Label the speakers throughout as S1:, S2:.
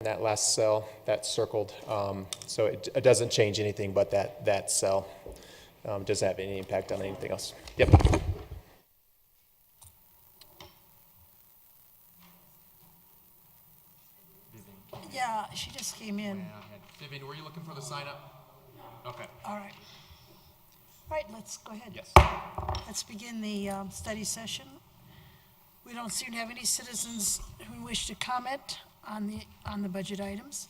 S1: that last cell that's circled. So it doesn't change anything, but that cell doesn't have any impact on anything else. Yep.
S2: Yeah, she just came in.
S1: Vivian, were you looking for the sign up? Okay.
S2: All right. All right, let's go ahead.
S1: Yes.
S2: Let's begin the study session. We don't seem to have any citizens who wish to comment on the budget items,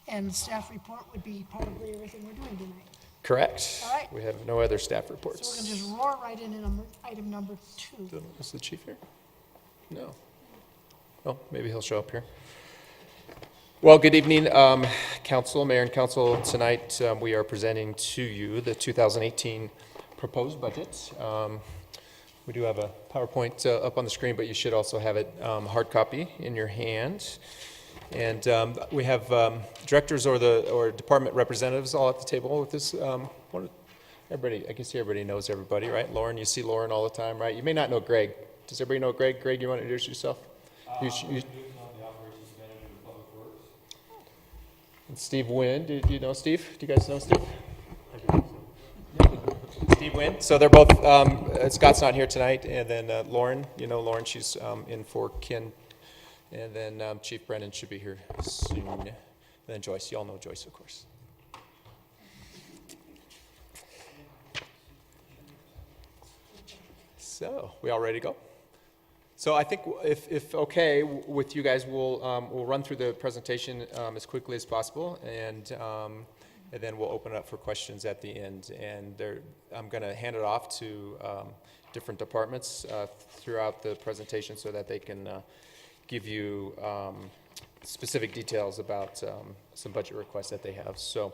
S2: and staff report would be probably everything we're doing tonight.
S1: Correct.
S2: All right.
S1: We have no other staff
S2: So
S1: reports.
S2: we're going to just roar right into item number 2.
S1: Is the chief here? No. Oh, maybe he'll show up here. Well, good evening, council, mayor and council. Tonight, we are presenting to you the 2018 proposed budget. We do have a PowerPoint up on the screen, but you should also have it hard copy in your hand. And we have directors or department representatives all at the table with this. Everybody, I can see everybody knows everybody, right? Lauren, you see Lauren all the time, right? You may not know Greg. Does everybody know Greg? Greg, you want to introduce yourself? And Steve Wynn, do you know Steve? Do you guys know Steve? Steve Wynn. So they're both, Scott's not here tonight, and then Lauren, you know Lauren, she's in for Ken. And then Chief Brennan should be here soon. And then Joyce, you all know Joyce, of course. So, we all ready to go? So I think if okay with you guys, we'll run through the presentation as quickly as possible, and then we'll open it up for questions at the end. And I'm going to hand it off to different departments throughout the presentation so that they can give you specific details about some budget requests that they have. So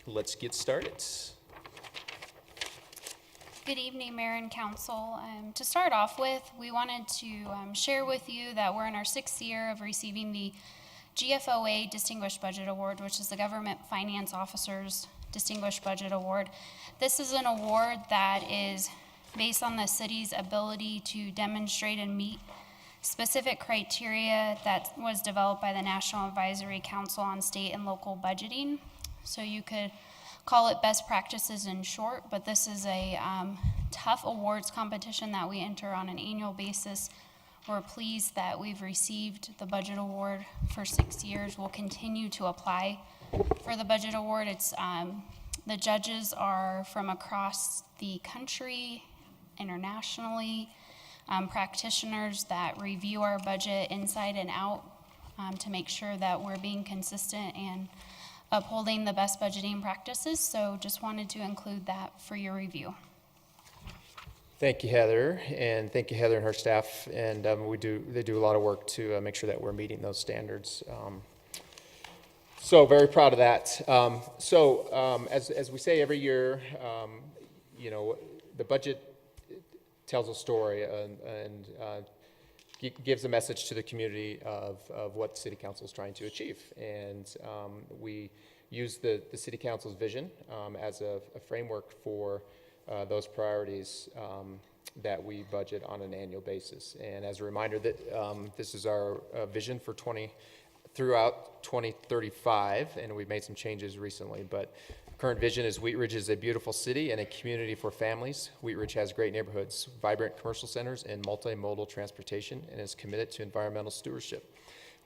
S1: let's get started.
S3: Good evening, Mayor and Council. To start off with, we wanted to share with you that we're in our 6th year of receiving the GFOA Distinguished Budget Award, which is the Government Finance Officers Distinguished Budget Award. This is an award that is based on the city's ability to demonstrate and meet specific criteria that was developed by the National Advisory Council on State and Local Budgeting. So you could call it best practices in short, but this is a tough awards competition that we enter on an annual basis. We're pleased that we've received the budget award for 6 years. We'll continue to apply for the budget award. It's the judges are from across the country, internationally, practitioners that review our budget inside and out to make sure that we're being consistent and upholding the best budgeting practices. So just wanted to include that for your review.
S1: Thank you, Heather, and thank you, Heather and her staff. And they do a lot of work to make sure that we're meeting those standards. So very proud of that. As we say every year, the budget tells a story and gives a message to the community of what City Council is trying to achieve. And we use the City Council's vision as a framework for those priorities that we budget on an annual basis. And as a reminder, that this is our vision for throughout 2035, and we've made some changes recently, but current vision is Wheat Ridge is a beautiful city and a community for families. Wheat Ridge has great neighborhoods, vibrant commercial centers, and multimodal transportation, and is committed to environmental stewardship.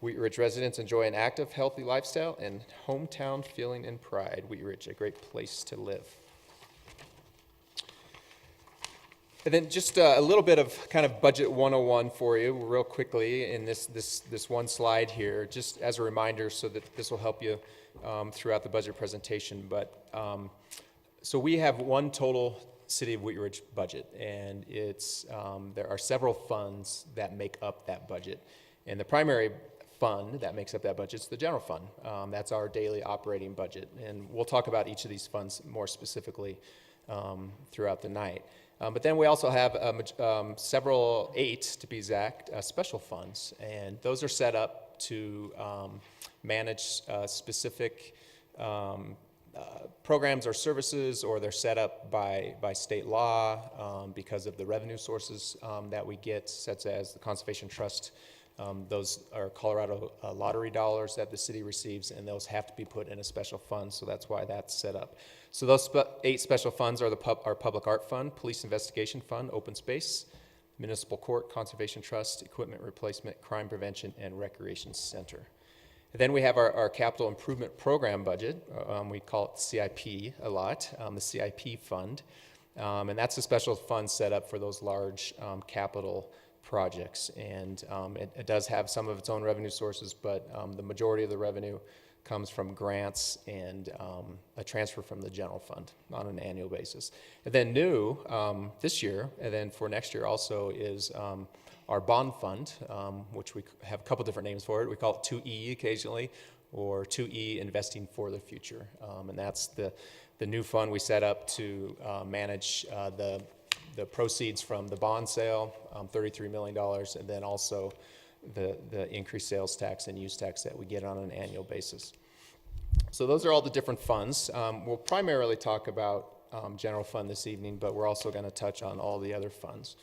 S1: Wheat Ridge residents enjoy an active, healthy lifestyle and hometown feeling and pride. Wheat Ridge, a great place to live. And then just a little bit of kind of budget 101 for you real quickly in this one slide here, just as a reminder so that this will help you throughout the budget presentation. But so we have one total City of Wheat Ridge budget, and it's there are several funds that make up that budget. And the primary fund that makes up that budget is the general fund. That's our daily operating budget. And we'll talk about each of these funds more specifically throughout the night. But then we also have several, 8 to be exact, special funds, and those are set up to manage specific programs or services, or they're set up by state law because of the revenue sources that we get, such as the Conservation Trust Those are Colorado lottery dollars that the city receives, and those have to be put in a special fund, so that's why that's set up. So those 8 special funds are our Public Art Fund, Police Investigation Fund, Open Space, Municipal Court, Conservation Trust, Equipment Replacement, Crime Prevention, and Recreation Center. And then we have our Capital Improvement Program budget. We call it CIP a lot, the CIP fund. And that's a special fund set up for those large capital projects. And it does have some of its own revenue sources, but the majority of the revenue comes from grants and a transfer from the general fund on an annual basis. And then new this year, and then for next year also, is our bond fund, which we have a couple different names for it. We call it 2E occasionally, or 2E Investing for the Future. And that's the new fund we set up to manage the proceeds from the bond sale, $33 million, and then also the increased sales tax and use tax that we get on an annual basis. So those are all the different funds. We'll primarily talk about general fund this evening, but we're also going to touch on all the other funds.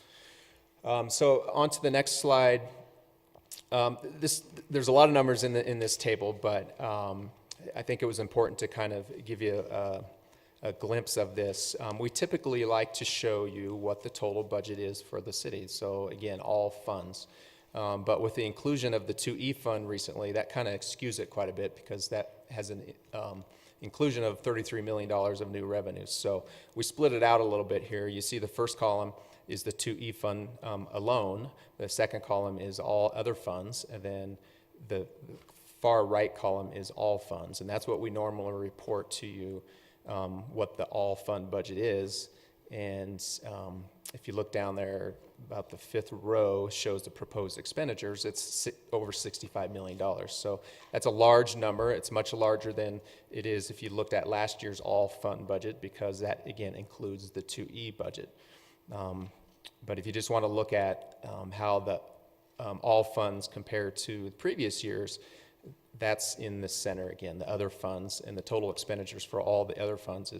S1: So on to the next slide. There's a lot of numbers in this table, but I think it was important to kind of give you a glimpse of this. We typically like to show you what the total budget is for the city. So again, all funds. But with the inclusion of the 2E fund recently, that kind of skews it quite a bit because that has an inclusion of $33 million of new revenues. So we split it out a little bit here. You see the first column is the 2E fund alone. The second column is all other funds. And then the far right column is all funds. And that's what we normally report to you, what the all fund budget is. And if you look down there, about the 5th row shows the proposed expenditures. It's over $65 million. So that's a large number. It's much larger than it is if you looked at last year's all fund budget, because that, again, includes the 2E budget. But if you just want to look at how the all funds compare to the previous years, that's in the center again, the other funds, and the total expenditures for all the other funds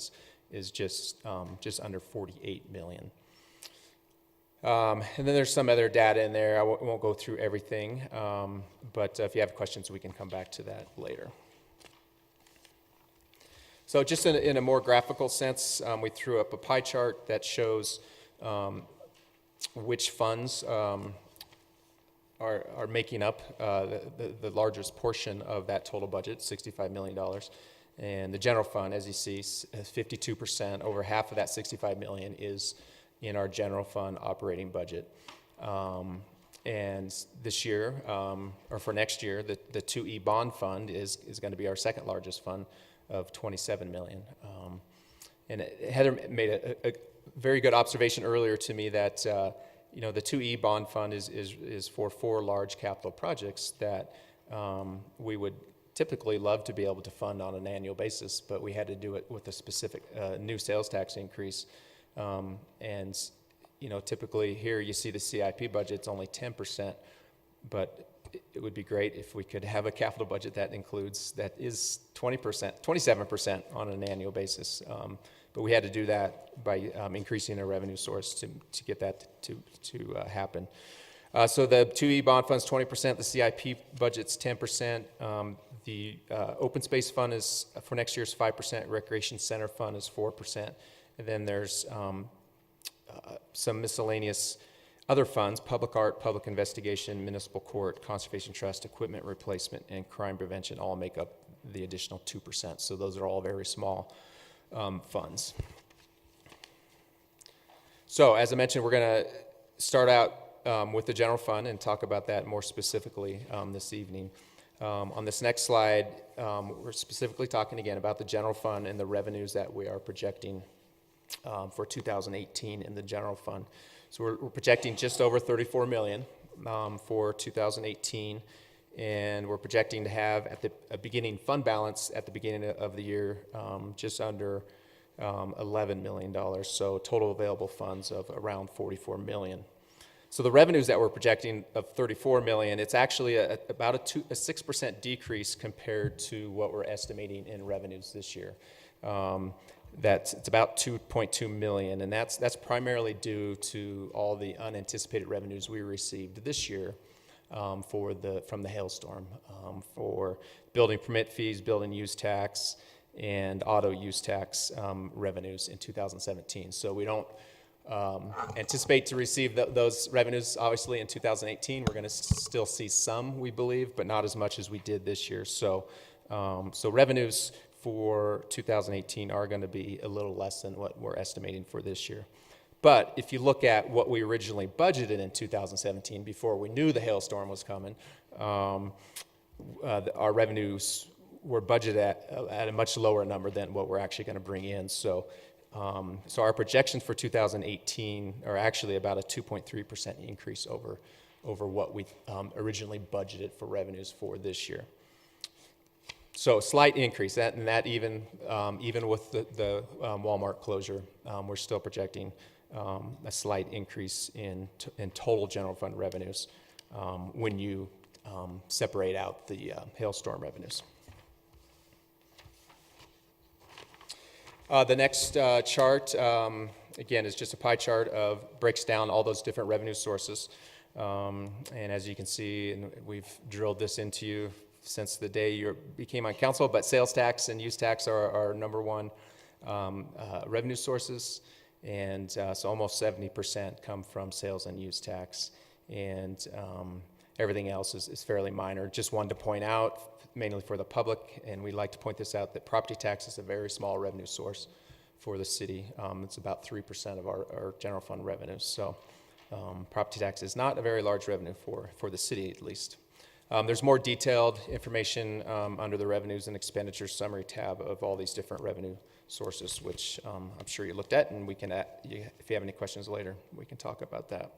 S1: is just under $48 million. And then there's some other data in there. I won't go through everything, but if you have questions, we can come back to that later. So just in a more graphical sense, we threw up a pie chart that shows which funds are making up the largest portion of that total budget, $65 million. And the general fund, as you see, is 52%. Over half of that $65 million is in our general fund operating budget. And this year, or for next year, the 2E bond fund is going to be our second largest fund of $27 million. And Heather made a very good observation earlier to me that the 2E bond fund is for 4 large capital projects that we would typically love to be able to fund on an annual basis, but we had to do it with a specific new sales tax increase. And typically here you see the CIP budget's only 10%, but it would be great if we could have a capital budget that is 27% on an annual basis. But we had to do that by increasing our revenue source to get that to happen. So the 2E bond fund's 20%, the CIP budget's 10%. The open space fund is for next year's 5%, recreation center fund is 4%. And then there's some miscellaneous other funds: public art, public investigation, municipal court, conservation trust, equipment replacement, and crime prevention all make up the additional 2%. So those are all very small funds. So as I mentioned, we're going to start out with the general fund and talk about that more specifically this evening. On this next slide, we're specifically talking again about the general fund and the revenues that we are projecting for 2018 in the general fund. So we're projecting just over $34 million for 2018, and we're projecting to have at the beginning fund balance at the beginning of the year just under $11 million. So total available funds of around $44 million. So the revenues that we're projecting of $34 million, it's actually about a 6% decrease compared to what we're estimating in revenues this year. It's about $2.2 million, and that's primarily due to all the unanticipated revenues we received this year from the hailstorm, for building permit fees, building use tax, and auto use tax revenues in 2017. So we don't anticipate to receive those revenues, obviously, in 2018. We're going to still see some, we believe, but not as much as we did this year. So revenues for 2018 are going to be a little less than what we're estimating for this year. But if you look at what we originally budgeted in 2017, before we knew the hailstorm was coming, our revenues were budgeted at a much lower number than what we're actually going to bring in. So our projections for 2018 are actually about a 2.3% increase over what we originally budgeted for revenues for this year. So slight increase, that even with the Walmart closure, we're still projecting a slight increase in total general fund revenues when you separate out the hailstorm revenues. The next chart, again, is just a pie chart breaks down all those different revenue sources. And as you can see, and we've drilled this into you since the day you became on council, but sales tax and use tax are our number one revenue sources. And so almost 70% come from sales and use tax. And everything else is fairly minor. Just wanted to point out, mainly for the public, and we'd like to point this out, that property tax is a very small revenue source for the city. It's about 3% of our general fund revenues. So property tax is not a very large revenue for the city, at least. There's more detailed information under the revenues and expenditures summary tab of all these different revenue sources, which I'm sure you looked at, and we can, if you have any questions later, we can talk about that.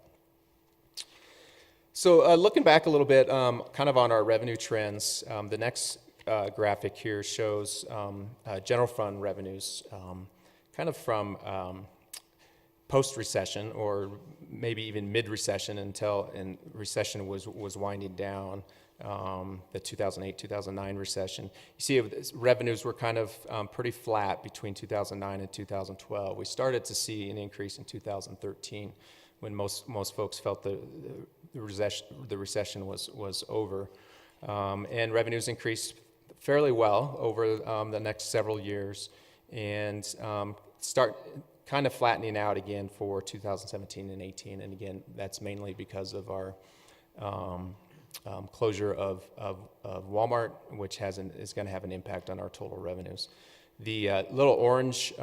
S1: So looking back a little bit, kind of on our revenue trends, the next graphic here shows general fund revenues, kind of from post-recession, or maybe even mid-recession, until recession was winding down, the 2008-2009 recession. You see revenues were kind of pretty flat between 2009 and 2012. We started to see an increase in 2013 when most folks felt the recession was over. And revenues increased fairly well over the next several years, and start kind of flattening out again for 2017 and 18. And again, that's mainly because of our closure of Walmart, which is going to have an impact on our total revenues. The little orange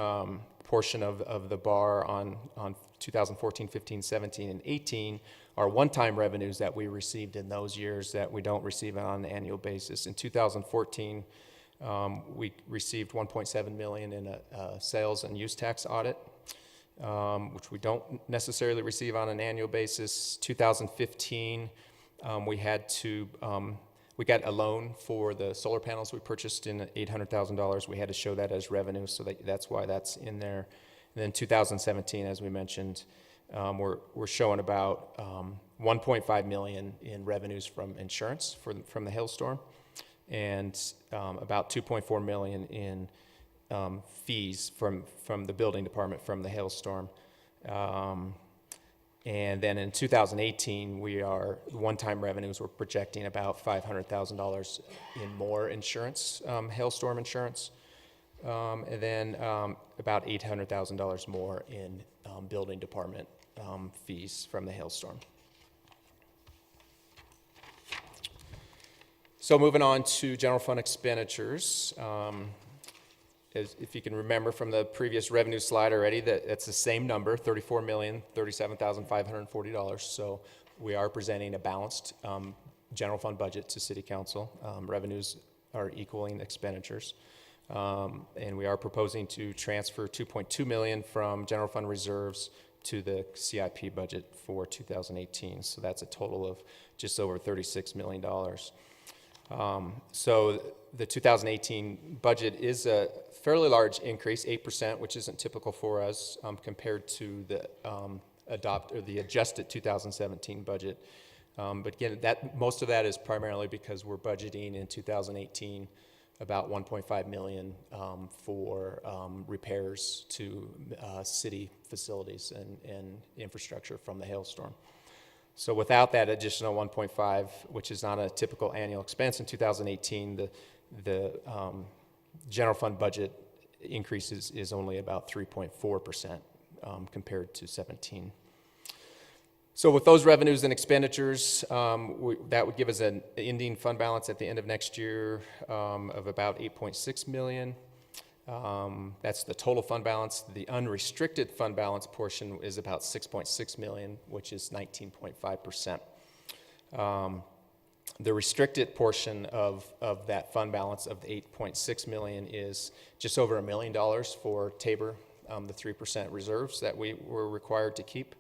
S1: portion of the bar on 2014, 15, 17, and 18 are one-time revenues that we received in those years that we don't receive on an annual basis. In 2014, we received $1.7 million in a sales and use tax audit, which we don't necessarily receive on an annual basis. 2015, we got a loan for the solar panels we purchased in $800,000. We had to show that as revenue, so that's why that's in there. And then 2017, as we mentioned, we're showing about $1.5 million in revenues from insurance from the hailstorm, and about $2.4 million in fees from the building department from the hailstorm. And then in 2018, one-time revenues, we're projecting about $500,000 in more insurance, hailstorm insurance, and then about $800,000 more in building department fees from the hailstorm. So moving on to general fund expenditures. If you can remember from the previous revenue slide already, that's the same number, $34,037,540. So we are presenting a balanced general fund budget to City Council. Revenues are equaling expenditures. And we are proposing to transfer $2.2 million from general fund reserves to the CIP budget for 2018. So that's a total of just over $36 million. So the 2018 budget is a fairly large increase, 8%, which isn't typical for us compared to the adjusted 2017 budget. But again, most of that is primarily because we're budgeting in 2018 about $1.5 million for repairs to city facilities and infrastructure from the hailstorm. So without that additional 1.5, which is not a typical annual expense in 2018, the general fund budget increase is only about 3.4% compared to 17. So with those revenues and expenditures, that would give us an ending fund balance at the end of next year of about 8.6 million. That's the total fund balance. The unrestricted fund balance portion is about 6.6 million, which is 19.5%. The restricted portion of that fund balance of the 8.6 million is just over $1 million for Tabor, the 3% reserves that we were required to keep.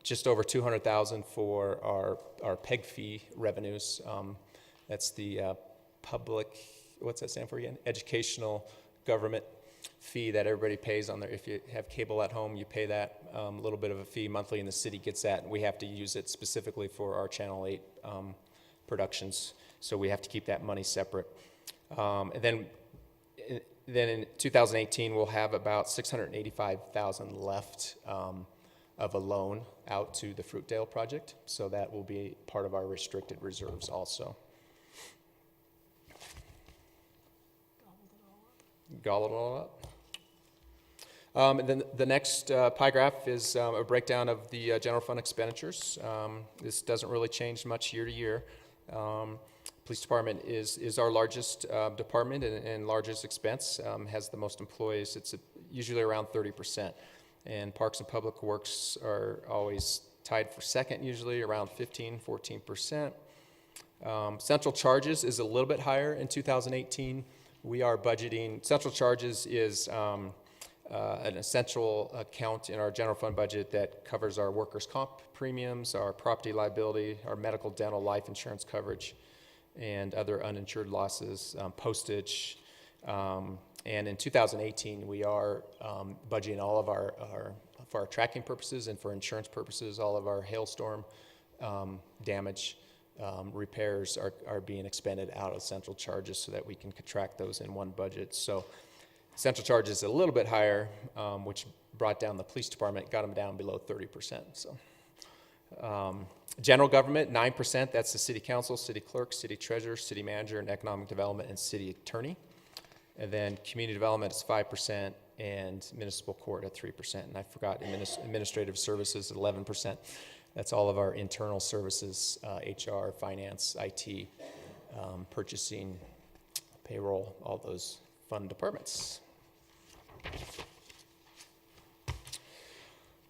S1: Just over 200,000 for our PEG fee revenues. That's the public, what's that stand for again? Educational government fee that everybody pays on there. If you have cable at home, you pay that little bit of a fee monthly, and the city gets that. And we have to use it specifically for our Channel 8 productions, so we have to keep that money separate. And then in 2018, we'll have about 685,000 left of a loan out to the Fruitdale project, so that will be part of our restricted reserves also. Gobbled it all up. And then the next pie graph is a breakdown of the general fund expenditures. This doesn't really change much year to year. Police department is our largest department and largest expense, has the most employees. It's usually around 30%. And Parks and Public Works are always tied for second, usually around 14%. Central charges is a little bit higher in 2018. We are budgeting, central charges is an essential account in our general fund budget that covers our workers' comp premiums, our property liability, our medical, dental, life insurance coverage, and other uninsured losses, postage. And in 2018, we are budgeting all of for our tracking purposes and for insurance purposes, all of our hailstorm damage repairs are being expended out of central charges so that we can contract those in one budget. So central charges a little bit higher, which brought down the police department, got them down below 30%. So general government, 9%, that's the city council, city clerk, city treasurer, city manager, and economic development, and city attorney. And then community development is 5%, and municipal court at 3%. And I forgot administrative services at 11%. That's all of our internal services, HR, finance, IT, purchasing, payroll, all those fun departments.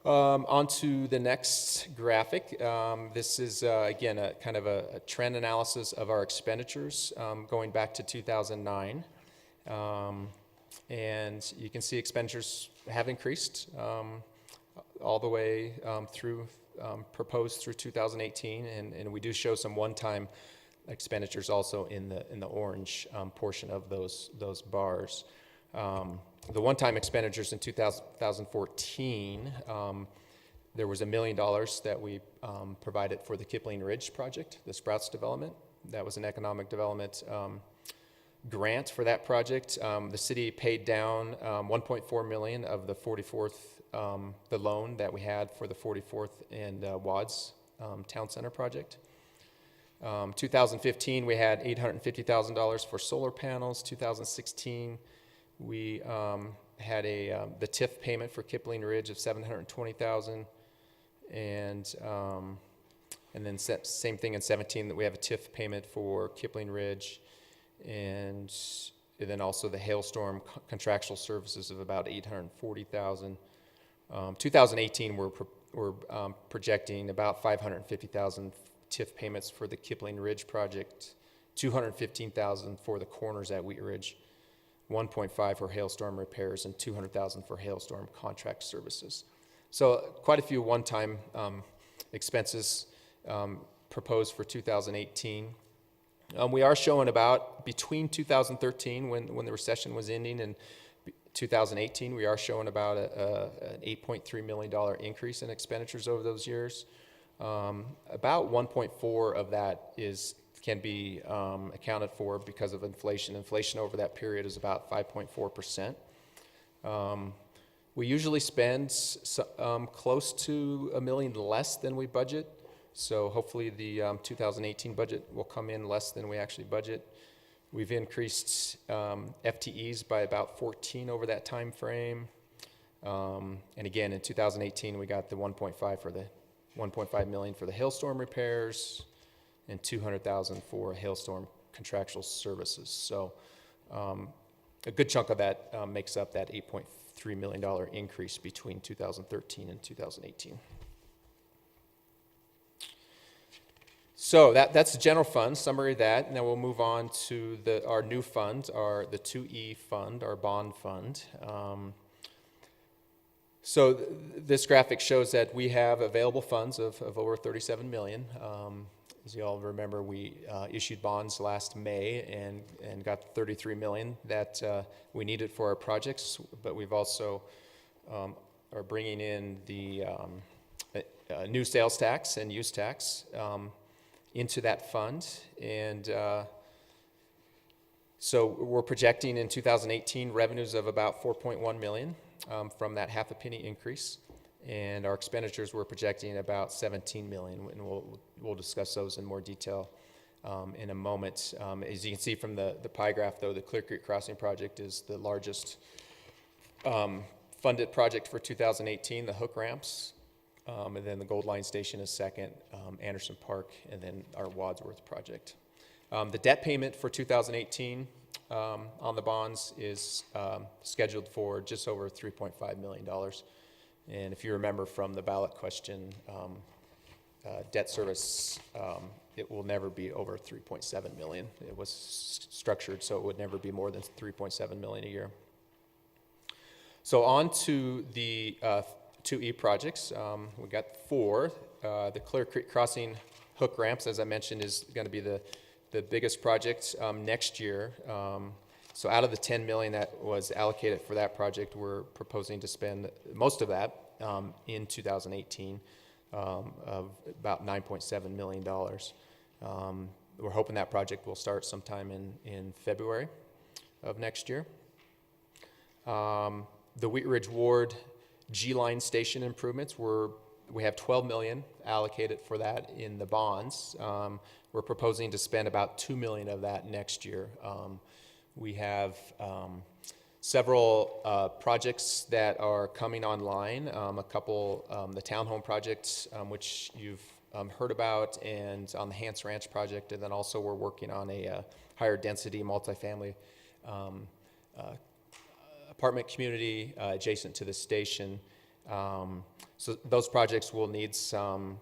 S1: On to the next graphic. This is, again, a kind of a trend analysis of our expenditures going back to 2009. And you can see expenditures have increased all the way through, proposed through 2018, and we do show some one-time expenditures also in the orange portion of those bars. The one-time expenditures in 2014, there was $1 million that we provided for the Kipling Ridge project, the Sprouts development. That was an economic development grant for that project. The city paid down $1.4 million of the 44th, the loan that we had for the 44th and Watts Town Center project. 2015, we had $850,000 for solar panels. 2016, we had the TIF payment for Kipling Ridge of $720,000, and then same thing in 17 that we have a TIF payment for Kipling Ridge, and then also the hailstorm contractual services of about $840,000. 2018, we're projecting about $550,000 TIF payments for the Kipling Ridge project, $215,000 for the corners at Wheat Ridge, $1.5 for hailstorm repairs, and $200,000 for hailstorm contract services. So quite a few one-time expenses proposed for 2018. We are showing about between 2013, when the recession was ending, and 2018, we are showing about an $8.3 million increase in expenditures over those years. About 1.4 of that can be accounted for because of inflation. Inflation over that period is about 5.4%. We usually spend close to $1 million less than we budget. So hopefully the 2018 budget will come in less than we actually budget. We've increased FTEs by about 14 over that time frame. And again, in 2018, we got the 1.5 million for the hailstorm repairs and 200,000 for hailstorm contractual services. So a good chunk of that makes up that $8.3 million increase between 2013 and 2018. So that's the general fund, summary of that, and then we'll move on to our new fund, the 2E fund, our bond fund. So this graphic shows that we have available funds of over 37 million. As you all remember, we issued bonds last May and got 33 million that we needed for our projects, but we've also are bringing in the new sales tax and use tax into that fund. And so we're projecting in 2018 revenues of about 4.1 million from that half a penny increase. And our expenditures we're projecting about 17 million, and we'll discuss those in more detail in a moment. As you can see from the pie graph, though, the Clear Creek Crossing project is the largest funded project for 2018, the hook ramps. And then the Gold Line Station is second, Anderson Park, and then our Wadsworth project. The debt payment for 2018 on the bonds is scheduled for just over $3.5 million. And if you remember from the ballot question, debt service, it will never be over 3.7 million. It was structured so it would never be more than 3.7 million a year. So on to the 2E projects. We got 4. The Clear Creek Crossing hook ramps, as I mentioned, is going to be the biggest project next year. So out of the 10 million that was allocated for that project, we're proposing to spend most of that in 2018, of about $9.7 million. We're hoping that project will start sometime in February of next year. The Wheat Ridge Ward G-Line station improvements, we have 12 million allocated for that in the bonds. We're proposing to spend about 2 million of that next year. We have several projects that are coming online, a couple, the townhome projects, which you've heard about, and on the Hance Ranch project, and then also we're working on a higher density multifamily apartment community adjacent to the station. So those projects will need some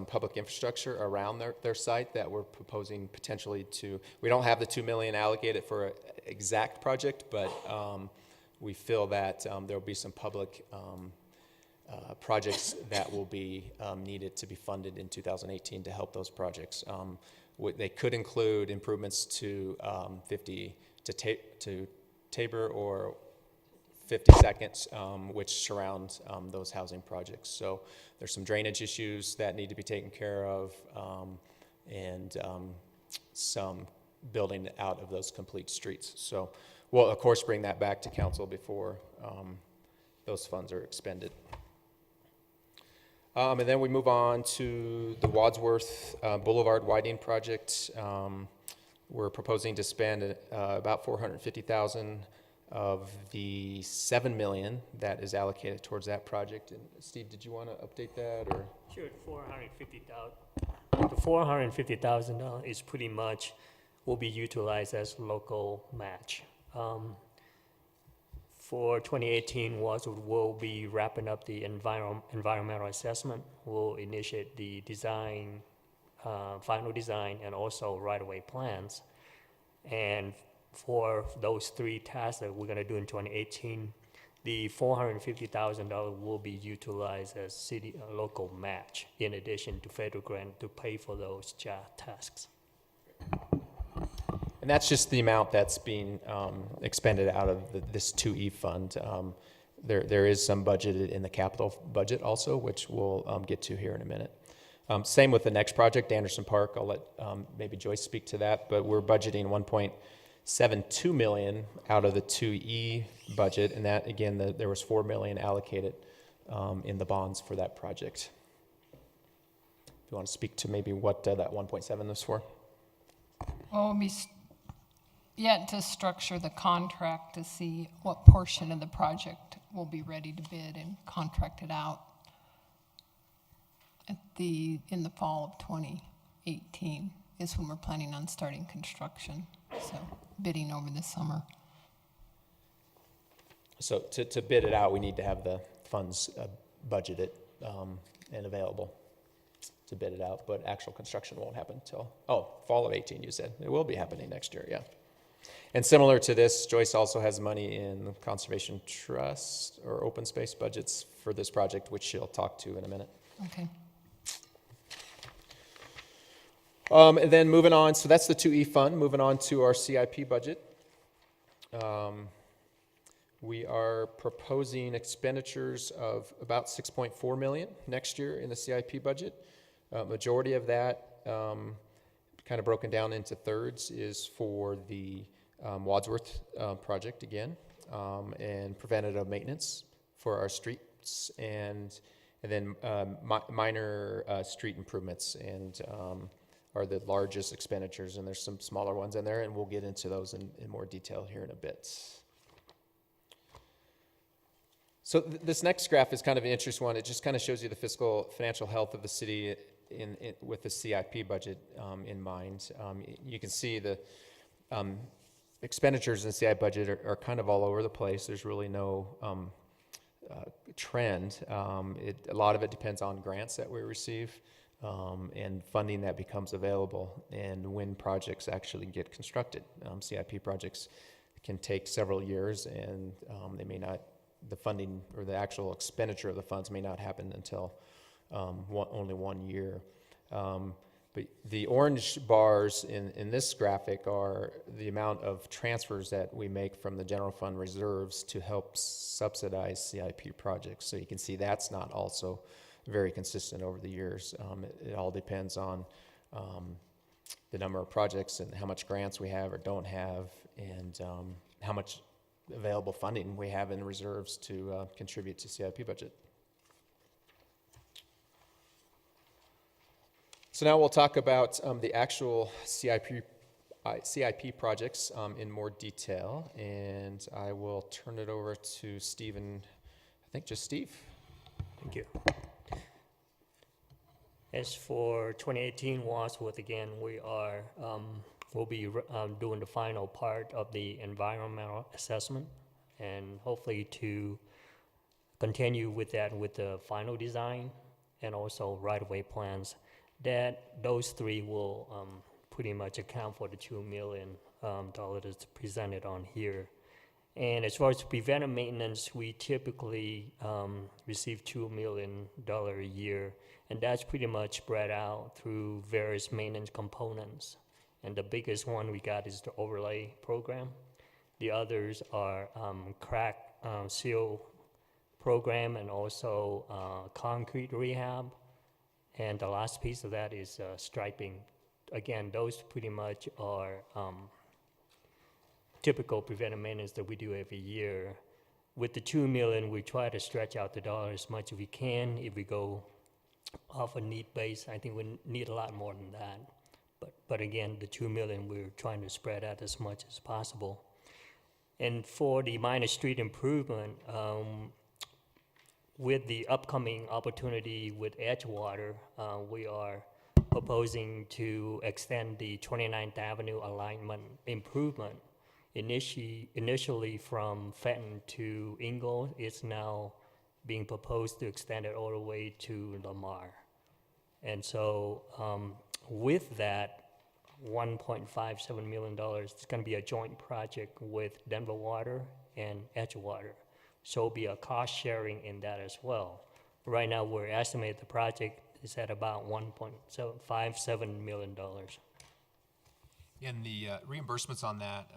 S1: public infrastructure around their site that we're proposing potentially to. We don't have the 2 million allocated for an exact project, but we feel that there will be some public projects that will be needed to be funded in 2018 to help those projects. They could include improvements to 50 to Tabor or 52nd, which surround those housing projects. So there's some drainage issues that need to be taken care of, and some building out of those complete streets. So we'll, of course, bring that back to council before those funds are expended. And then we move on to the Wadsworth Boulevard widening project. We're proposing to spend about $450,000 of the 7 million that is allocated towards that project. And Steve, did you want to update that, or?
S4: Sure, the $450,000 is pretty much will be utilized as local match. For 2018, we'll be wrapping up the environmental assessment. We'll initiate the design, final design, and also right-of-way plans. And for those 3 tasks that we're going to do in 2018, the $450,000 will be utilized as city local match in addition to federal grant to pay for those tasks.
S1: And that's just the amount that's being expended out of this 2E fund. There is some budgeted in the capital budget also, which we'll get to here in a minute. Same with the next project, Anderson Park. I'll let maybe Joyce speak to that, but we're budgeting 1.72 million out of the 2E budget, and that, again, there was 4 million allocated in the bonds for that project. you want to speak to maybe what that 1.7 is for?
S5: Well, we yet to structure the contract to see what portion of the project will be ready to bid and contracted out in the fall of 2018 is when we're planning on starting construction. So bidding over the summer.
S1: So to bid it out, we need to have the funds budgeted and available to bid it out, but actual construction won't happen until, fall of 18, you said. It will be happening next year, yeah. And similar to this, Joyce also has money in the Conservation Trust or open space budgets for this project, which she'll talk to in a minute.
S5: Okay.
S1: And then moving on, so that's the 2E fund. Moving on to our CIP budget. We are proposing expenditures of about $6.4 million next year in the CIP budget. Majority of that, kind of broken down into thirds, is for the Wadsworth project again, and preventative maintenance for our streets, and then minor street improvements, and are the largest expenditures, and there's some smaller ones in there, and we'll get into those in more detail here in a bit. So this next graph is kind of an interesting one. It just kind of shows you the financial health of the city with the CIP budget in mind. You can see the expenditures in the CIP budget are kind of all over the place. There's really no trend. A lot of it depends on grants that we receive and funding that becomes available and when projects actually get constructed. CIP projects can take several years, and they may not, the funding or the actual expenditure of the funds may not happen until only 1 year. But the orange bars in this graphic are the amount of transfers that we make from the general fund reserves to help subsidize CIP projects. So you can see that's not also very consistent over the years. It all depends on the number of projects and how much grants we have or don't have, and how much available funding we have in reserves to contribute to CIP budget. So now we'll talk about the actual CIP projects in more detail, and I will turn it over to Stephen. I think just Steve.
S4: Thank you. As for 2018 Wadsworth, again, we'll be doing the final part of the environmental assessment, and hopefully to continue with that with the final design and also right-of-way plans. Those three will pretty much account for the $2 million that's presented on here. And as far as preventive maintenance, we typically receive $2 million a year, and that's pretty much spread out through various maintenance components. And the biggest one we got is the overlay program. The others are crack seal program and also concrete rehab. And the last piece of that is striping. Again, those pretty much are typical preventive maintenance that we do every year. With the $2 million, we try to stretch out the dollar as much as we can. If we go off a need base, I think we need a lot more than that. But again, the $2 million, we're trying to spread out as much as possible. And for the minor street improvement, with the upcoming opportunity with Edgewater, we are proposing to extend the 29th Avenue alignment improvement. Initially from Fenton to Ingle, it's now being proposed to extend it all the way to Lamar. And so with that $1.57 million, it's going to be a joint project with Denver Water and Edgewater. So it'll be a cost sharing in that as well. Right now, we're estimating the project is at about $1.57 million.
S6: And the reimbursements on that,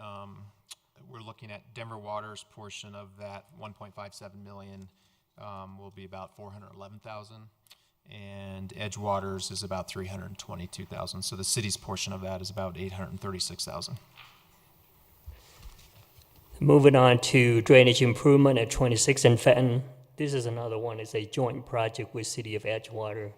S6: we're looking at Denver Water's portion of that 1.57 million will be about 411,000, and Edgewater's is about 322,000. So the city's portion of that is about 836,000.
S4: Moving on to drainage improvement at 26 and Fenton. This is another one. It's a joint project with City of Edgewater.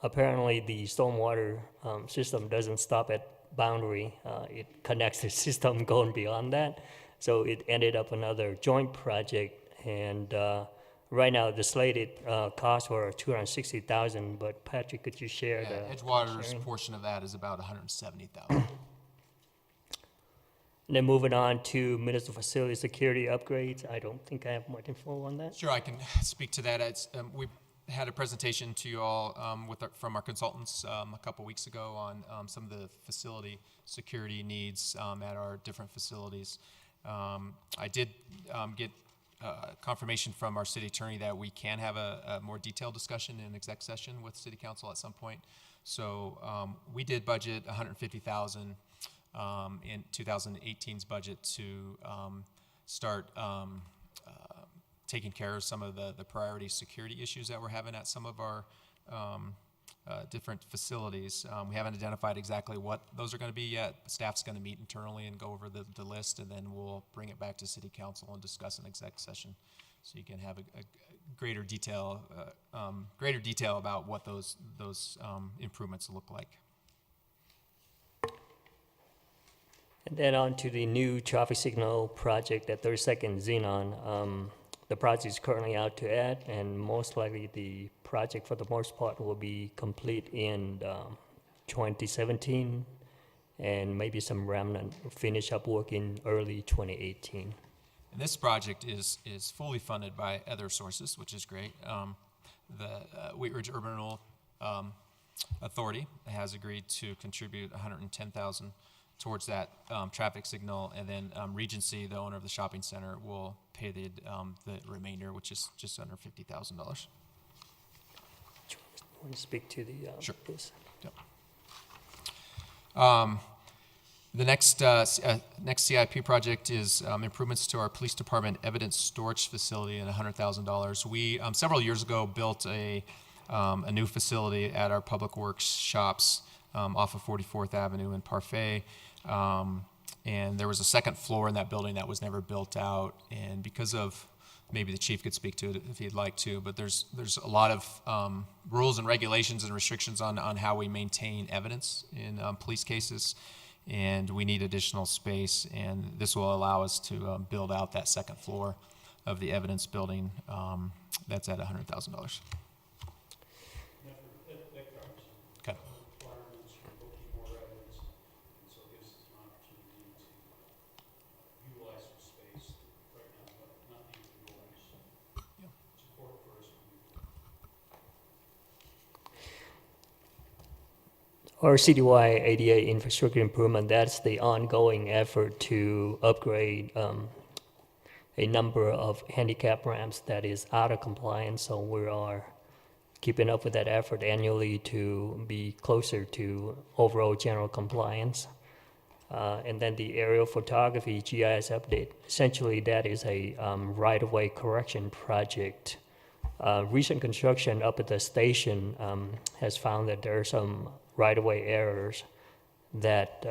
S4: apparently the stormwater system doesn't stop at boundary. It connects the system going beyond that. So it ended up another joint project. And right now, the slated costs were 260,000. But Patrick, could you share
S6: Yeah,
S4: the
S6: Edgewater's
S4: sharing?
S6: portion of that is about 170,000.
S4: And then moving on to municipal facility security upgrades. I don't think I have much info on that.
S6: Sure, I can speak to that. We had a presentation to you all from our consultants a couple weeks ago on some of the facility security needs at our different facilities. I did get confirmation from our city attorney that we can have a more detailed discussion in exec session with city council at some point. So we did budget $150,000 in 2018's budget to start taking care of some of the priority security issues that we're having at some of our different facilities. We haven't identified exactly what those are going to be yet. Staff's going to meet internally and go over the list, and then we'll bring it back to city council and discuss an exec session, so you can have a greater detail about what those improvements look like.
S4: And then on to the new traffic signal project at 32nd Xenon. The project is currently out to add, and most likely the project for the most part will be complete in 2017, and maybe some remnant finish up work in early 2018.
S6: And this project is fully funded by other sources, which is great. The Wheat Ridge Urban Renewal Authority has agreed to contribute $110,000 towards that traffic signal, and then Regency, the owner of the shopping center, will pay the remainder, which is just under $50,000.
S4: Want to speak to the
S6: Sure.
S4: this?
S6: Yep. The next CIP project is improvements to our police department evidence storage facility at $100,000. We several years ago built a new facility at our public works shops off of 44th Avenue in Parfait. And there was a second floor in that building that was never built out. And because of, maybe the chief could speak to it if he'd like to, but there's a lot of rules and regulations and restrictions on how we maintain evidence in police cases. And we need additional space, and this will allow us to build out that second floor of the evidence building. That's at $100,000. Okay.
S7: Requirements for booking more evidence, and so it gives us an opportunity to utilize some space that right now not being utilized.
S6: Yeah.
S7: It's important for us.
S4: Our citywide ADA infrastructure improvement, that's the ongoing effort to upgrade a number of handicap ramps that is out of compliance. So we are keeping up with that effort annually to be closer to overall general compliance. And then the aerial photography GIS update, essentially that is a right-of-way correction project. Recent construction up at the station has found that there are some right-of-way errors that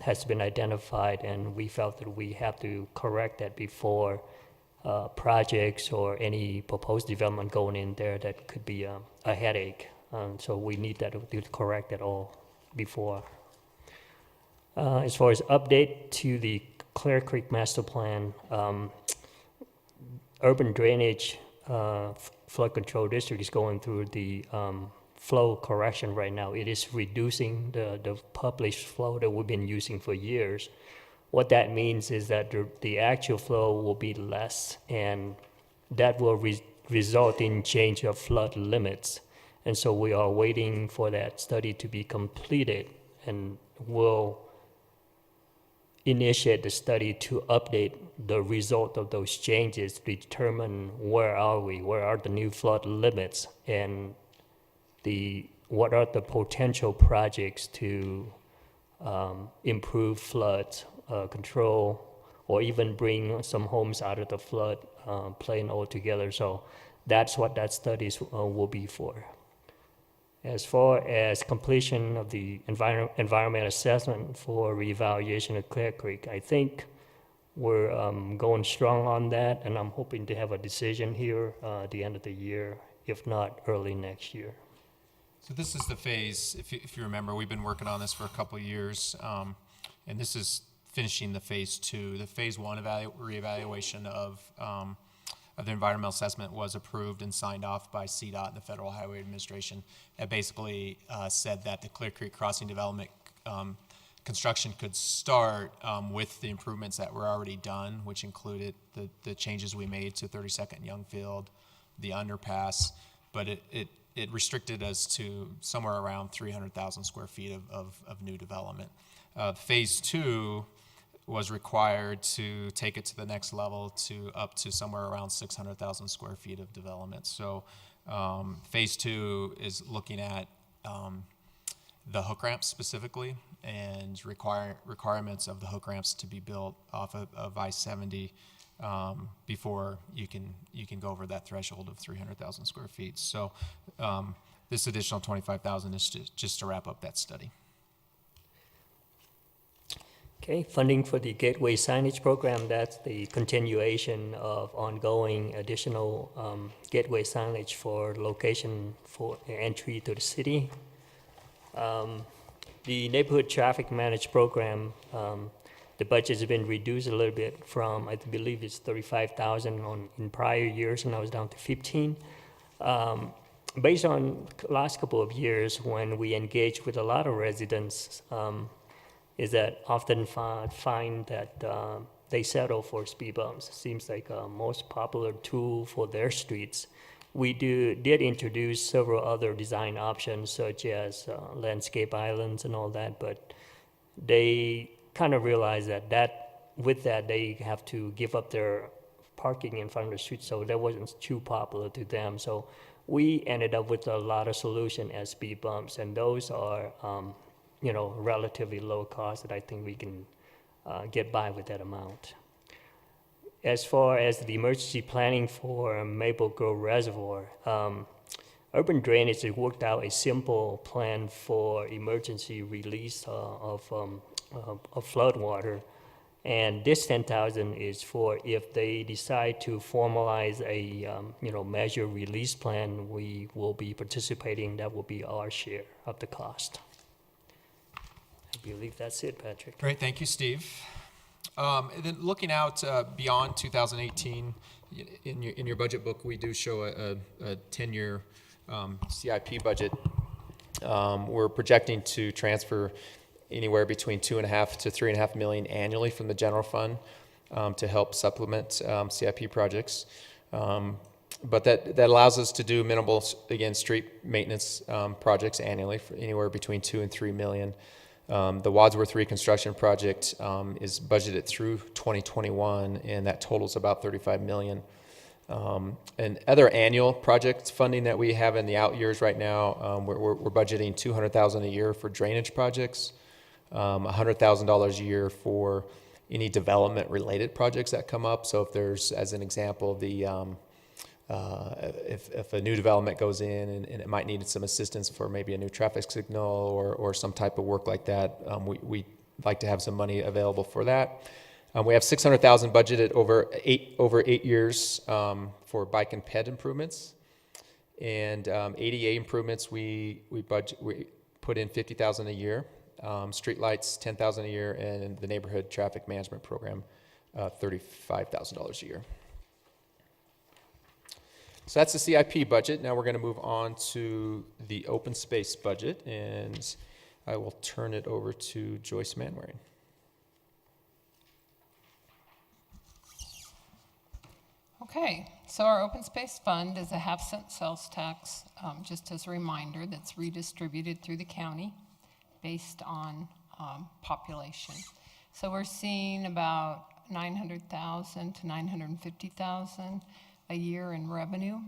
S4: has been identified, and we felt that we have to correct that before projects or any proposed development going in there that could be a headache. So we need that to correct it all before. As far as update to the Clear Creek Master Plan, urban drainage flood control district is going through the flow correction right now. It is reducing the published flow that we've been using for years. What that means is that the actual flow will be less, and that will result in change of flood limits. And so we are waiting for that study to be completed, and we'll initiate the study to update the result of those changes to determine where are the new flood limits, and what are the potential projects to improve flood control, or even bring some homes out of the flood plain altogether. So that's what that study will be for. As far as completion of the environmental assessment for reevaluation of Clear Creek, I think we're going strong on that, and I'm hoping to have a decision here at the end of the year, if not early next year.
S6: So this is the phase, if you remember, we've been working on this for a couple of years, and this is finishing the phase 2. The phase 1 reevaluation of the environmental assessment was approved and signed off by CDOT and the Federal Highway Administration. It basically said that the Clear Creek Crossing development construction could start with the improvements that were already done, which included the changes we made to 32nd Youngfield, the underpass, but it restricted us to somewhere around 300,000 square feet of new development. Phase 2 was required to take it to the next level to up to somewhere around 600,000 square feet of development. So phase 2 is looking at the hook ramps specifically and requirements of the hook ramps to be built off of I-70 before you can go over that threshold of 300,000 square feet. So this additional 25,000 is just to wrap up that study.
S4: Okay, funding for the Gateway Signage Program, that's the continuation of ongoing additional gateway signage for location for entry to the city. The Neighborhood Traffic Management Program, the budget has been reduced a little bit from, I believe it's 35,000 in prior years, and now it's down to 15. Based on last couple of years when we engaged with a lot of residents, is that often find that they settle for speed bumps. It seems like a most popular tool for their streets. We did introduce several other design options such as landscape islands and all that, but they kind of realized that with that they have to give up their parking in front of the street, so that wasn't too popular to them. So we ended up with a lot of solutions as speed bumps, and those are relatively low cost that I think we can get by with that amount. As far as the emergency planning for Maple Grove Reservoir, Urban Drainage has worked out a simple plan for emergency release of flood water, and this 10,000 is for if they decide to formalize a measure release plan, we will be participating. That will be our share of the cost. I believe that's it, Patrick.
S6: Great, thank you, Steve. And then looking out beyond 2018, in your budget book, we do show a 10-year
S1: CIP budget. We're projecting to transfer anywhere between $2.5 to $3.5 million annually from the general fund to help supplement CIP projects. But that allows us to do minimal, again, street maintenance projects annually for anywhere between $2 and $3 million. The Wadsworth reconstruction project is budgeted through 2021, and that totals about $35 million. And other annual project funding that we have in the out years right now, we're budgeting $200,000 a year for drainage projects, $100,000 a year for any development-related projects that come up. So if there's, as an example, if a new development goes in and it might need some assistance for maybe a new traffic signal or some type of work like that, we like to have some money available for that. We have $600,000 budgeted over eight years for bike and ped improvements, and ADA improvements we put in $50,000 a year. Streetlights $10,000 a year, and the neighborhood traffic management program $35,000 a year. So that's the CIP budget. Now we're going to move on to the open space budget, and I will turn it over to Joyce Manwaring.
S5: Okay, so our open space fund is a half-cent sales tax, just as a reminder, that's redistributed through the county based on population. So we're seeing about $900,000 to $950,000 a year in revenue.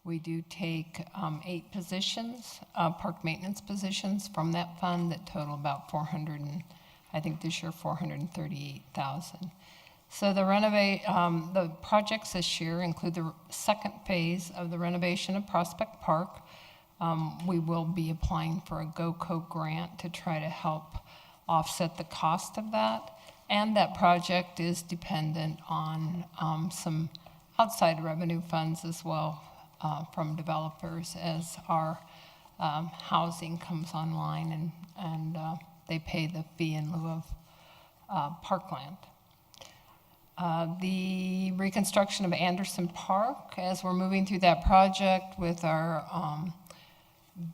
S5: We do take 8 positions, park maintenance positions from that fund that total about I think this year 438,000. So the projects this year include the second phase of the renovation of Prospect Park. We will be applying for a GOCO grant to try to help offset the cost of that. And that project is dependent on some outside revenue funds as well from developers, as our housing comes online and they pay the fee in lieu of parkland. The reconstruction of Anderson Park, as we're moving through that project with our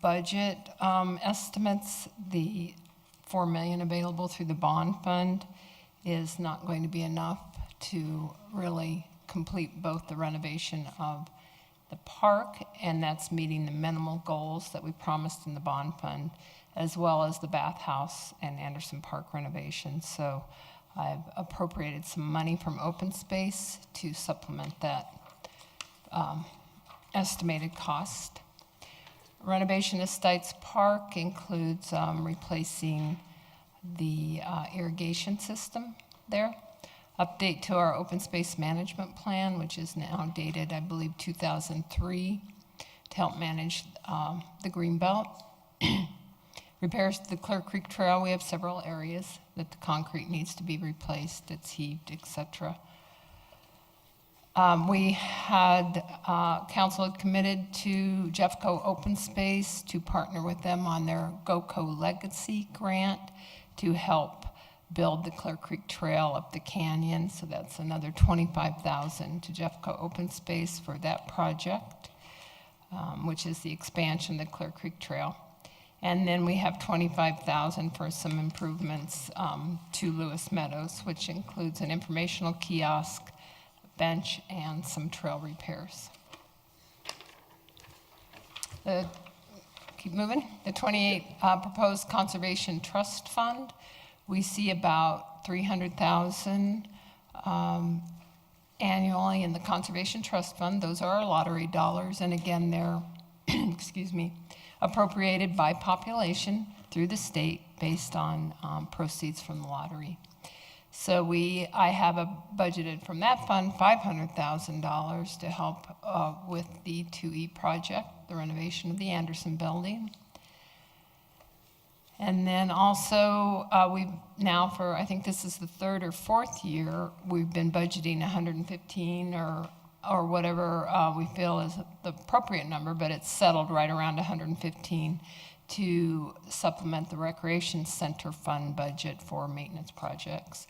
S5: budget estimates, the $4 million available through the bond fund is not going to be enough to really complete both the renovation of the park, and that's meeting the minimal goals that we promised in the bond fund, as well as the bathhouse and Anderson Park renovation. So I've appropriated some money from open space to supplement that estimated cost. Renovation of Stites Park includes replacing the irrigation system there. Update to our open space management plan, which is now dated, I believe, 2003, to help manage the green belt. Repairs to the Clear Creek Trail, we have several areas that the concrete needs to be replaced, it's heaved, etc. We had, council had committed to Jeffco Open Space to partner with them on their GoCo Legacy grant to help build the Clear Creek Trail up the canyon. So that's another $25,000 to Jeffco Open Space for that project, which is the expansion of the Clear Creek Trail. And then we have $25,000 for some improvements to Lewis Meadows, which includes an informational kiosk, bench, and some trail repairs. Keep moving. The 28 proposed conservation trust fund, we see about $300,000 annually in the conservation trust fund. Those are our lottery dollars, and again, they're excuse me, appropriated by population through the state based on proceeds from the lottery. So I have budgeted from that fund $500,000 to help with the 2E project, the renovation of the Anderson building. And then also, we've now for, I think this is the third or fourth year, we've been budgeting 115 or whatever we feel is the appropriate number, but it's settled right around 115 to supplement the Recreation Center fund budget for maintenance projects.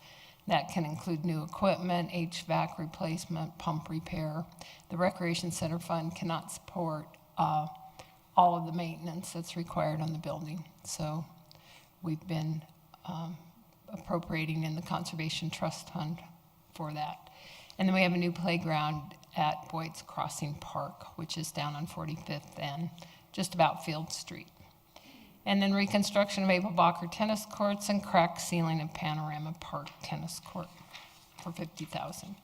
S5: That can include new equipment, HVAC replacement, pump repair. The Recreation Center fund cannot support all of the maintenance that's required on the building. So we've been appropriating in the Conservation Trust Fund for that. And then we have a new playground at Boyd's Crossing Park, which is down on 45th and just about Field Street. And then reconstruction of Abel Bacher tennis courts and crack ceiling of Panorama Park tennis court for $50,000.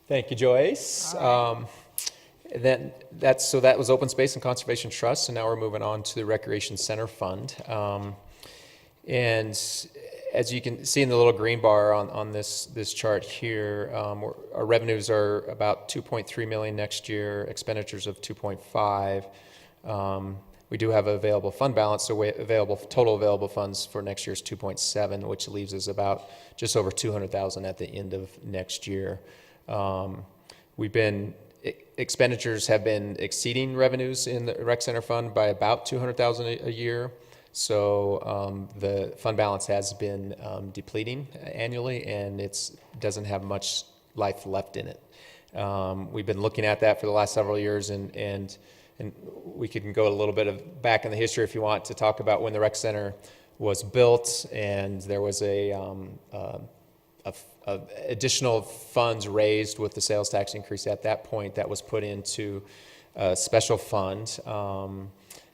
S1: Thank you, Joyce. That was Open Space and Conservation Trust, and now we're moving on to the Recreation Center Fund. And as you can see in the little green bar on this chart here, our revenues are about $2.3 million next year, expenditures of $2.5 million. We do have available fund balance, so total available funds for next year is $2.7 million, which leaves us about just over $200,000 at the end of next year. Expenditures have been exceeding revenues in the Rec Center Fund by about $200,000 a year. So the fund balance has been depleting annually, and it doesn't have much life left in it. We've been looking at that for the last several years, and we can go a little bit back in the history if you want to talk about when the rec center was built, and there was additional funds raised with the sales tax increase at that point that was put into a special fund.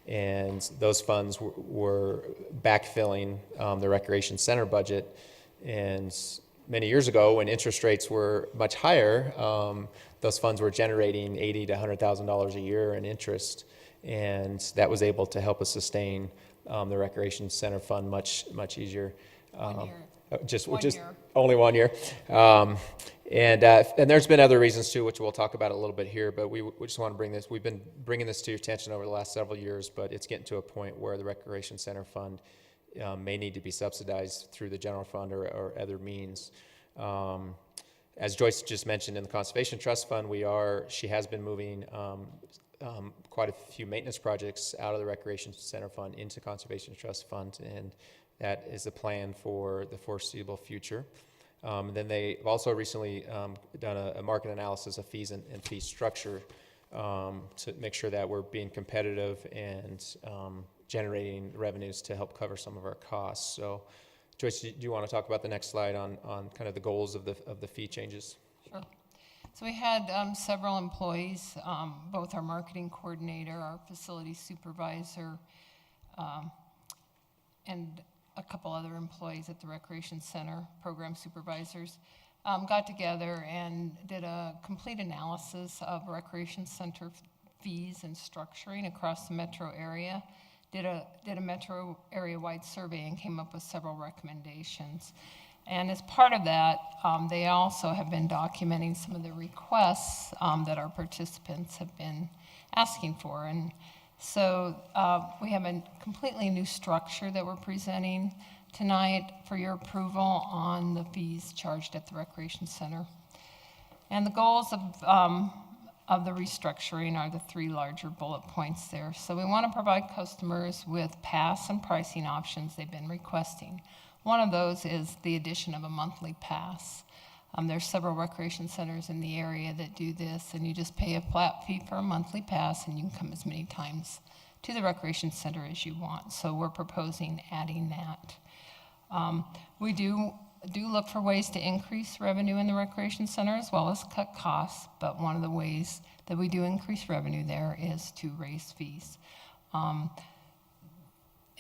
S1: And those funds were backfilling the recreation center budget. And many years ago, when interest rates were much higher, those funds were generating $80,000 to $100,000 a year in interest, and that was able to help us sustain the recreation center fund much easier.
S5: 1 year.
S1: Just
S5: 1 year.
S1: Only 1 year. And there's been other reasons too, which we'll talk about a little bit here, but we just want to bring this. We've been bringing this to your attention over the last several years, but it's getting to a point where the Recreation Center Fund may need to be subsidized through the general fund or other means. As Joyce just mentioned, in the Conservation Trust Fund, she has been moving quite a few maintenance projects out of the Recreation Center Fund into Conservation Trust Fund, and that is a plan for the foreseeable future. Then they've also recently done a market analysis of fees and fee structure to make sure that we're being competitive and generating revenues to help cover some of our costs. So, Joyce, do you want to talk about the next slide on kind of the goals of the fee changes?
S5: Sure. So we had several employees, both our marketing coordinator, our facilities supervisor, and a couple other employees at the Recreation Center, program supervisors, got together and did a complete analysis of Recreation Center fees and structuring across the metro area, did a metro area-wide survey and came up with several recommendations. And as part of that, they also have been documenting some of the requests that our participants have been asking for. And so we have a completely new structure that we're presenting tonight for your approval on the fees charged at the Recreation Center. And the goals of the restructuring are the three larger bullet points there. So we want to provide customers with pass and pricing options they've been requesting. One of those is the addition of a monthly pass. There's several recreation centers in the area that do this, and you just pay a flat fee for a monthly pass, and you can come as many times to the recreation center as you want. So we're proposing adding that. We do look for ways to increase revenue in the recreation center as well as cut costs, but one of the ways that we do increase revenue there is to raise fees.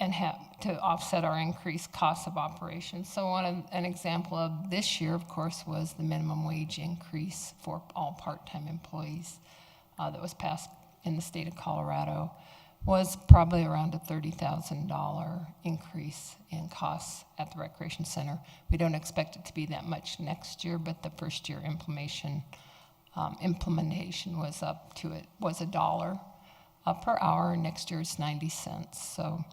S5: And have to offset our increased costs of operations. So an example of this year, of course, was the minimum wage increase for all part-time employees that was passed in the state of Colorado, was probably around a $30,000 increase in costs at the Recreation Center. We don't expect it to be that much next year, but the first year implementation was up to it, was $1 per hour, and next year it's 90 cents. So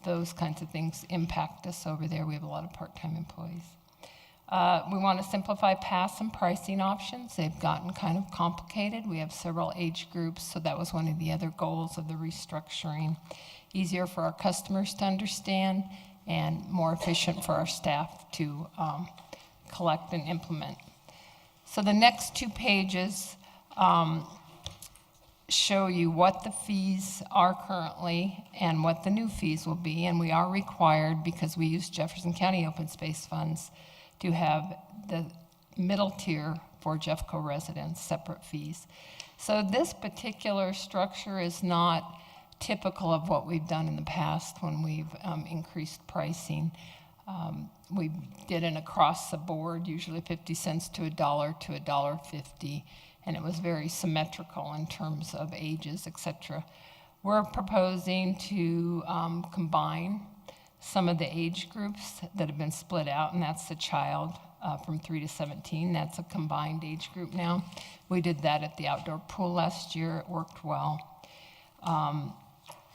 S5: those kinds of things impact us over there. We have a lot of part-time employees. We want to simplify pass and pricing options. They've gotten kind of complicated. We have several age groups, so that was one of the other goals of the restructuring. Easier for our customers to understand and more efficient for our staff to collect and implement. So the next 2 pages show you what the fees are currently and what the new fees will be, and we are required, because we use Jefferson County open space funds, to have the middle tier for Jeffco residents separate fees. So this particular structure is not typical of what we've done in the past when we've increased pricing. We did an across the board, usually 50 cents to $1 to $1.50, and it was very symmetrical in terms of ages, etc. We're proposing to combine some of the age groups that have been split out, and that's the child from 3 to 17. That's a combined age group now. We did that at the outdoor pool last year. It worked well.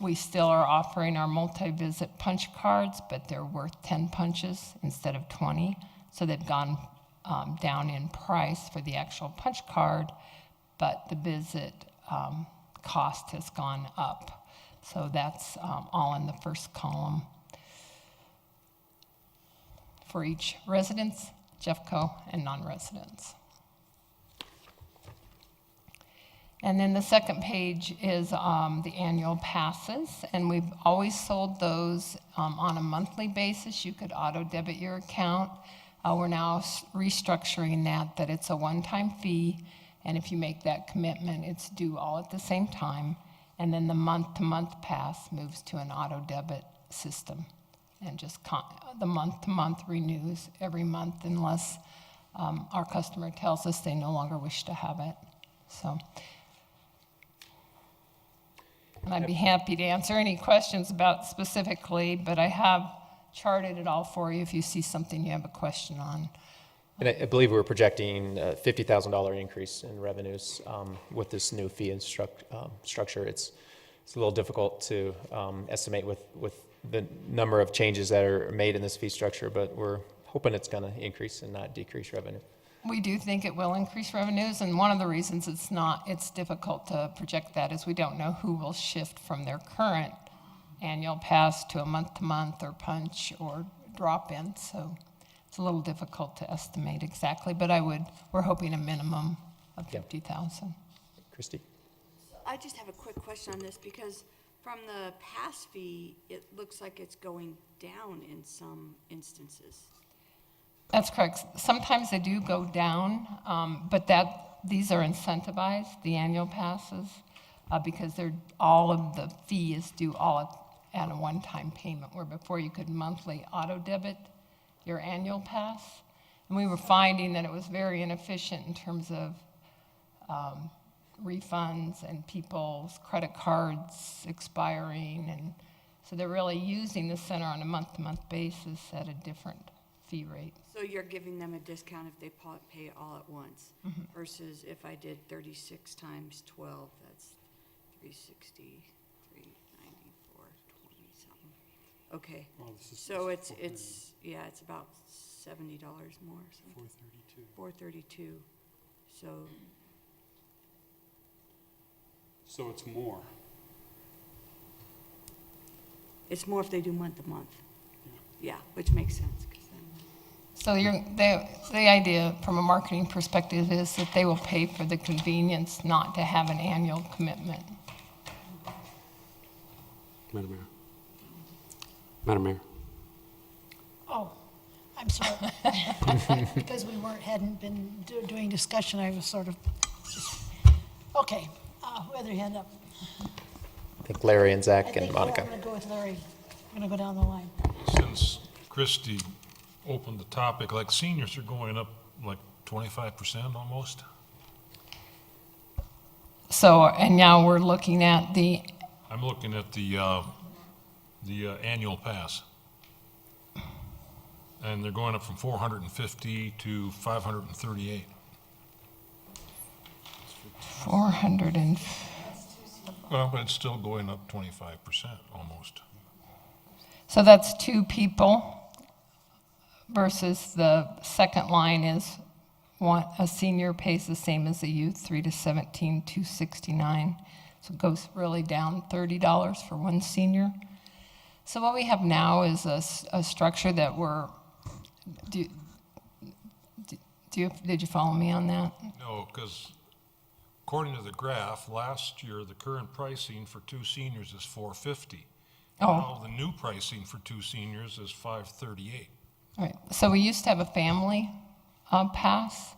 S5: We still are offering our multi-visit punch cards, but they're worth 10 punches instead of 20. So they've gone down in price for the actual punch card, but the visit cost has gone up. So that's all in the first column for each residents, Jeffco, and non-residents. And then the second page is the annual passes, and we've always sold those on a monthly basis. You could auto-debit your account. We're now restructuring that it's a one-time fee, and if you make that commitment, it's due all at the same time, and then the month-to-month pass moves to an auto-debit system, and just the month-to-month renews every month unless our customer tells us they no longer wish to have it. So, and I'd be happy to answer any questions about specifically, but I have charted it all for you if you see something you have a question on.
S1: And I believe we're projecting a $50,000 increase in revenues with this new fee and structure. It's a little difficult to estimate with the number of changes that are made in this fee structure, but we're hoping it's going to increase and not decrease revenue.
S5: We do think it will increase revenues, and one of the reasons it's difficult to project that is we don't know who will shift from their current annual pass to a month-to-month or punch or drop-in, so it's a little difficult to estimate exactly, but we're hoping a minimum of
S1: Yeah.
S5: 50,000.
S1: Christie?
S8: I just have a quick question on this, because from the pass fee, it looks like it's going down in some instances.
S5: That's correct. Sometimes they do go down, but these are incentivized, the annual passes, because all of the fee is due all at a one-time payment, where before you could monthly auto-debit your annual pass. And we were finding that it was very inefficient in terms of refunds and people's credit cards expiring. And so they're really using the center on a month-to-month basis at a different fee rate.
S8: So you're giving them a discount if they pay all at once, versus if I did 36 times 12, that's 360, 394, 20 something. Okay,
S7: Well, this is
S8: so it's about $70 more, or something. 432. So,
S7: So it's more.
S8: it's more if they do month to month. Yeah, which makes sense, 'cause then.
S5: So the idea from a marketing perspective is that they will pay for the convenience not to have an annual commitment.
S9: Madam Mayor. Madam Mayor.
S2: Oh, I'm sorry. Because we hadn't been doing discussion, I was sort of, okay, who had their hand up?
S1: I think Larry and
S2: I
S1: Zach
S2: think
S1: and Monica.
S2: I'm going to go with Larry. I'm going to go down the line.
S10: Since Christie opened the topic, like seniors are going up like 25% almost.
S5: So, and now we're looking at
S10: I'm looking at the annual pass. And they're going up from 450 to 538.
S5: 400 and,
S10: Well, but it's still going up 25% almost.
S5: so that's 2 people versus the second line is a senior pays the same as a youth, 3 to 17, 269. So it goes really down $30 for one senior. So what we have now is a structure that did you follow me on that?
S10: No, because according to the graph, last year, the current pricing for 2 seniors is 450.
S5: Oh.
S10: Now, the new pricing for 2 seniors is 538.
S5: All right, so we used to have a family pass,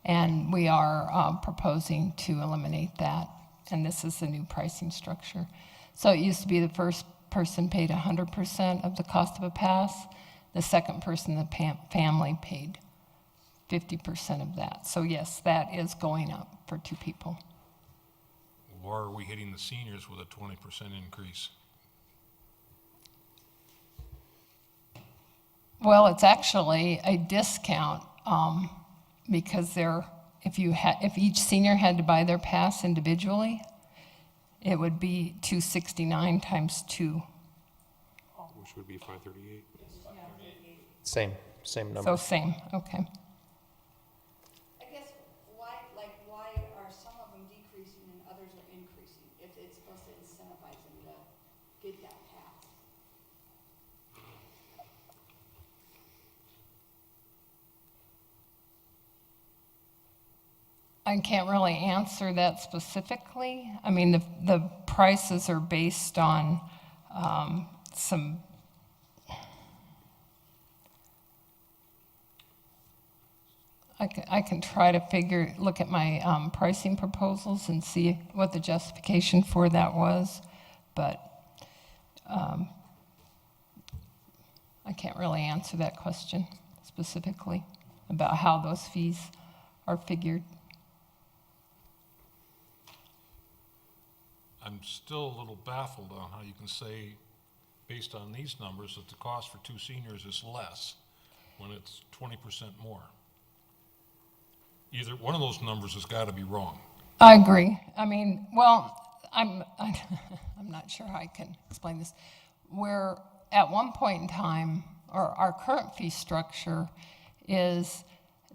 S5: and we are proposing to eliminate that, and this is the new pricing structure. So it used to be the first person paid 100% of the cost of a pass, the second person, the family, paid 50% of that. So yes, that is going up for 2 people.
S10: Why are we hitting the seniors with a 20% increase?
S5: Well, it's actually a discount because if each senior had to buy their pass individually, it would be $269 times 2.
S9: Which would be 538.
S1: Same
S5: So
S1: number.
S5: same, okay.
S8: I guess, why are some of them decreasing and others are increasing, if it's supposed to incentivize them to get that pass?
S5: I can't really answer that specifically. I mean, the prices are based on some, I can try to look at my pricing proposals and see what the justification for that was, but I can't really answer that question specifically about how those fees are figured.
S10: I'm still a little baffled on how you can say, based on these numbers, that the cost for 2 seniors is less when it's 20% more. Either one of those numbers has got to be wrong.
S5: I agree. I mean, well, I'm not sure how I can explain this. We're at one point in time, or our current fee structure is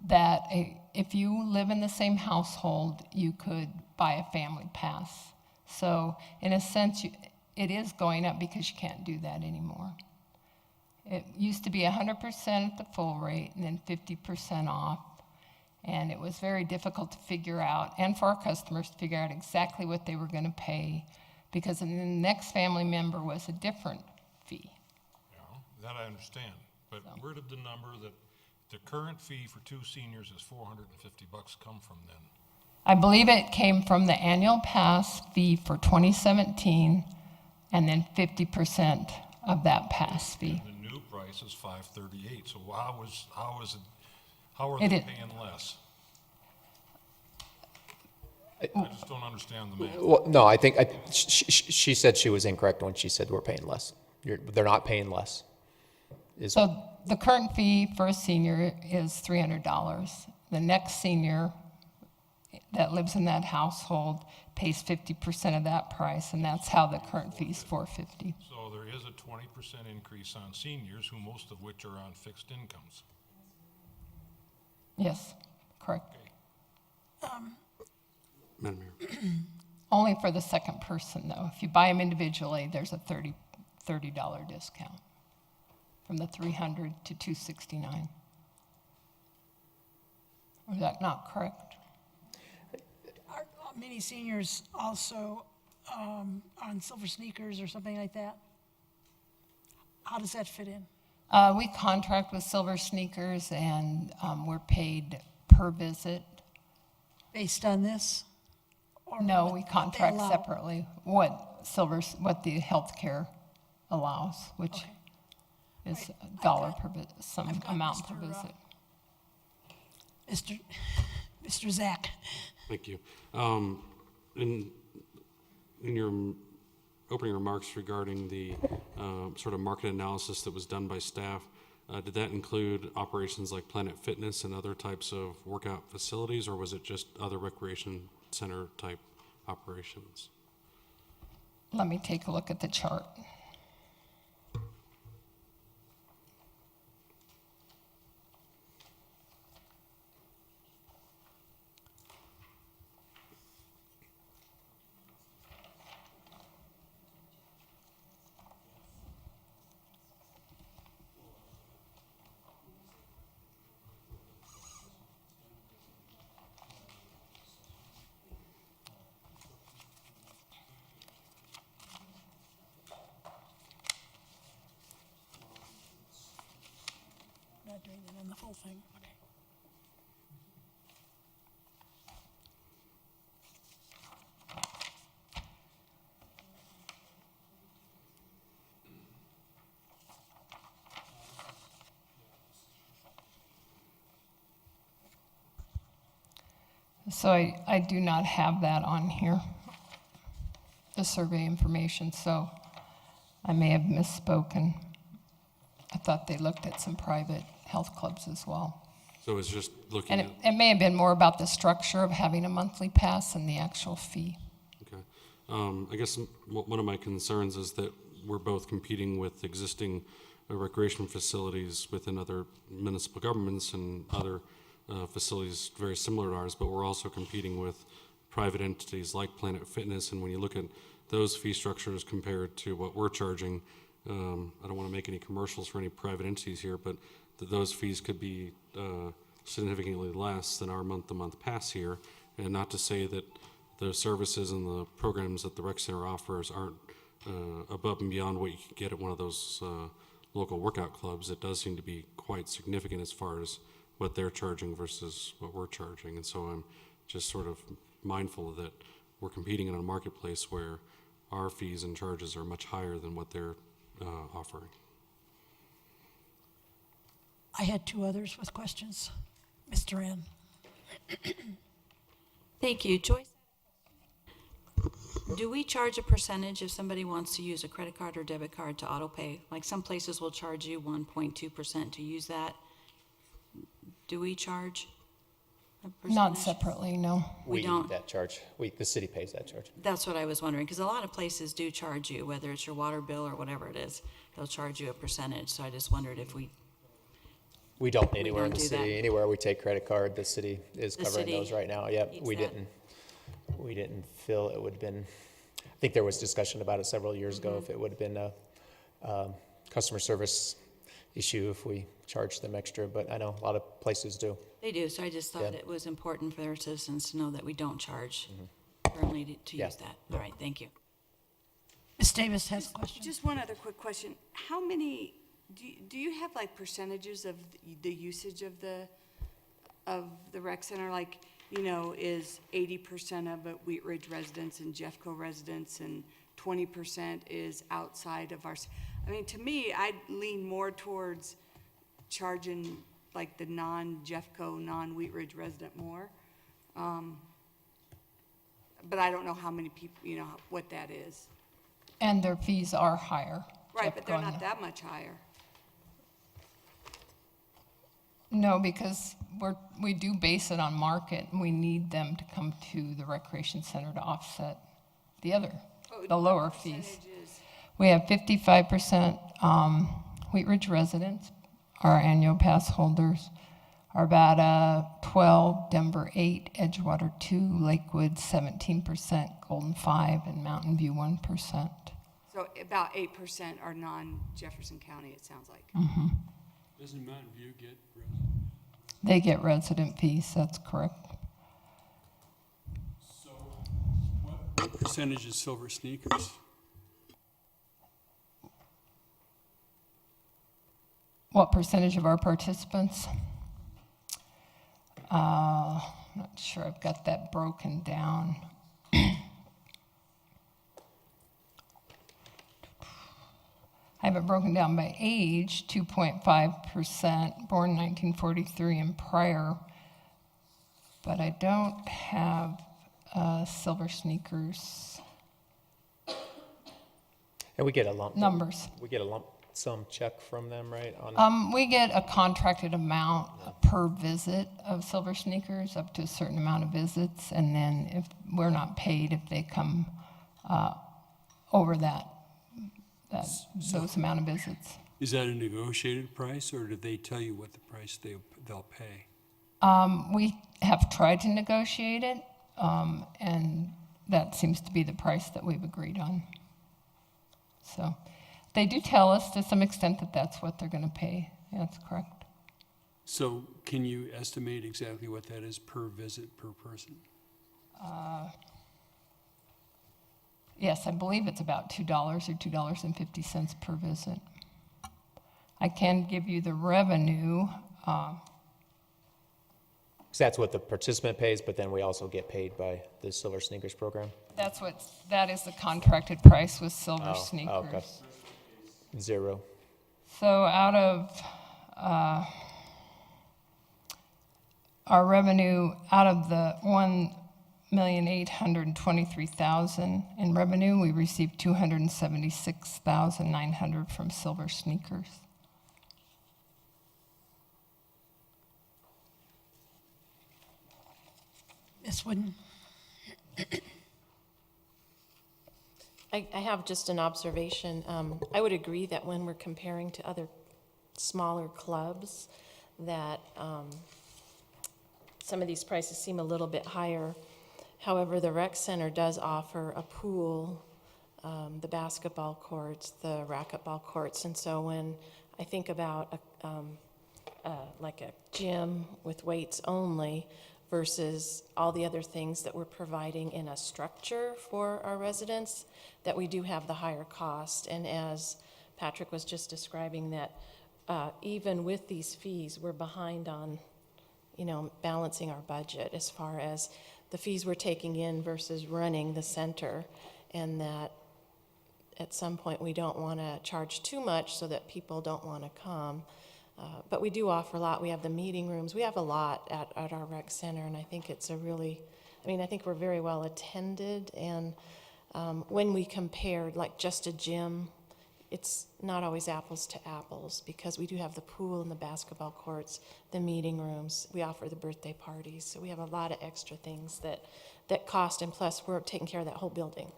S5: that if you live in the same household, you could buy a family pass. So in a sense, it is going up because you can't do that anymore. It used to be 100% at the full rate and then 50% off. And it was very difficult to figure out, and for our customers to figure out exactly what they were going to pay, because then the next family member was a different fee.
S10: Yeah, that I understand, but where did the number that the current fee for 2 seniors is $450 come from then?
S5: I believe it came from the annual pass fee for 2017, and then 50% of that pass fee.
S10: The new price is $538, so how are
S5: It
S10: they
S5: is-
S10: paying less? I just don't understand the math.
S1: Well, no, I think, she said she was incorrect when she said we're paying less. They're not paying less.
S5: So the current fee for a senior is $300. The next senior that lives in that household pays 50% of that price, and that's how the current fee is $450.
S10: So there is a 20% increase on seniors, who most of which are on fixed incomes.
S5: Yes, correct.
S9: Madam Mayor.
S5: Only for the second person, though. If you buy them individually, there's a $30 discount from the $300 to $269. Is that not correct?
S2: Are many seniors also on silver sneakers or something like that? How does that fit in?
S5: We contract with Silver Sneakers, and we're paid per visit.
S2: Based on this? Or
S5: No,
S2: what
S5: we
S2: they
S5: contract
S2: allow?
S5: separately what the healthcare allows, which is a dollar per visit, some
S2: I've got
S5: amount per
S2: Mr.,
S5: visit.
S2: Mr. Zach.
S9: Thank you. In your opening remarks regarding the sort of market analysis that was done by staff, did that include operations like Planet Fitness and other types of workout facilities, or was it just other recreation center type operations?
S5: Let me take a look at the chart.
S2: Not doing it on the full thing. Okay.
S5: So I do not have that on here, the survey information, so I may have misspoken. I thought they looked at some private health clubs as well.
S9: So it's just looking
S5: And
S9: at,
S5: it may have been more about the structure of having a monthly pass than the actual fee.
S9: okay. I guess one of my concerns is that we're both competing with existing recreation facilities within other municipal governments and other facilities very similar to ours, but we're also competing with private entities like Planet Fitness, and when you look at those fee structures compared to what we're charging, I don't want to make any commercials for any private entities here, but those fees could be significantly less than our month-to-month pass here, and not to say that the services and the programs that the rec center offers aren't above and beyond what you could get at one of those local workout clubs. It does seem to be quite significant as far as what they're charging versus what we're charging, and so I'm just sort of mindful that we're competing in a marketplace where our fees and charges are much higher than what they're offering.
S2: I had two others with questions. Mr. Wren.
S8: Thank you. Joyce? Do we charge a percentage if somebody wants to use a credit card or debit card to auto pay? Like some places will charge you 1.2% to use that. Do we charge a percentage?
S5: Not separately, no.
S8: We don't.
S1: That charge, the city pays that charge.
S8: That's what I was wondering, because a lot of places do charge you, whether it's your water bill or whatever it is, they'll charge you a percentage. So I just wondered if we
S1: We don't
S8: We
S1: anywhere in
S8: don't
S1: the
S8: do that.
S1: city. Anywhere we take credit card, the city is
S8: The
S1: covering
S8: city
S1: those right now. Yep,
S8: keeps
S1: we
S8: that.
S1: didn't feel it would have been, I think there was discussion about it several years ago,
S8: Mm-hmm.
S1: if it would have been a customer service issue if we charged them extra, but I know a lot of places do.
S8: They do, so I just thought
S1: Yeah.
S8: it was important for our citizens to know that we don't charge currently to
S1: Yeah.
S8: use that. All right, thank you.
S2: Ms. Davis has a question.
S8: Just one other quick question. How many, do you have like percentages of the usage of the rec center? Like, you know, is 80% of it Wheat Ridge residents and Jeffco residents and 20% is outside of our, I mean, to me, I'd lean more towards charging like the non-Jeffco, non-Wheat Ridge resident more. But I don't know how many people, you know, what that is.
S5: And their fees are higher.
S8: Right, but they're
S5: Jeffco and-
S8: not that much higher.
S5: No, because we do base it on market, and we need them to come to the recreation center to offset the lower fees.
S8: Percentages.
S5: We have 55% Wheat Ridge residents, our annual pass holders, Arvada 12, Denver 8, Edgewater 2, Lakewood 17%, Golden 5, and Mountain View 1%.
S8: So about 8% are non-Jefferson County, it sounds like.
S7: Doesn't Mountain View get
S5: They get resident fees, that's correct.
S7: So what percentage is Silver Sneakers?
S5: What percentage of our participants? I'm not sure I've got that broken down. I have it broken down by age, 2.5%, born 1943 and prior, but I don't have Silver Sneakers
S1: And we get a lump.
S5: numbers.
S1: We get a lump sum check from them, right? On
S5: We get a contracted amount per visit of Silver Sneakers, up to a certain amount of visits, and then if we're not paid, if they come over those amount of visits.
S7: Is that a negotiated price, or do they tell you what the price they'll pay?
S5: We have tried to negotiate it, and that seems to be the price that we've agreed on. So they do tell us to some extent that that's what they're going to pay. That's correct.
S7: So can you estimate exactly what that is per visit, per person?
S5: Yes, I believe it's about $2 or $2.50 per visit. I can give you the revenue.
S1: 'cause that's what the participant pays, but then we also get paid by the Silver Sneakers program.
S5: That is the contracted price with Silver
S1: Oh,
S5: Sneakers.
S1: okay. 0.
S5: So out of our revenue, out of the $1,823,000 in revenue, we received $276,900 from Silver Sneakers.
S2: Ms. Wooden?
S11: I have just an observation. I would agree that when we're comparing to other smaller clubs, that some of these prices seem a little bit higher. However, the rec center does offer a pool, the basketball courts, the racquetball courts, and so when I think about like a gym with weights only versus all the other things that we're providing in a structure for our residents, that we do have the higher cost. And as Patrick was just describing, that even with these fees, we're behind on, balancing our budget as far as the fees we're taking in versus running the center, and that at some point we don't want to charge too much so that people don't want to come. But we do offer a lot. We have the meeting rooms. We have a lot at our rec center, and I think it's I think we're very well attended. And when we compared, like just a gym, it's not always apples to apples, because we do have the pool and the basketball courts, the meeting rooms. We offer the birthday parties. So we have a lot of extra things that cost, and plus we're taking care of that whole building.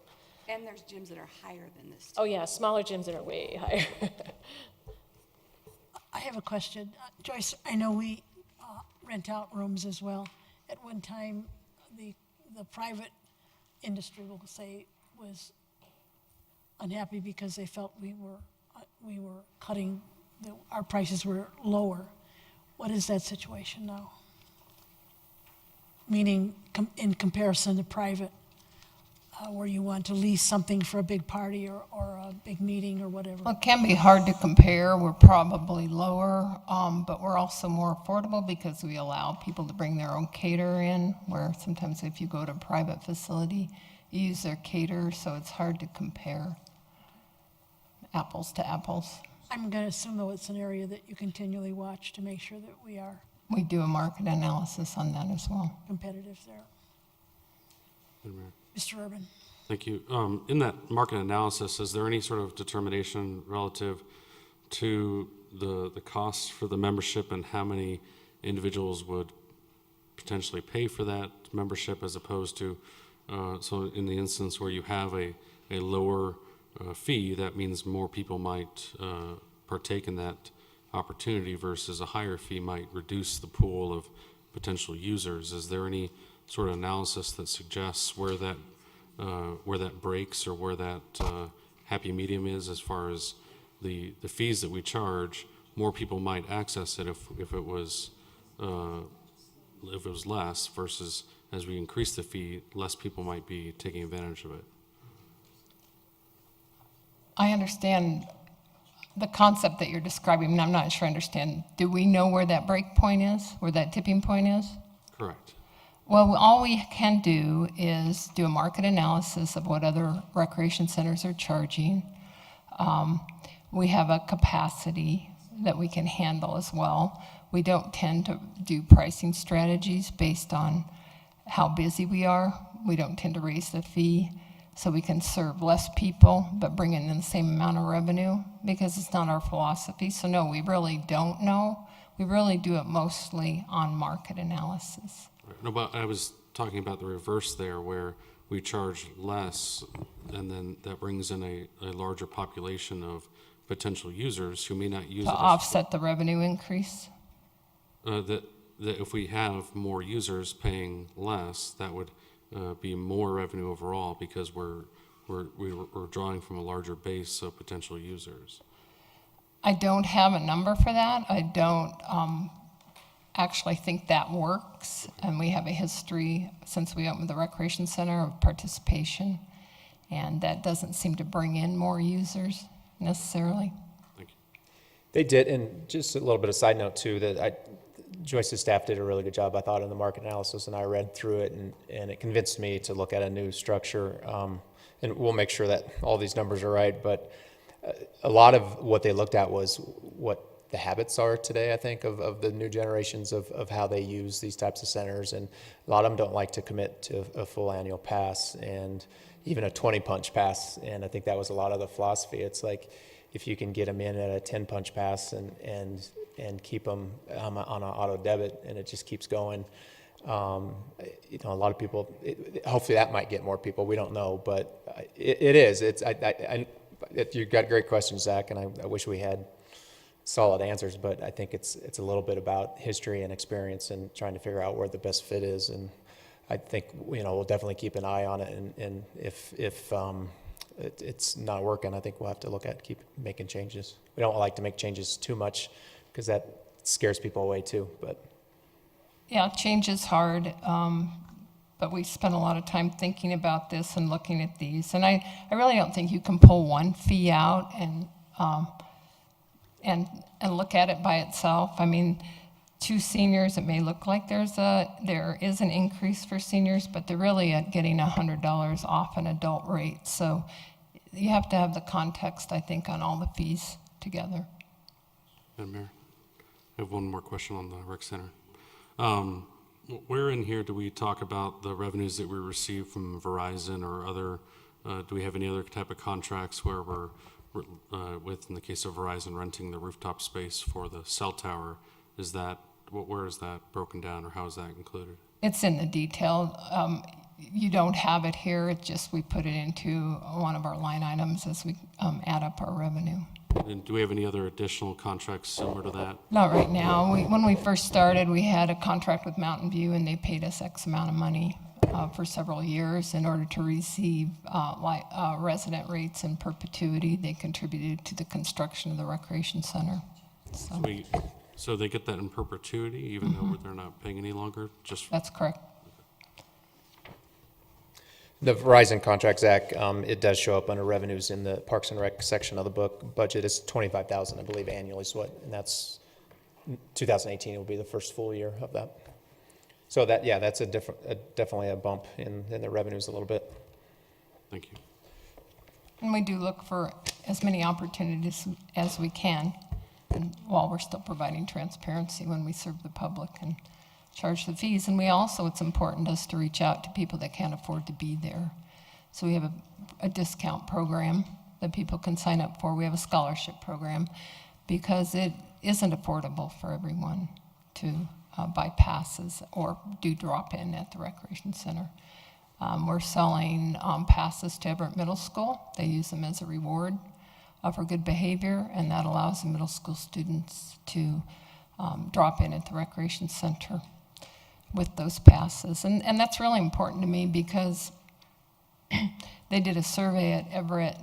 S8: And there's gyms that are higher than this.
S11: Oh, yeah, smaller gyms that are way higher.
S2: I have a question. Joyce, I know we rent out rooms as well. At one time, the private industry, we'll say, was unhappy because they felt we were cutting, our prices were lower. What is that situation now? Meaning in comparison to private, where you want to lease something for a big party or a big meeting or whatever.
S5: Well, it can be hard to compare. We're probably lower, but we're also more affordable because we allow people to bring their own caterer in, where sometimes if you go to a private facility, you use their caterer, so it's hard to compare apples to apples.
S2: I'm going to assume, though, it's an area that you continually watch to make sure that we are
S5: We do a market analysis on that as well.
S2: competitive there. Mr. Urban?
S9: Thank you. In that market analysis, is there any sort of determination relative to the costs for the membership and how many individuals would potentially pay for that membership as opposed to, so in the instance where you have a lower fee, that means more people might partake in that opportunity versus a higher fee might reduce the pool of potential users. Is there any sort of analysis that suggests where that breaks or where that happy medium is as far as the fees that we charge? More people might access it if it was less, versus as we increase the fee, less people might be taking advantage of it.
S5: I understand the concept that you're describing, and I'm not sure I understand. Do we know where that break point is, where that tipping point is?
S9: Correct.
S5: Well, all we can do is do a market analysis of what other recreation centers are charging. We have a capacity that we can handle as well. We don't tend to do pricing strategies based on how busy we are. We don't tend to raise the fee so we can serve less people but bring in the same amount of revenue, because it's not our philosophy. So no, we really don't know. We really do it mostly on market analysis.
S9: No, but I was talking about the reverse there, where we charge less, and then that brings in a larger population of potential users who may not use
S5: To
S9: it.
S5: offset the revenue increase?
S9: That if we have more users paying less, that would be more revenue overall, because we're drawing from a larger base of potential users.
S5: I don't have a number for that. I don't actually think that works. And we have a history since we opened the recreation center of participation, and that doesn't seem to bring in more users necessarily.
S9: Thank you.
S1: They did, and just a little bit of side note too, that Joyce's staff did a really good job, I thought, in the market analysis, and I read through it, and it convinced me to look at a new structure. And we'll make sure that all these numbers are right, but a lot of what they looked at was what the habits are today, I think, of the new generations of how they use these types of centers. And a lot of them don't like to commit to a full annual pass and even a 20-punch pass. And I think that was a lot of the philosophy. It's like, if you can get them in at a 10-punch pass and keep them on an auto debit, and it just keeps going. A lot of people, hopefully that might get more people. We don't know, but it is. You've got great questions, Zach, and I wish we had solid answers, but I think it's a little bit about history and experience and trying to figure out where the best fit is. And I think, we'll definitely keep an eye on it, and if it's not working, I think we'll have to keep making changes. We don't like to make changes too much because that scares people away too, but.
S5: Yeah, change is hard, but we spent a lot of time thinking about this and looking at these. And I really don't think you can pull one fee out and look at it by itself. I mean, 2 seniors, it may look like there is an increase for seniors, but they're really getting $100 off an adult rate. So you have to have the context, I think, on all the fees together.
S9: Madam Mayor, I have one more question on the rec center. Where in here do we talk about the revenues that we receive from Verizon or other, do we have any other type of contracts where we're in the case of Verizon, renting the rooftop space for the cell tower? Where is that broken down, or how is that included?
S5: It's in the detail. You don't have it here, it's just we put it into one of our line items as we add up our revenue.
S9: And do we have any other additional contracts similar to that?
S5: Not right now. When we first started, we had a contract with Mountain View, and they paid us X amount of money for several years in order to receive resident rates in perpetuity. They contributed to the construction of the recreation center. So
S9: So they get that in perpetuity, even though they're not paying any longer? Just
S5: that's correct.
S1: The Verizon contract, Zach, it does show up under revenues in the Parks and Rec section of the book. Budget is $25,000, I believe, annually, and that's 2018 will be the first full year of that. So that's definitely a bump in the revenues a little bit.
S9: Thank you.
S5: And we do look for as many opportunities as we can, and while we're still providing transparency when we serve the public and charge the fees. And it's important to us to reach out to people that can't afford to be there. So we have a discount program that people can sign up for. We have a scholarship program because it isn't affordable for everyone to buy passes or do drop-in at the recreation center. We're selling passes to Everett Middle School. They use them as a reward for good behavior, and that allows the middle school students to drop in at the recreation center with those passes. And that's really important to me because they did a survey at Everett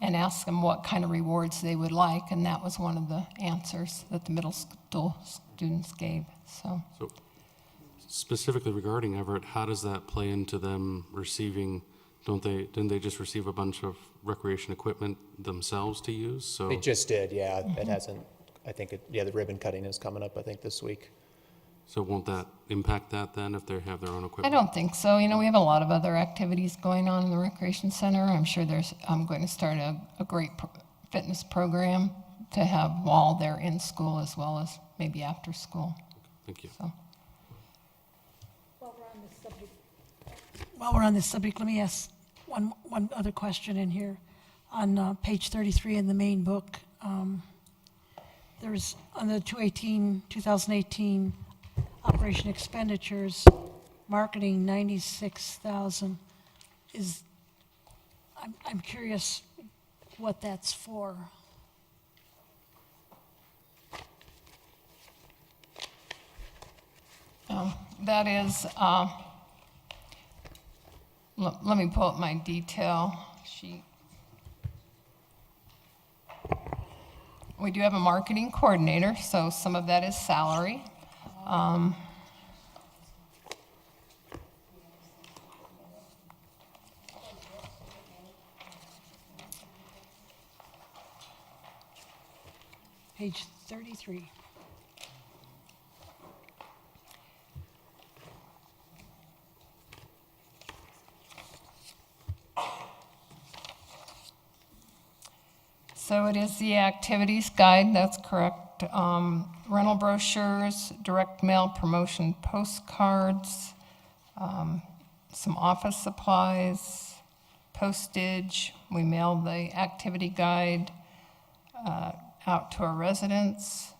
S5: and asked them what kind of rewards they would like, and that was one of the answers that the middle school students gave. So
S9: Specifically regarding Everett, how does that play into them receiving, didn't they just receive a bunch of recreation equipment themselves to use? So
S1: They just did, yeah. It hasn't, I think, the ribbon cutting is coming up, I think, this week.
S9: So won't that impact that then if they have their own
S5: I
S9: equipment?
S5: don't think so. We have a lot of other activities going on in the recreation center. I'm sure I'm going to start a great fitness program to have while they're in school as well as maybe after school.
S9: Thank you.
S5: So.
S2: While we're on this subject, let me ask one other question in here. On page 33 in the main book, there's on the 2018 operation expenditures, marketing 96,000. I'm curious what that's for.
S5: That is, let me pull up my detail sheet. We do have a marketing coordinator, so some of that is salary.
S2: Page 33.
S5: So it is the activities guide, that's correct. Rental brochures, direct mail promotion postcards, some office supplies, postage. We mail the activity guide out to our residents.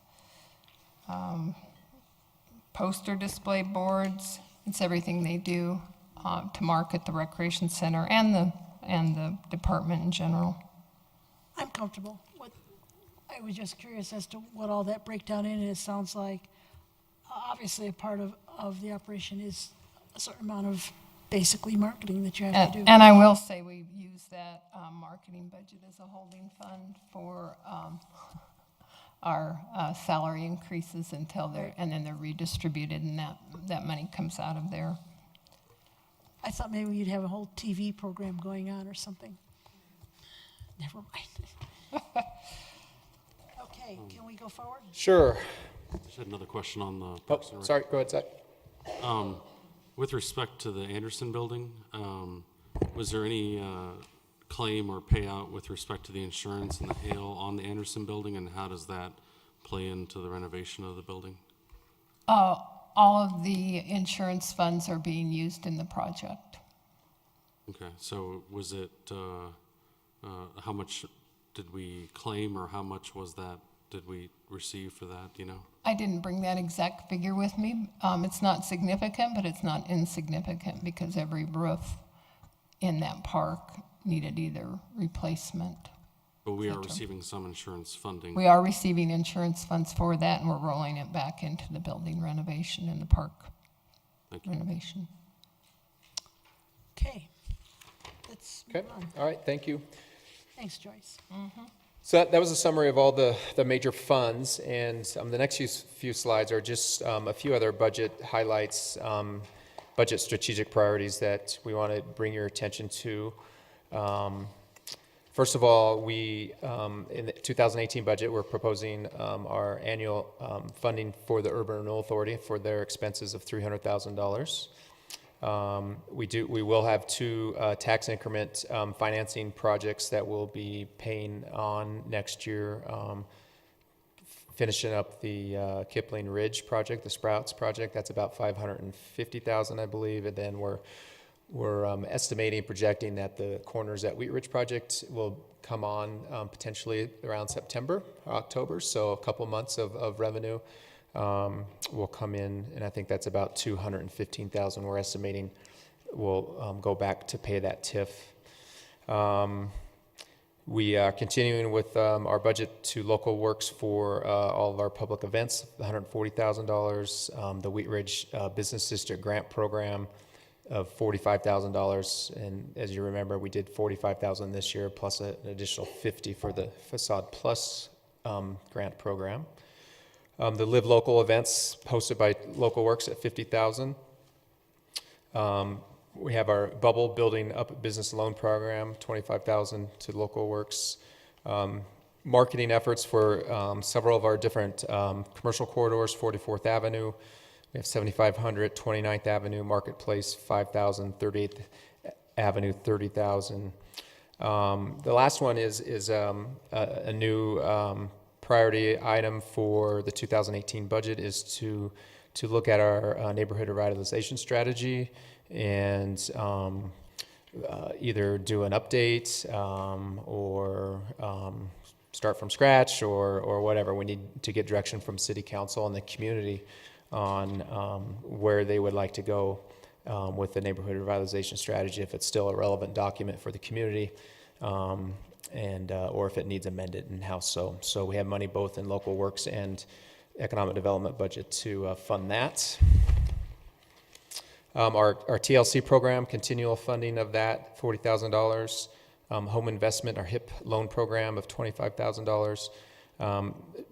S5: Poster display boards. It's everything they do to market the recreation center and the department in general.
S2: I'm comfortable with, I was just curious as to what all that breakdown in, and it sounds like, obviously a part of the operation is a certain amount of basically marketing that you have to do.
S5: And I will say we use that marketing budget as a holding fund for our salary increases until and then they're redistributed, and that money comes out of there.
S2: I thought maybe you'd have a whole TV program going on or something. Never mind. Okay, can we go forward?
S1: Sure.
S9: Just had another question on the
S1: Oh,
S9: Parks and Rec.
S1: sorry, go ahead, Zach.
S9: With respect to the Anderson building, was there any claim or payout with respect to the insurance and the hail on the Anderson building, and how does that play into the renovation of the building?
S5: All of the insurance funds are being used in the project.
S9: Okay, so was it, how much did we claim, or how much was that did we receive for that, do you know?
S5: I didn't bring that exact figure with me. It's not significant, but it's not insignificant because every roof in that park needed either replacement.
S9: But we are
S5: Cetera.
S9: receiving some insurance funding.
S5: We are receiving insurance funds for that, and we're rolling it back into the building renovation and the park
S9: Thank you.
S5: renovation.
S2: Okay. Let's
S1: Okay,
S2: move on.
S1: all right, thank you.
S2: Thanks, Joyce.
S1: So that was a summary of all the major funds, and the next few slides are just a few other budget highlights, budget strategic priorities that we want to bring your attention to. First of all, we, in the 2018 budget, we're proposing our annual funding for the Urban Renewal Authority for their expenses of $300,000. We will have two tax increment financing projects that we'll be paying on next year, finishing up the Kipling Ridge project, the Sprouts project. That's about $550,000, I believe, and then we're estimating, projecting that the Corners at Wheat Ridge project will come on potentially around September, October, so a couple months of revenue will come in, and I think that's about $215,000 we're estimating will go back to pay that TIF. We are continuing with our budget to local works for all of our public events, $140,000, the Wheat Ridge Business District Grant Program of $45,000, and as you remember, we did $45,000 this year, plus an additional $50,000 for the Facade Plus grant program. The Live Local events hosted by Local Works at $50,000. We have our Bubble Building Up Business Loan Program, $25,000 to Local Works. Marketing efforts for several of our different commercial corridors, 44th Avenue, we have 7500, 29th Avenue, Marketplace, 5,000, 38th Avenue, 30,000. The last one is a new priority item for the 2018 budget is to look at our neighborhood revitalization strategy and either do an update or start from scratch or whatever. We need to get direction from City Council and the community on where they would like to go with the neighborhood revitalization strategy, if it's still a relevant document for the community, and or if it needs amended and how so. So we have money both in Local Works and Economic Development budget to fund that. Our TLC program, continual funding of that, $40,000. Home investment, our HIP loan program of $25,000.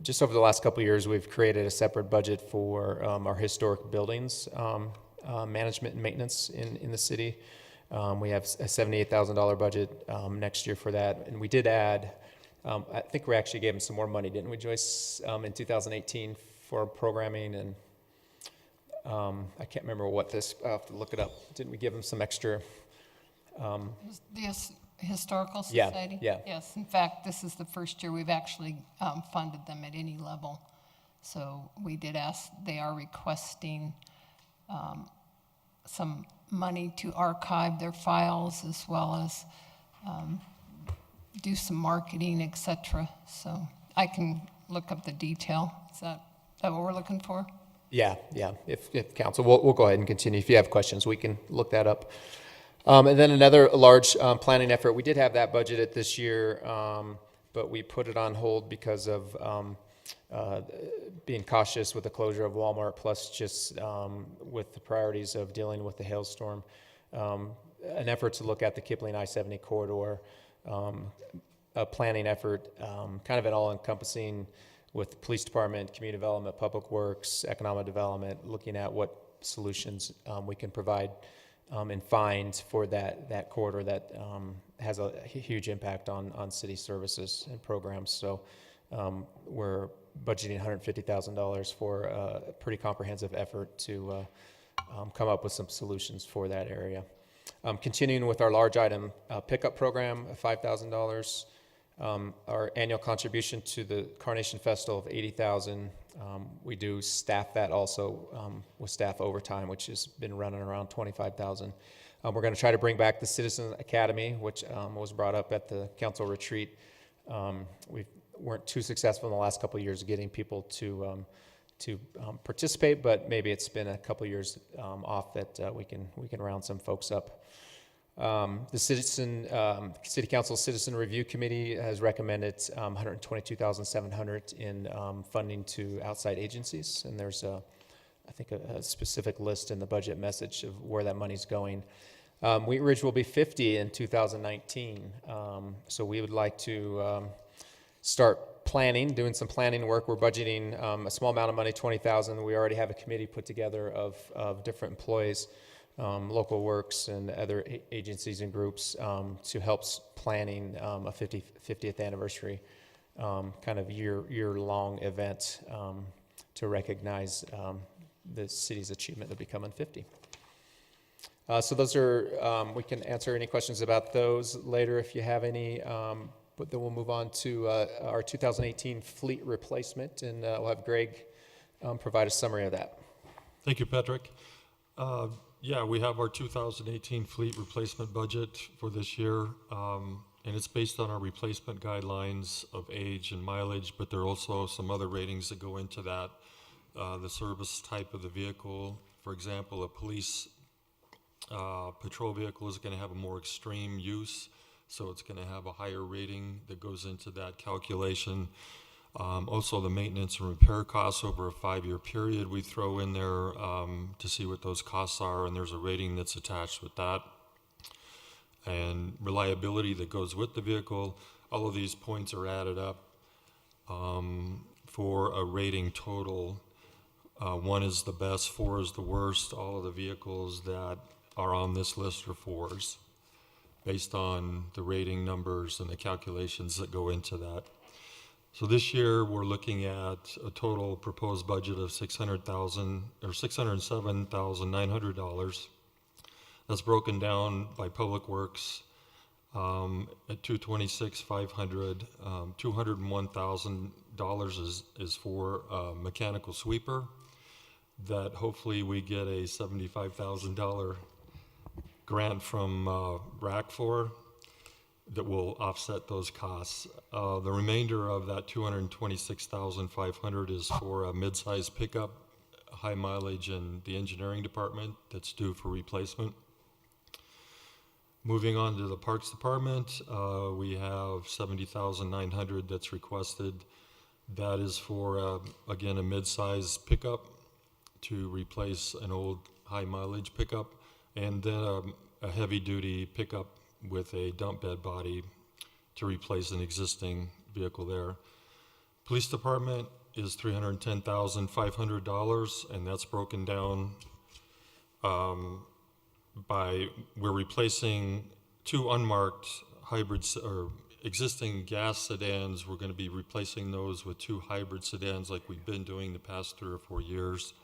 S1: Just over the last couple of years, we've created a separate budget for our historic buildings management and maintenance in the city. We have a $78,000 budget next year for that, and we did add. I think we actually gave them some more money, didn't we, Joyce, in 2018 for programming and. I can't remember what this. I'll have to look it up. Didn't we give them some extra?
S5: The Historical
S1: Yeah,
S5: Society?
S1: yeah.
S5: Yes, in fact, this is the first year we've actually funded them at any level. So we did ask, they are requesting some money to archive their files as well as do some marketing, et cetera. So I can look up the detail. Is that what we're looking for?
S1: Yeah. If council, we'll go ahead and continue. If you have questions, we can look that up. And then another large planning effort. We did have that budgeted this year, but we put it on hold because of being cautious with the closure of Walmart, plus just with the priorities of dealing with the hailstorm. An effort to look at the Kipling I-70 corridor, a planning effort, kind of an all-encompassing with the police department, community development, public works, economic development, looking at what solutions we can provide and find for that corridor that has a huge impact on city services and programs. So we're budgeting $150,000 for a pretty comprehensive effort to come up with some solutions for that area. Continuing with our large item pickup program of $5,000. Our annual contribution to the Carnation Festival of $80,000. We do staff that also with staff overtime, which has been running around $25,000. We're going to try to bring back the Citizen Academy, which was brought up at the council retreat. weren't too successful in the last couple of years getting people to participate, but maybe it's been a couple of years off that we can round some folks up. The City Council Citizen Review Committee has recommended $122,700 in funding to outside agencies, and there's I think a specific list in the budget message of where that money's going. Wheat Ridge will be 50 in 2019, so we would like to start planning, doing some planning work. We're budgeting a small amount of money, $20,000. We already have a committee put together of different employees, Local Works and other agencies and groups to help planning a 50th anniversary kind of year-long event to recognize the city's achievement of becoming 50. So those are, we can answer any questions about those later if you have any, but then we'll move on to our 2018 fleet replacement, and we'll have Greg provide a summary of that.
S12: Thank you, Patrick. Yeah, we have our 2018 fleet replacement budget for this year, and it's based on our replacement guidelines of age and mileage, but there are also some other ratings that go into that. The service type of the vehicle, for example, a police patrol vehicle is going to have a more extreme use, so it's going to have a higher rating that goes into that calculation. Also, the maintenance and repair costs over a 5-year period we throw in there to see what those costs are, and there's a rating that's attached with that. And reliability that goes with the vehicle, all of these points are added up for a rating total. 1 is the best, 4 is the worst. All of the vehicles that are on this list are 4s, based on the rating numbers and the calculations that go into that. So this year we're looking at a total proposed budget of $607,900. That's broken down by Public Works at $226,500. $201,000 is for a mechanical sweeper that hopefully we get a $75,000 grant from RAC for that will offset those costs. The remainder of that $226,500 is for a mid-size pickup, high mileage in the engineering department that's due for replacement. Moving on to the Parks Department, we have $70,900 that's requested. That is for, again, a mid-size pickup to replace an old high mileage pickup, and then a heavy-duty pickup with a dump bed body to replace an existing vehicle there. Police Department is $310,500, and that's broken down by, we're replacing 2 unmarked hybrids or existing gas sedans. We're going to be replacing those with 2 hybrid sedans like we've been doing the past 3 or 4 years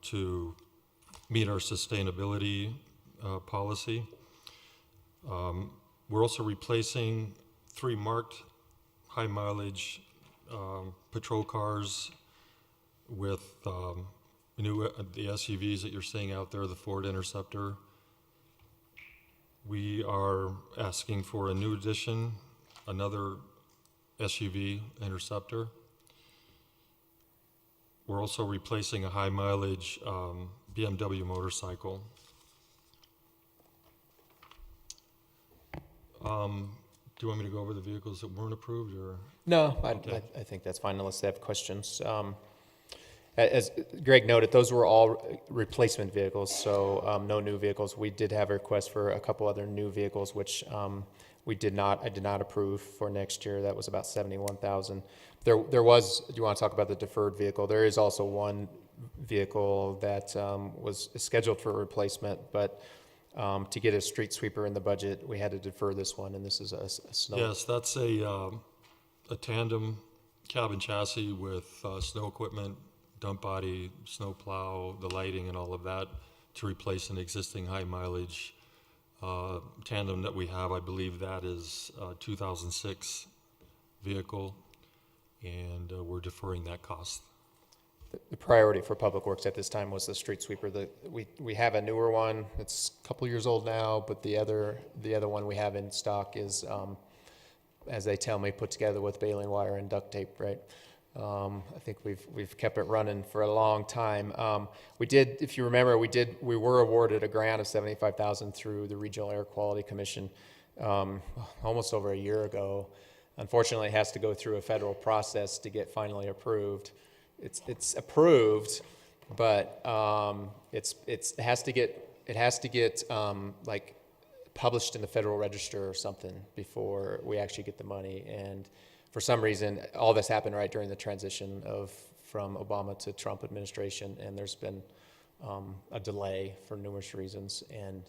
S12: to meet our sustainability policy. We're also replacing 3 marked high mileage patrol cars with the SUVs that you're seeing out there, the Ford Interceptor. We are asking for a new addition, another SUV Interceptor. We're also replacing a high mileage BMW motorcycle. Do you want me to go over the vehicles that weren't approved, or?
S1: No,
S12: Okay.
S1: I think that's fine unless they have questions. As Greg noted, those were all replacement vehicles, so no new vehicles. We did have a request for a couple other new vehicles, which I did not approve for next year. That was about $71,000. There was, do you want to talk about the deferred vehicle? There is also one vehicle that was scheduled for replacement, but to get a street sweeper in the budget, we had to defer this one, and this is a snow.
S12: Yes, that's a tandem cab and chassis with snow equipment, dump body, snow plow, the lighting and all of that to replace an existing high mileage tandem that we have. I believe that is a 2006 vehicle, and we're deferring that cost.
S1: The priority for Public Works at this time was the street sweeper. We have a newer one. It's a couple years old now, but the other one we have in stock is as they tell me, put together with baling wire and duct tape, right? I think we've kept it running for a long time. We did, if you remember, we were awarded a grant of $75,000 through the Regional Air Quality Commission almost over a year ago. Unfortunately, it has to go through a federal process to get finally approved. It's approved, but it has to get like published in the Federal Register or something before we actually get the money. And for some reason, all this happened right during the transition from Obama to Trump administration, and there's been a delay for numerous reasons. And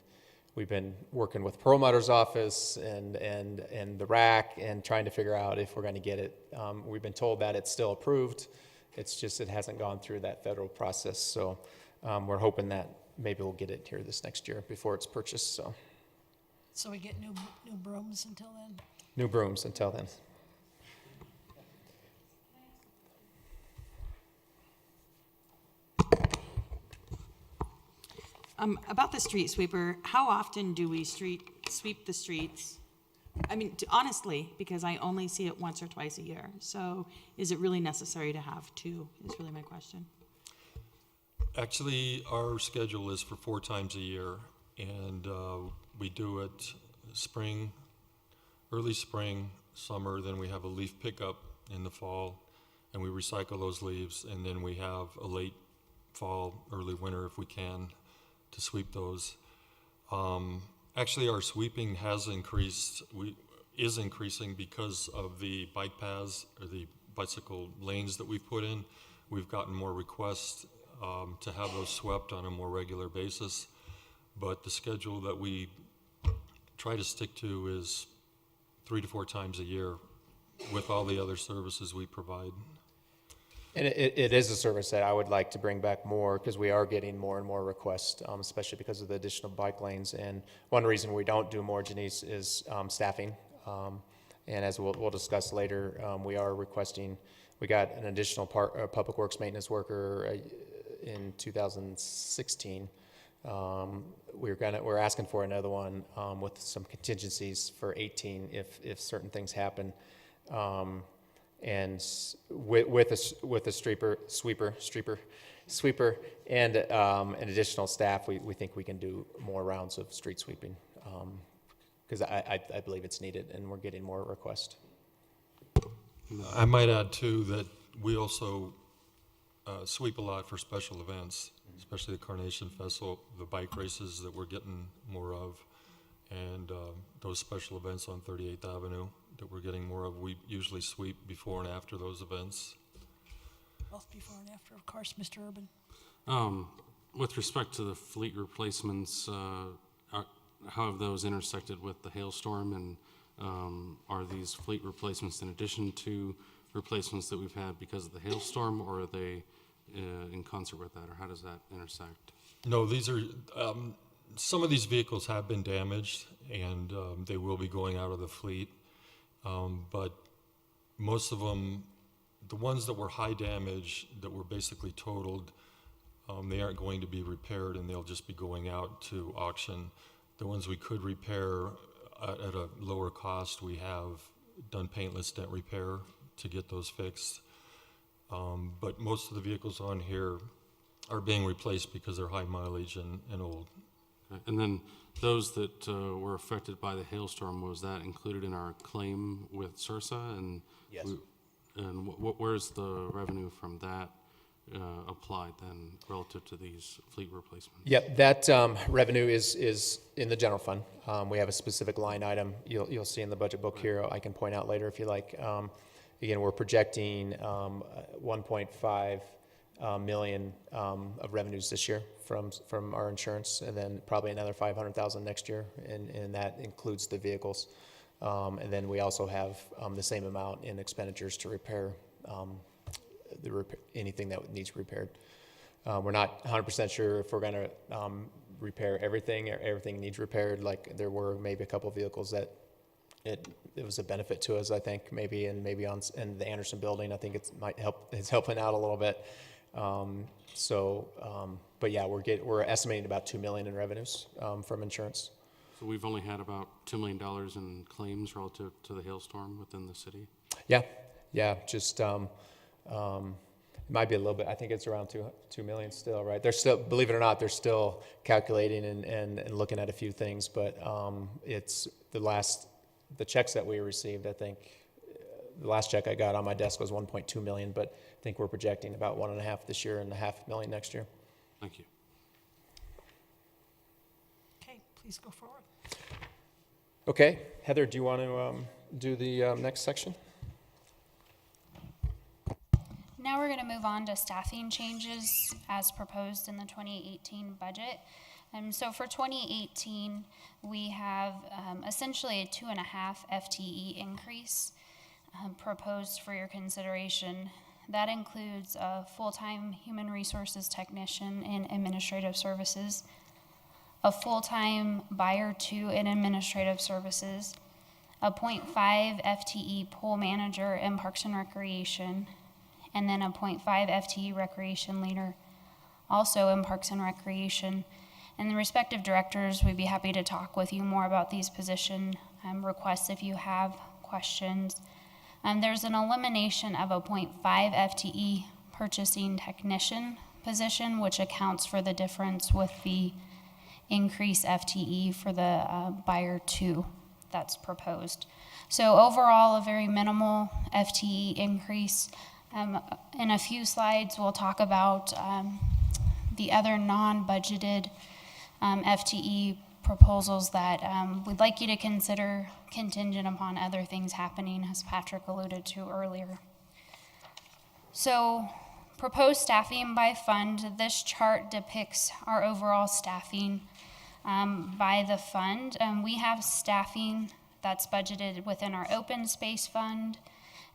S1: we've been working with Perlmutter's office and the RAC and trying to figure out if we're going to get it. We've been told that it's still approved. It's just it hasn't gone through that federal process. So we're hoping that maybe we'll get it here this next year before it's purchased.
S2: So we get new brooms until then?
S1: New brooms until then.
S13: About the street sweeper, how often do we sweep the streets? I mean, honestly, because I only see it once or twice a year. So is it really necessary to have two, is really my question.
S12: Actually, our schedule is for 4 times a year, and we do it spring, early spring, summer, then we have a leaf pickup in the fall, and we recycle those leaves, and then we have a late fall, early winter if we can, to sweep those. Actually, our sweeping has increased, is increasing because of the bike paths or the bicycle lanes that we've put in. We've gotten more requests to have those swept on a more regular basis. But the schedule that we try to stick to is 3 to 4 times a year with all the other services we provide.
S1: And it is a service that I would like to bring back more because we are getting more and more requests, especially because of the additional bike lanes. And one reason we don't do more, Janice, is staffing. And as we'll discuss later, we are requesting, we got an additional public works maintenance worker in 2016. We're asking for another one with some contingencies for 18 if certain things happen. And with a sweeper and an additional staff, we think we can do more rounds of street sweeping because I believe it's needed and we're getting more requests.
S12: I might add too that we also sweep a lot for special events, especially the Carnation Festival, the bike races that we're getting more of, and those special events on 38th Avenue that we're getting more of. We usually sweep before and after those events.
S2: Both before and after, of course, Mr. Urban.
S9: With respect to the fleet replacements, how have those intersected with the hailstorm, and are these fleet replacements in addition to replacements that we've had because of the hailstorm, or are they in concert with that, or how does that intersect?
S12: No, these are, some of these vehicles have been damaged, and they will be going out of the fleet. But most of them, the ones that were high damage, that were basically totaled, they aren't going to be repaired and they'll just be going out to auction. The ones we could repair at a lower cost, we have done paintless dent repair to get those fixed. But most of the vehicles on here are being replaced because they're high mileage and old.
S9: Okay. And then those that were affected by the hailstorm, was that included in our claim with CIRSA? And
S1: yes.
S9: Where's the revenue from that applied then relative to these fleet replacements?
S1: Yep, that revenue is in the general fund. We have a specific line item you'll see in the budget book here. I can point out later if you like. Again, we're projecting 1.5 million of revenues this year from our insurance, and then probably another 500,000 next year, and that includes the vehicles. And then we also have the same amount in expenditures to repair anything that needs repaired. We're not 100% sure if we're going to repair everything or everything needs repaired. Like there were maybe a couple of vehicles that it was a benefit to us, I think, maybe in the Anderson building. I think it's helping out a little bit. But yeah, we're estimating about $2 million in revenues from insurance.
S9: So we've only had about $2 million in claims relative to the hailstorm within the city.
S1: Yeah, just, it might be a little bit, I think it's around 2 million still, right? They're still, believe it or not, they're still calculating and looking at a few things, but it's the checks that we received, I think, the last check I got on my desk was 1.2 million, but I think we're projecting about 1.5 this year and $500,000 next year.
S9: Thank you.
S2: Okay, please go forward.
S1: Okay, Heather, do you want to do the next section?
S3: Now we're going to move on to staffing changes as proposed in the 2018 budget. So for 2018, we have essentially a 2.5 FTE increase proposed for your consideration. That includes a full-time human resources technician in administrative services, a full-time buyer 2 in administrative services, a 0.5 FTE pool manager in Parks and Recreation, and then a 0.5 FTE recreation leader also in Parks and Recreation. And the respective directors, we'd be happy to talk with you more about these position requests if you have questions. There's an elimination of a 0.5 FTE purchasing technician position, which accounts for the difference with the increase FTE for the buyer 2 that's proposed. So overall, a very minimal FTE increase. In a few slides, we'll talk about the other non-budgeted FTE proposals that we'd like you to consider contingent upon other things happening, as Patrick alluded to earlier. So, proposed staffing by fund. This chart depicts our overall staffing by the fund. We have staffing that's budgeted within our open space fund.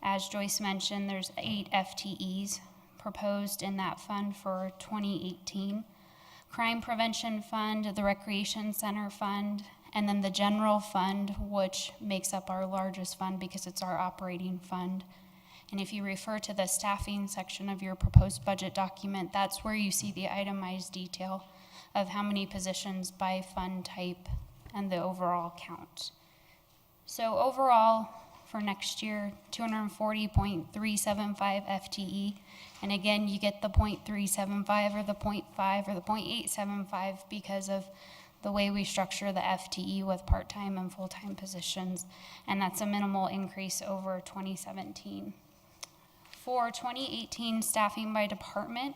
S3: As Joyce mentioned, there's 8 FTEs proposed in that fund for 2018. Crime Prevention Fund, the Recreation Center Fund, and then the General Fund, which makes up our largest fund because it's our operating fund. And if you refer to the staffing section of your proposed budget document, that's where you see the itemized detail of how many positions by fund type and the overall count. So overall, for next year, 240.375 FTE. And again, you get the 0.375 or the 0.5 or the 0.875 because of the way we structure the FTE with part-time and full-time positions. And that's a minimal increase over 2017. For 2018 staffing by department,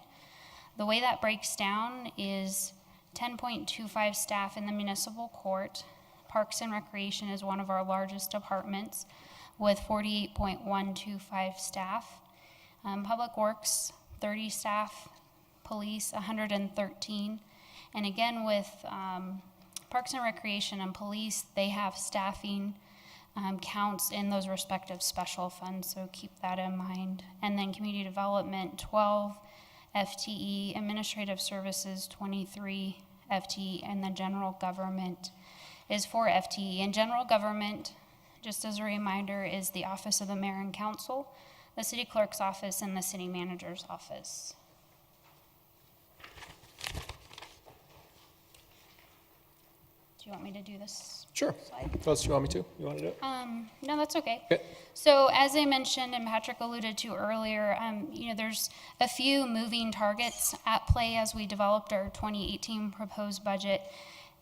S3: the way that breaks down is 10.25 staff in the municipal court. Parks and Recreation is one of our largest departments with 48.125 staff. Public Works, 30 staff. Police, 113. And again, with Parks and Recreation and Police, they have staffing counts in those respective special funds, so keep that in mind. And then Community Development, 12 FTE. Administrative Services, 23 FTE. And then General Government is 4 FTE. And General Government, just as a reminder, is the Office of the Mayor and Council, the City Clerk's Office, and the City Manager's Office. Do you want me to do this?
S1: Sure.
S3: Slide?
S1: What else do you want me to? You want to do it?
S3: No, that's okay.
S1: Okay.
S3: So as I mentioned and Patrick alluded to earlier, there's a few moving targets at play as we developed our 2018 proposed budget.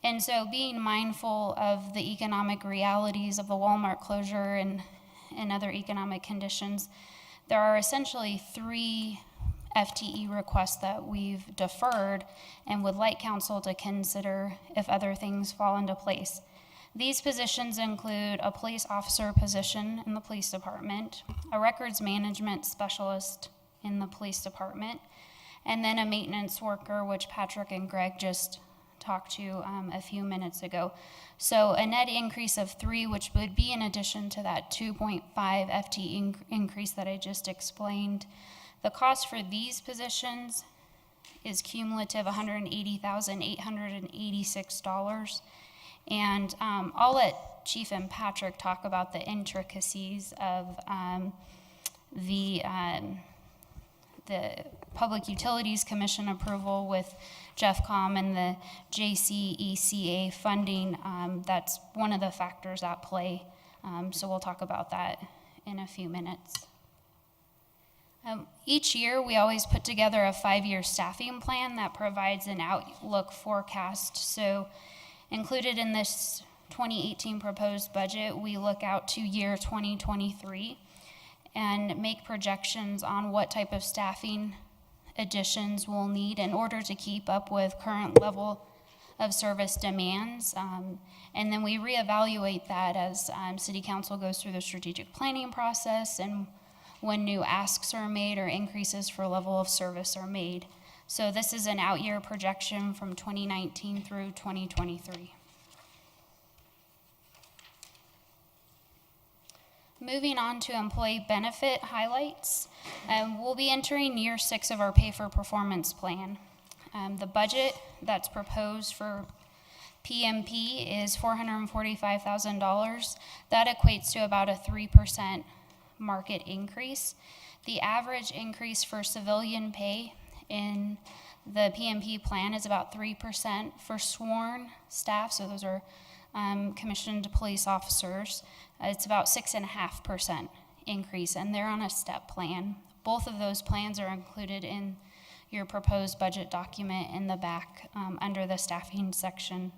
S3: And so being mindful of the economic realities of the Walmart closure and other economic conditions, there are essentially 3 FTE requests that we've deferred and would like council to consider if other things fall into place. These positions include a police officer position in the police department, a records management specialist in the police department, and then a maintenance worker, which Patrick and Greg just talked to a few minutes ago. So a net increase of 3, which would be in addition to that 2.5 FTE increase that I just explained. The cost for these positions is cumulative $180,886. And I'll let Chief and Patrick talk about the intricacies of the Public Utilities Commission approval with GEFCOM and the JCECA funding, that's one of the factors at play. So we'll talk about that in a few minutes. Each year, we always put together a 5-year staffing plan that provides an outlook forecast. So included in this 2018 proposed budget, we look out to year 2023 and make projections on what type of staffing additions we'll need in order to keep up with current level of service demands. And then we reevaluate that as City Council goes through the strategic planning process and when new asks are made or increases for level of service are made. So this is an out-year projection from 2019 through 2023. Moving on to employee benefit highlights, we'll be entering year 6 of our pay for performance plan. The budget that's proposed for PMP is $445,000. That equates to about a 3% market increase. The average increase for civilian pay in the PMP plan is about 3% for sworn staff, so those are commissioned police officers. It's about 6.5% increase, and they're on a step plan. Both of those plans are included in your proposed budget document in the back under the staffing section.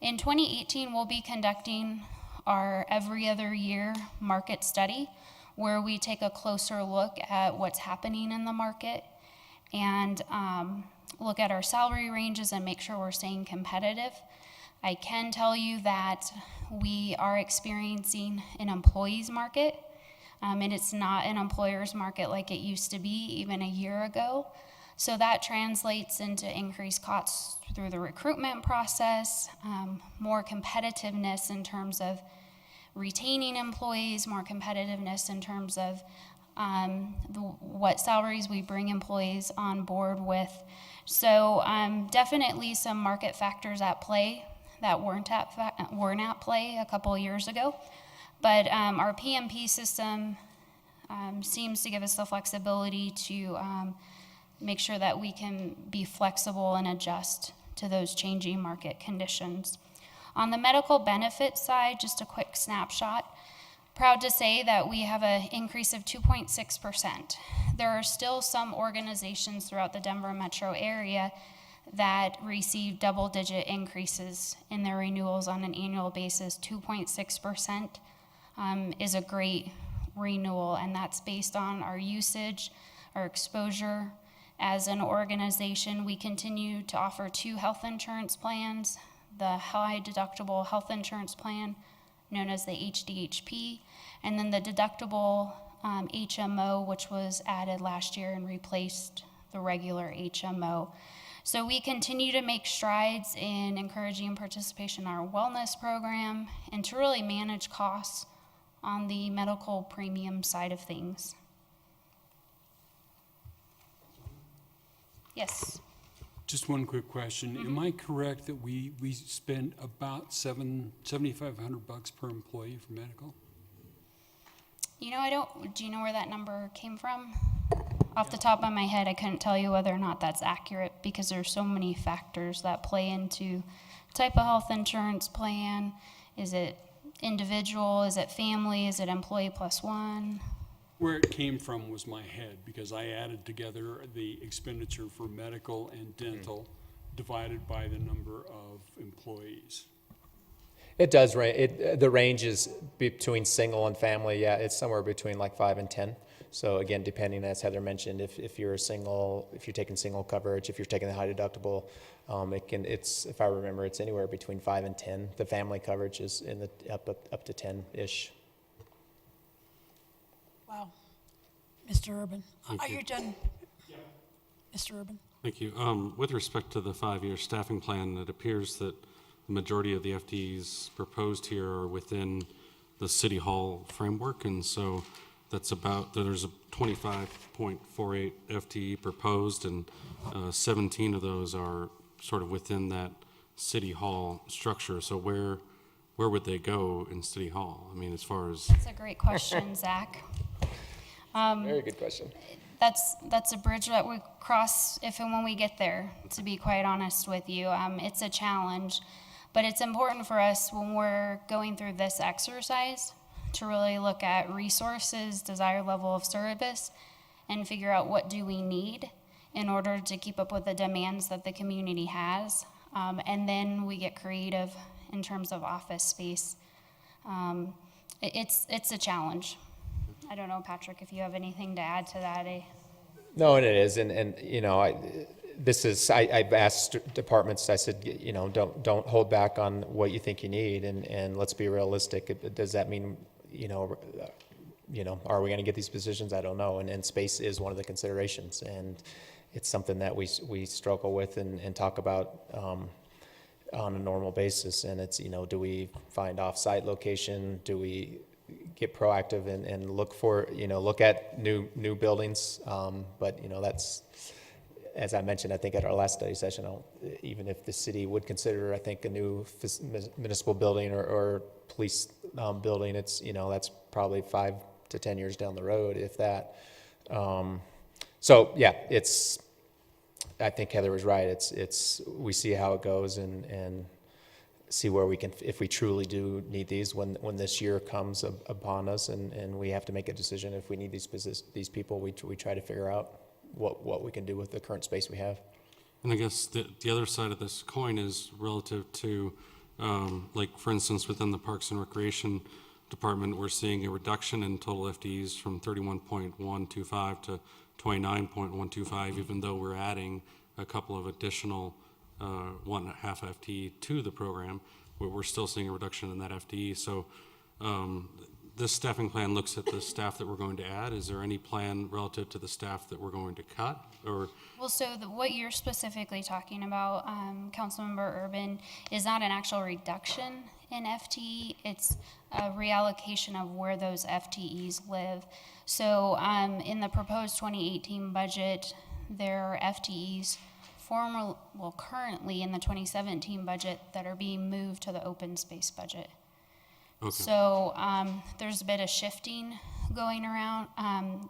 S3: In 2018, we'll be conducting our every other year market study, where we take a closer look at what's happening in the market and look at our salary ranges and make sure we're staying competitive. I can tell you that we are experiencing an employees market, and it's not an employer's market like it used to be even a year ago. So that translates into increased costs through the recruitment process, more competitiveness in terms of retaining employees, more competitiveness in terms of what salaries we bring employees on board with. So definitely some market factors at play that weren't at play a couple of years ago. But our PMP system seems to give us the flexibility to make sure that we can be flexible and adjust to those changing market conditions. On the medical benefits side, just a quick snapshot. Proud to say that we have an increase of 2.6%. There are still some organizations throughout the Denver metro area that receive double-digit increases in their renewals on an annual basis. 2.6% is a great renewal, and that's based on our usage, our exposure. As an organization, we continue to offer 2 health insurance plans, the high deductible health insurance plan, known as the HDHP, and then the deductible HMO, which was added last year and replaced the regular HMO. So we continue to make strides in encouraging participation in our wellness program and to really manage costs on the medical premium side of things. Yes.
S7: Just one quick question. Am I correct that we spend about $7,500 per employee for medical?
S3: You know, do you know where that number came from? Off the top of my head, I couldn't tell you whether or not that's accurate because there's so many factors that play into type of health insurance plan. Is it individual? Is it family? Is it employee plus one?
S7: Where it came from was my head, because I added together the expenditure for medical and dental divided by the number of employees.
S1: It does range. The range is between single and family. Yeah, it's somewhere between like 5 and 10. So again, depending, as Heather mentioned, if you're taking single coverage, if you're taking the high deductible, if I remember, it's anywhere between 5 and 10. The family coverage is in the up to 10-ish.
S2: Wow. Mr. Urban,
S9: Thank
S2: are
S9: you.
S2: you done? Mr. Urban?
S9: Thank you. With respect to the 5-year staffing plan, it appears that the majority of the FTEs proposed here are within the City Hall framework, and so there's a 25.48 FTE proposed, and 17 of those are sort of within that City Hall structure. So where would they go in City Hall? I mean, as far as
S3: That's a great question, Zach.
S1: Very good question.
S3: that's a bridge that we cross if and when we get there, to be quite honest with you. It's a challenge, but it's important for us when we're going through this exercise to really look at resources, desired level of service, and figure out what do we need in order to keep up with the demands that the community has. And then we get creative in terms of office space. It's a challenge. I don't know, Patrick, if you have anything to add to that.
S1: No, and it is, and you know, I've asked departments, I said, you know, don't hold back on what you think you need, and let's be realistic. Does that mean, you know, are we going to get these positions? I don't know, and space is one of the considerations, and it's something that we struggle with and talk about on a normal basis. And it's, you know, do we find off-site location? Do we get proactive and look for, you know, look at new buildings? But, you know, that's, as I mentioned, I think at our last study session, even if the city would consider, I think, a new municipal building or police building, it's, you know, that's probably 5 to 10 years down the road, if that. So yeah, I think Heather was right. It's we see how it goes and see where we can, if we truly do need these when this year comes upon us and we have to make a decision if we need these people, we try to figure out what we can do with the current space we have.
S9: And I guess the other side of this coin is relative to, like, for instance, within the Parks and Recreation Department, we're seeing a reduction in total FTEs from 31.125 to 29.125, even though we're adding a couple of additional 1.5 FTE to the program, where we're still seeing a reduction in that FTE. So this staffing plan looks at the staff that we're going to add. Is there any plan relative to the staff that we're going to cut? Or
S3: Well, so what you're specifically talking about, Councilmember Urban, is not an actual reduction in FTE. It's a reallocation of where those FTEs live. So in the proposed 2018 budget, there are FTEs currently in the 2017 budget that are being moved to the open space budget.
S9: Okay.
S3: So there's a bit of shifting going around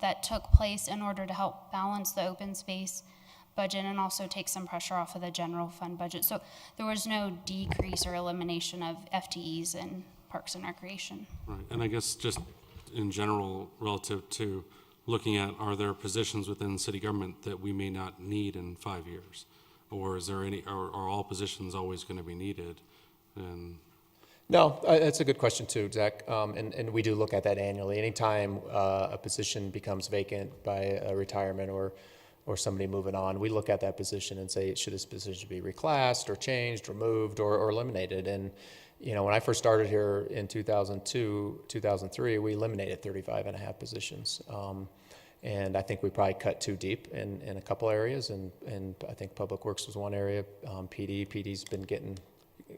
S3: that took place in order to help balance the open space budget and also take some pressure off of the general fund budget. So there was no decrease or elimination of FTEs in Parks and Recreation.
S9: Right, and I guess just in general, relative to looking at, are there positions within city government that we may not need in 5 years? Or is there any, are all positions always going to be needed? And
S1: No, that's a good question too, Zach. And we do look at that annually. Anytime a position becomes vacant by a retirement or somebody moving on, we look at that position and say, should this position be reclassed or changed or moved or eliminated? And, you know, when I first started here in 2002, 2003, we eliminated 35 and a half positions. And I think we probably cut too deep in a couple areas. And I think Public Works was one area. PD's been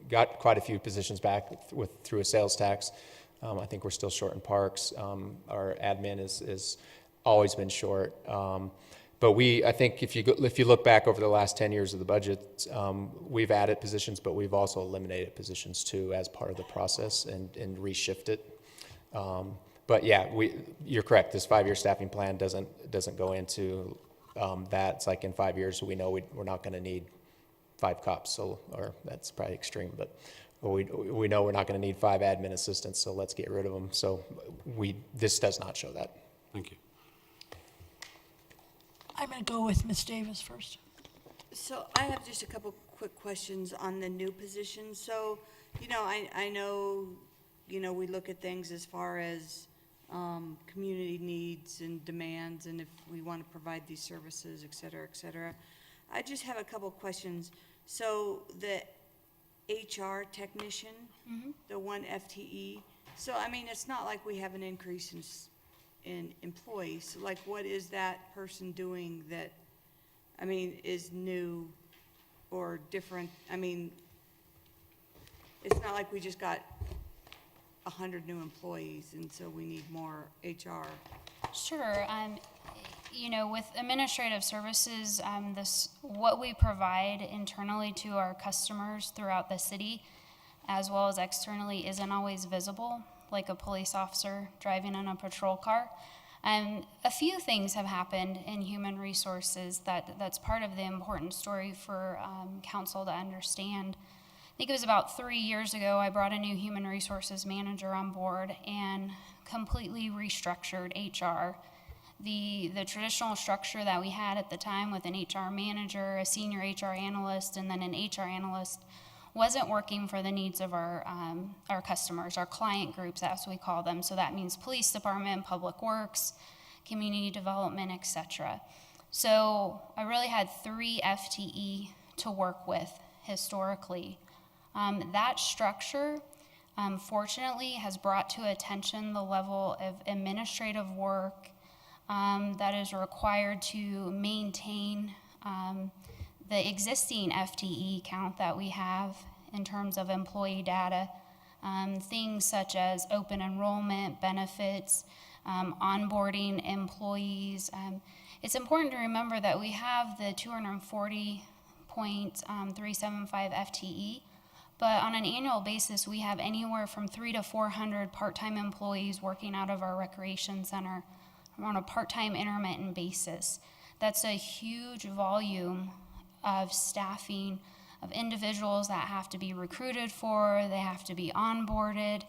S1: got quite a few positions back through a sales tax. I think we're still short in parks. Our admin is always been short. But I think if you look back over the last 10 years of the budget, we've added positions, but we've also eliminated positions too as part of the process and reshifted. But yeah, you're correct. This 5-year staffing plan doesn't go into that. It's like in 5 years we know we're not going to need 5 cops, or that's probably extreme, but we know we're not going to need 5 admin assistants, so let's get rid of them. So this does not show that.
S9: thank you.
S2: I'm going to go with Ms. Davis first.
S8: So I have just a couple quick questions on the new position. So, you know, I know, you know, we look at things as far as community needs and demands, and if we want to provide these services, et cetera, et cetera. I just have a couple questions. So the HR technician, the 1 FTE, so I mean, it's not like we have an increase in employees. So like, what is that person doing that, I mean, is new or different? I mean, it's not like we just got 100 new employees and so we need more HR.
S3: Sure. You know, with administrative services, what we provide internally to our customers throughout the city, as well as externally, isn't always visible, like a police officer driving in a patrol car. A few things have happened in human resources that's part of the important story for council to understand. I think it was about 3 years ago, I brought a new human resources manager on board and completely restructured HR. The traditional structure that we had at the time with an HR manager, a senior HR analyst, and then an HR analyst wasn't working for the needs of our customers, our client groups, as we call them. So that means police department, public works, community development, etc. So I really had 3 FTE to work with historically. That structure, fortunately, has brought to attention the level of administrative work that is required to maintain the existing FTE count that we have in terms of employee data, things such as open enrollment, benefits, onboarding employees. It's important to remember that we have the 240.375 FTE, but on an annual basis, we have anywhere from 300 to 400 part-time employees working out of our recreation center on a part-time intermittent basis. That's a huge volume of staffing, of individuals that have to be recruited for, they have to be onboarded,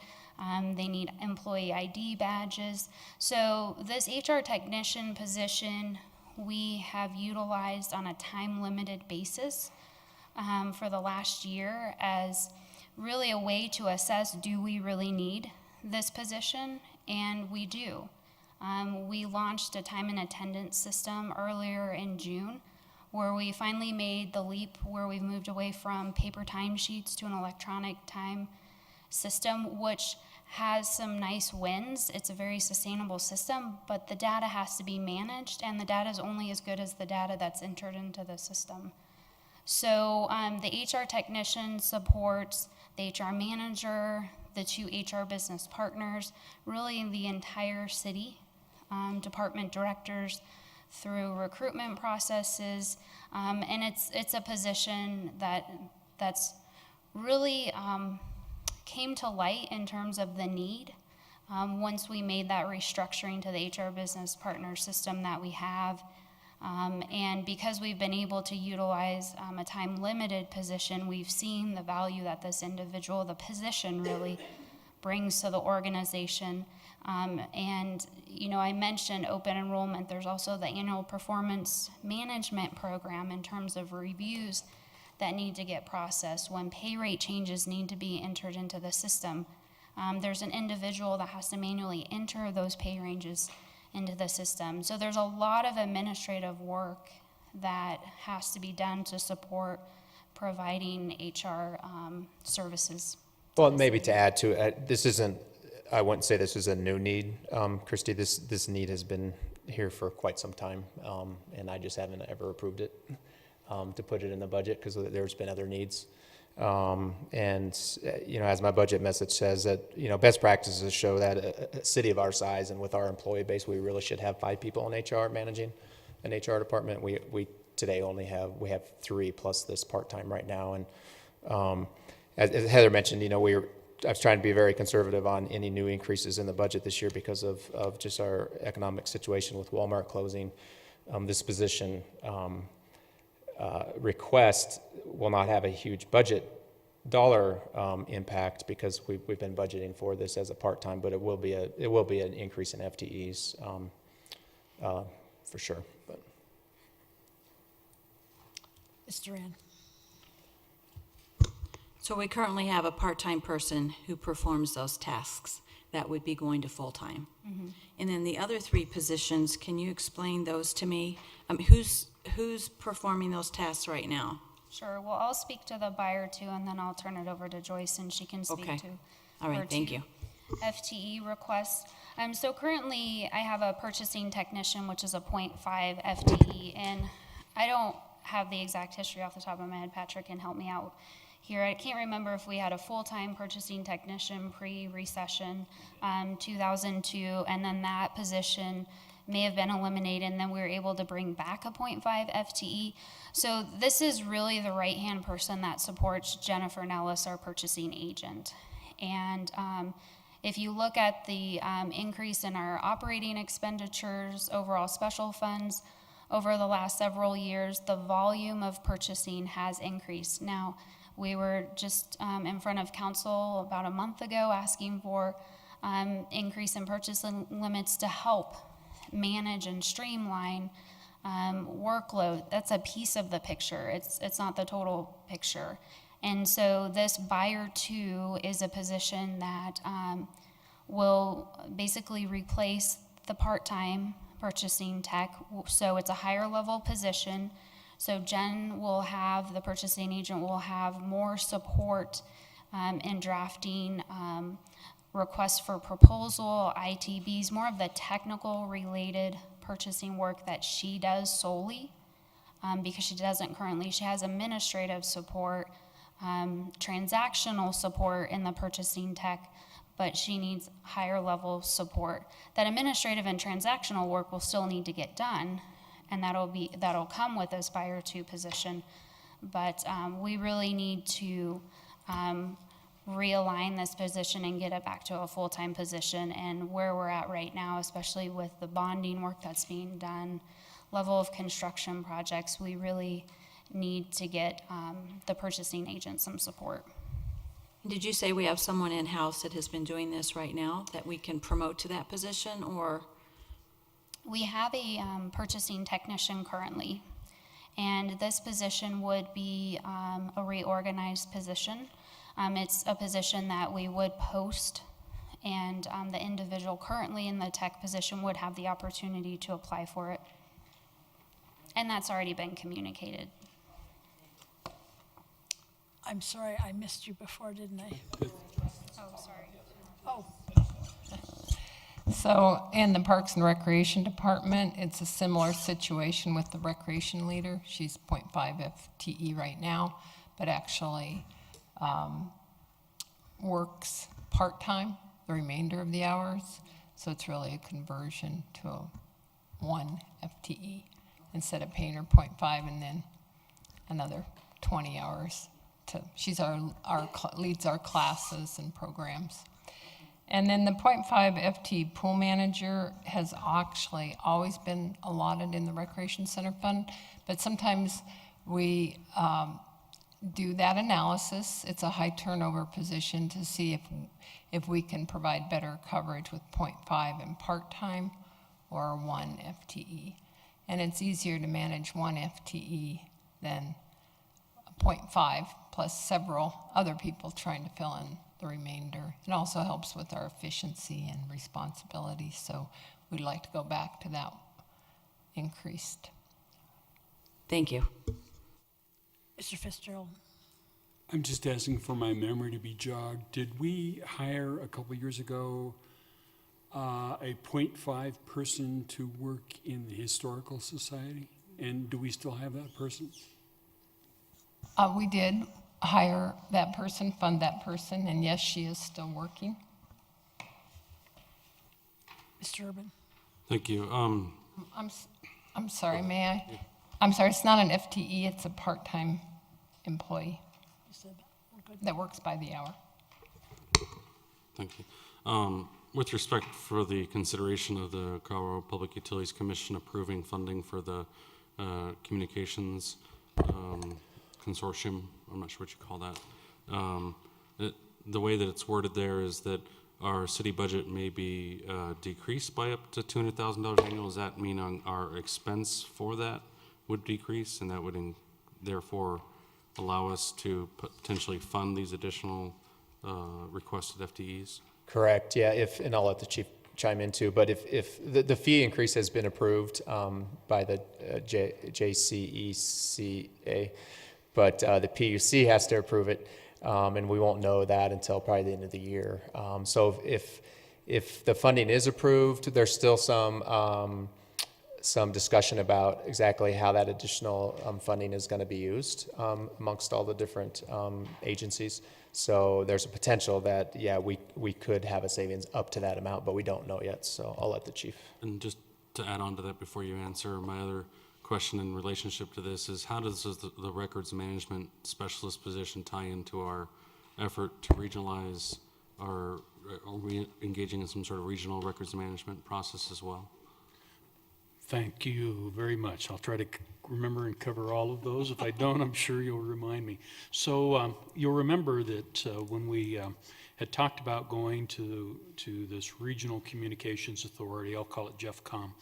S3: they need employee ID badges. So this HR technician position we have utilized on a time-limited basis for the last year as really a way to assess, do we really need this position? And we do. We launched a time and attendance system earlier in June, where we finally made the leap where we've moved away from paper timesheets to an electronic time system, which has some nice wins. It's a very sustainable system, but the data has to be managed, and the data is only as good as the data that's entered into the system. So the HR technician supports the HR manager, the 2 HR business partners, really the entire city, department directors, through recruitment processes, and it's a position that's really came to light in terms of the need once we made that restructuring to the HR business partner system that we have. And because we've been able to utilize a time-limited position, we've seen the value that this individual, the position really brings to the organization. And, you know, I mentioned open enrollment. There's also the annual performance management program in terms of reviews that need to get processed when pay rate changes need to be entered into the system. There's an individual that has to manually enter those pay ranges into the system. So there's a lot of administrative work that has to be done to support providing HR services.
S1: Well, maybe to add to it, this isn't, I wouldn't say this is a new need, Christy. This need has been here for quite some time, and I just haven't ever approved it to put it in the budget because there's been other needs. And you know, as my budget message says, that you know, best practices show that a city of our size and with our employee base, we really should have 5 people in HR managing an HR department. We today only have 3 plus this part-time right now, and as Heather mentioned, you know, I was trying to be very conservative on any new increases in the budget this year because of just our economic situation with Walmart closing. This position request will not have a huge budget dollar impact because we've been budgeting for this as a part-time, but it will be an increase in FTEs for sure. But.
S2: Mr. Duran.
S14: So we currently have a part-time person who performs those tasks that would be going to full-time.
S3: Mm-hmm.
S14: And then the other 3 positions, can you explain those to me? Who's performing those tasks right now?
S3: Sure. Well, I'll speak to the buyer too, and then I'll turn it over to Joyce, and she can speak
S14: Okay.
S3: to
S14: All right,
S3: her
S14: thank
S3: 2
S14: you.
S3: FTE requests. So currently, I have a purchasing technician, which is a 0.5 FTE, and I don't have the exact history off the top of my head. Patrick can help me out here. I can't remember if we had a full-time purchasing technician pre-recession, 2002, and then that position may have been eliminated, and then we were able to bring back a 0.5 FTE. So this is really the right-hand person that supports Jennifer Nellis, our purchasing agent. And If you look at the increase in our operating expenditures, overall special funds, over the last several years, the volume of purchasing has increased. Now, we were just in front of council about a month ago asking for increase in purchase limits to help manage and streamline workload. That's a piece of the picture. It's not the total picture. And so this buyer two is a position that will basically replace the part-time purchasing tech. So it's a higher level position. So Jen will have, the purchasing agent will have more support in drafting requests for proposal, ITBs, more of the technical related purchasing work that she does solely, because she doesn't currently. She has administrative support, transactional support in the purchasing tech, but she needs higher level support. That administrative and transactional work will still need to get done, and that'll come with this buyer two position. But we really need to realign this position and get it back to a full-time position. And where we're at right now, especially with the bonding work that's being done, level of construction projects, we really need to get the purchasing agent some support.
S14: Did you say we have someone in-house that has been doing this right now that we can promote to that position, or?
S3: We have a purchasing technician currently, and this position would be a reorganized position. It's a position that we would post, and the individual currently in the tech position would have the opportunity to apply for it. And that's already been communicated.
S2: I'm sorry, I missed you before, didn't I?
S3: Oh, sorry.
S2: Oh,
S5: So in the Parks and Recreation Department, it's a similar situation with the recreation leader. She's 0.5 FTE right now, but actually works part-time the remainder of the hours. So it's really a conversion to a 1 FTE instead of paying her 0.5 and then another 20 hours. She's leads our classes and programs. And then the 0.5 FTE pool manager has actually always been allotted in the Recreation Center Fund, but sometimes we do that analysis. It's a high turnover position to see if we can provide better coverage with 0.5 and part-time or 1 FTE. And it's easier to manage 1 FTE than 0.5 plus several other people trying to fill in the remainder. It also helps with our efficiency and responsibility, so we'd like to go back to that increased.
S14: Thank you.
S2: Mr. Fitzgerald.
S7: I'm just asking for my memory to be jogged. Did we hire a couple years ago a 0.5 person to work in the Historical Society? And do we still have that person?
S5: We did hire that person, fund that person, and yes, she is still working.
S2: Mr. Urban.
S9: Thank you.
S5: I'm sorry, may I? I'm sorry, it's not an FTE, it's a part-time employee
S2: You said we're good.
S5: that works by the hour.
S9: Thank you. With respect for the consideration of the Colorado Public Utilities Commission approving funding for the communications consortium, I'm not sure what you call that. The way that it's worded there is that our city budget may be decreased by up to $200,000 annual. Does that mean our expense for that would decrease, and that would therefore allow us to potentially fund these additional requested FTEs?
S1: Correct, yeah, and I'll let the chief chime in too, but if the fee increase has been approved by the JCECA, but the PUC has to approve it, and we won't know that until probably the end of the year. So if the funding is approved, there's still some discussion about exactly how that additional funding is going to be used amongst all the different agencies. So there's a potential that, yeah, we could have a savings up to that amount, but we don't know yet. So I'll let the chief.
S9: And just to add on to that before you answer, my other question in relationship to this is how does the records management specialist position tie into our effort to regionalize are we engaging in some sort of regional records management process as well?
S7: Thank you very much. I'll try to remember and cover all of those. If I don't, I'm sure you'll remind me. So you'll remember that when we had talked about going to this Regional Communications Authority, I'll call it JEFCOM,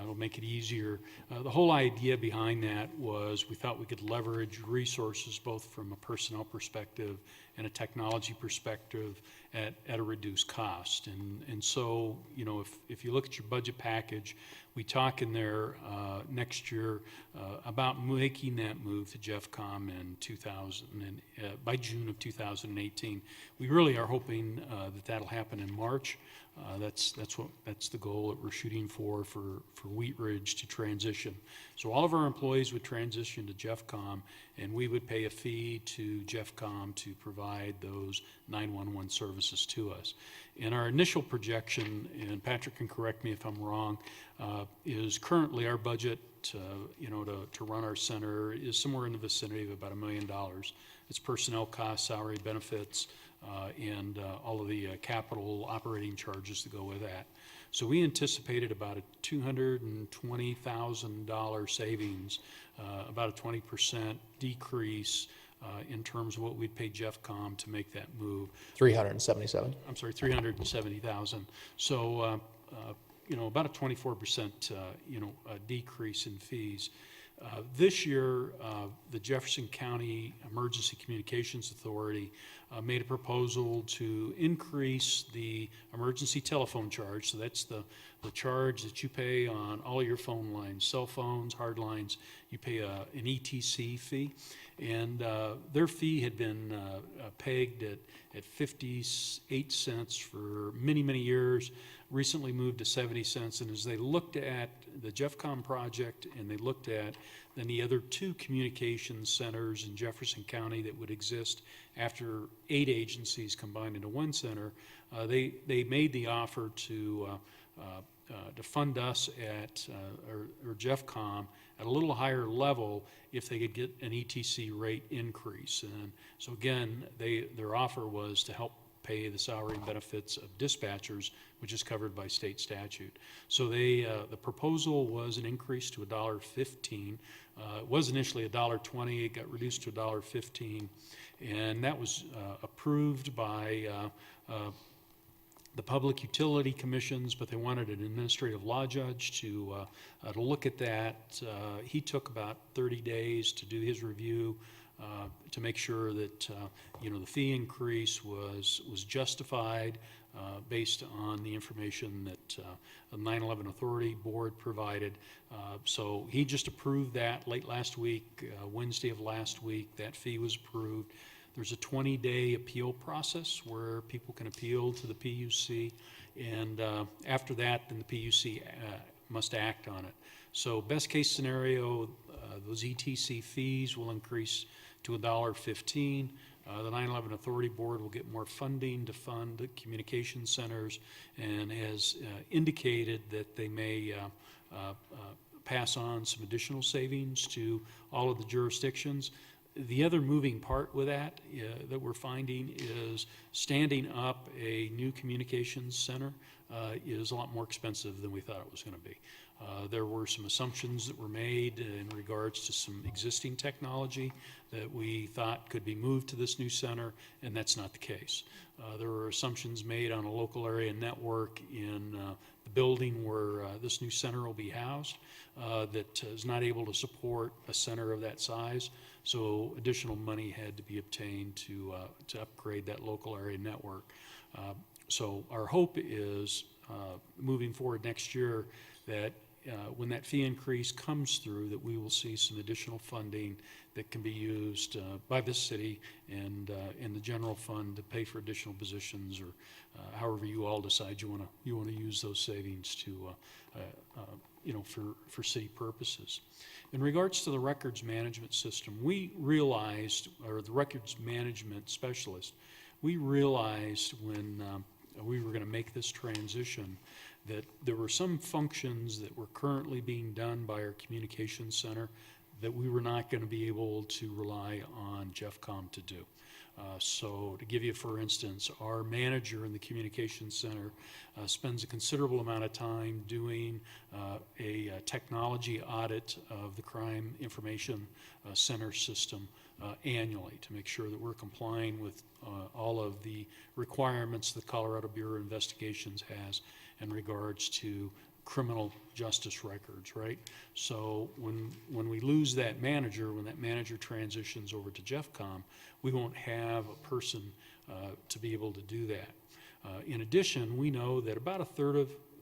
S7: it'll make it easier. The whole idea behind that was we thought we could leverage resources both from a personnel perspective and a technology perspective at a reduced cost. And so, you know, if you look at your budget package, we talk in there next year about making that move to JEFCOM in by June of 2018. We really are hoping that that'll happen in March. That's the goal that we're shooting for Wheat Ridge to transition. So all of our employees would transition to JEFCOM, and we would pay a fee to JEFCOM to provide those 911 services to us. And our initial projection, and Patrick can correct me if I'm wrong, is currently our budget, to run our center is somewhere in the vicinity of about $1 million. It's personnel costs, salary, benefits, and all of the capital operating charges that go with that. So we anticipated about a $220,000 savings, about a 20% decrease in terms of what we'd pay JEFCOM to make that move.
S1: 377.
S7: I'm sorry, 370,000. So, about a 24%, decrease in fees. This year, the Jefferson County Emergency Communications Authority made a proposal to increase the emergency telephone charge. So that's the charge that you pay on all of your phone lines, cell phones, hard lines. You pay an ETC fee. And their fee had been pegged at 58 cents for many, many years, recently moved to 70 cents. And as they looked at the JEFCOM project and they looked at then the other 2 communications centers in Jefferson County that would exist after 8 agencies combined into one center, they made the offer to fund us at, or JEFCOM, at a little higher level if they could get an ETC rate increase. And so again, their offer was to help pay the salary and benefits of dispatchers, which is covered by state statute. So the proposal was an increase to $1.15. It was initially $1.20. It got reduced to $1.15, and that was approved by the public utility commissions, but they wanted an administrative law judge to look at that. He took about 30 days to do his review to make sure that the fee increase was justified based on the information that the 9/11 Authority Board provided. So he just approved that late last week, Wednesday of last week. That fee was approved. There's a 20-day appeal process where people can appeal to the PUC, and after that, then the PUC must act on it. So best case scenario, those ETC fees will increase to $1.15. The 9/11 Authority Board will get more funding to fund the communication centers, and has indicated that they may pass on some additional savings to all of the jurisdictions. The other moving part with that that we're finding is standing up a new communications center is a lot more expensive than we thought it was going to be. There were some assumptions that were made in regards to some existing technology that we thought could be moved to this new center, and that's not the case. There were assumptions made on a local area network in the building where this new center will be housed that is not able to support a center of that size. So additional money had to be obtained to upgrade that local area network. So our hope is moving forward next year that when that fee increase comes through, that we will see some additional funding that can be used by this city and in the general fund to pay for additional positions, or however you all decide you want to use those savings to for city purposes. In regards to the records management system, we realized, or the records management specialist, we realized when we were going to make this transition that there were some functions that were currently being done by our communications center that we were not going to be able to rely on JEFCOM to do. So to give you, for instance, our manager in the communications center spends a considerable amount of time doing a technology audit of the crime information center system annually to make sure that we're complying with all of the requirements the Colorado Bureau of Investigations has in regards to criminal justice records, right? So when we lose that manager, when that manager transitions over to JeffCom, we won't have a person to be able to do that. In addition, we know that about a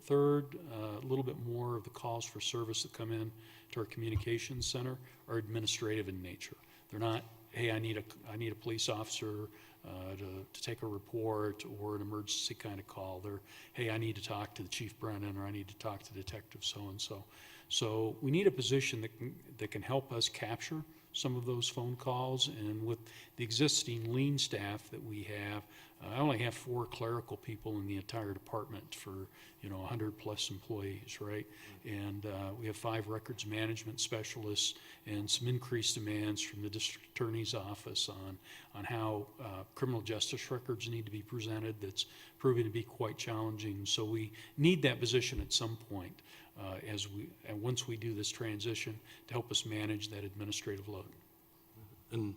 S7: little bit more of the calls for service that come in to our communications center are administrative in nature. They're not, hey, I need a police officer to take a report or an emergency kind of call. They're, hey, I need to talk to the Chief Brennan, or I need to talk to Detective so-and-so. So we need a position that can help us capture some of those phone calls, and with the existing lean staff that we have, I only have 4 clerical people in the entire department for 100 plus employees, right? And we have 5 records management specialists and some increased demands from the district attorney's office on how criminal justice records need to be presented. That's proving to be quite challenging. So we need that position at some point once we do this transition to help us manage that administrative load.
S9: And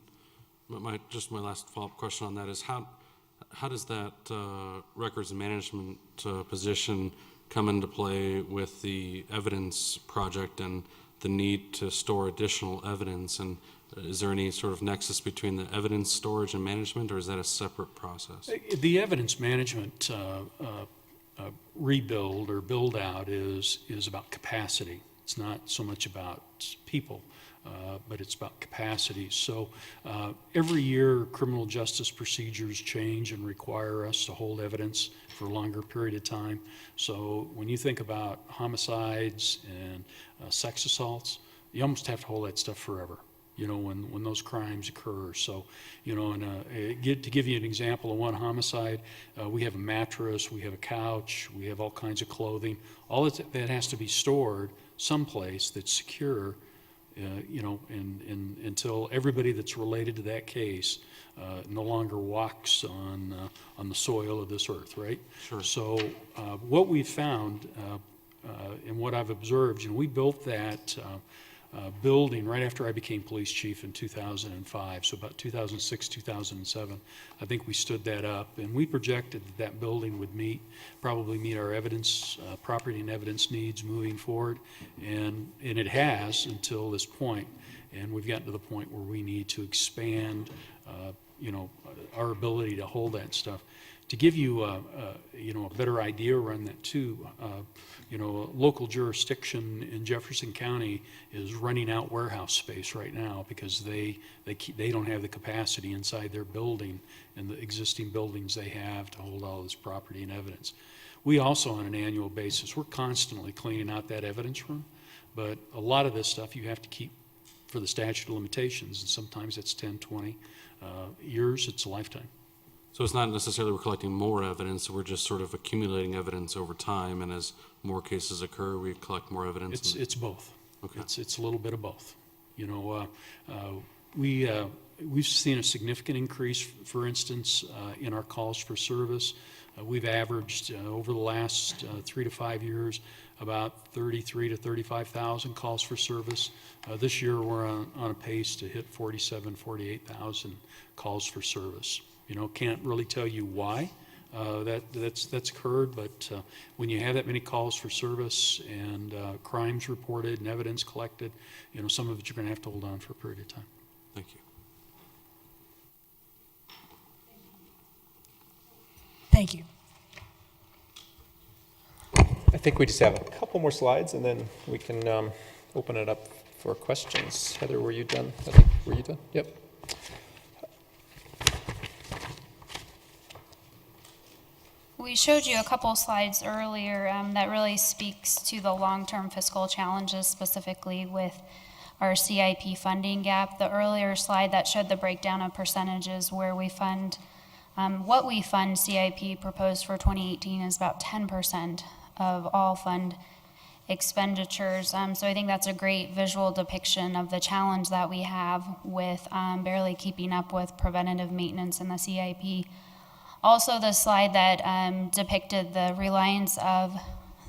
S9: my last follow-up question on that is how does that records management position come into play with the evidence project and the need to store additional evidence? And is there any sort of nexus between the evidence storage and management, or is that a separate process?
S7: The evidence management rebuild or build out is about capacity. It's not so much about people, but it's about capacity. So every year criminal justice procedures change and require us to hold evidence for a longer period of time. So when you think about homicides and sex assaults, you almost have to hold that stuff forever, when those crimes occur. So, to give you an example of one homicide, we have a mattress, we have a couch, we have all kinds of clothing. All that has to be stored someplace that's secure, until everybody that's related to that case no longer walks on the soil of this earth, right?
S9: Sure.
S7: So what we found and what I've observed, we built that building right after I became police chief in 2005, so about 2006, 2007, I think we stood that up, and we projected that building would probably meet our evidence, property and evidence needs moving forward, and it has until this point, and we've gotten to the point where we need to expand, our ability to hold that stuff. To give you a better idea around that too, local jurisdiction in Jefferson County is running out warehouse space right now because they don't have the capacity inside their building and the existing buildings they have to hold all this property and evidence. We also, on an annual basis, we're constantly cleaning out that evidence room, but a lot of this stuff you have to keep for the statute of limitations, and sometimes it's 10, 20 years, it's a lifetime.
S9: So it's not necessarily we're collecting more evidence, we're just sort of accumulating evidence over time, and as more cases occur, we collect more evidence?
S7: It's both.
S9: Okay.
S7: It's a little bit of both. We've seen a significant increase, for instance, in our calls for service. We've averaged over the last 3 to 5 years about 33 to 35,000 calls for service. This year we're on a pace to hit 47, 48,000 calls for service. Can't really tell you why that's occurred, but when you have that many calls for service and crimes reported and evidence collected, some of it you're going to have to hold on for a period of time.
S9: Thank you.
S2: Thank you.
S1: I think we just have a couple more slides, and then we can open it up for questions. Heather, were you done? Were you done? Yep.
S3: We showed you a couple slides earlier that really speaks to the long-term fiscal challenges, specifically with our CIP funding gap. The earlier slide that showed the breakdown of percentages where we fund, what we fund CIP proposed for 2018 is about 10% of all fund expenditures. So I think that's a great visual depiction of the challenge that we have with barely keeping up with preventative maintenance in the CIP. Also, the slide that depicted the reliance of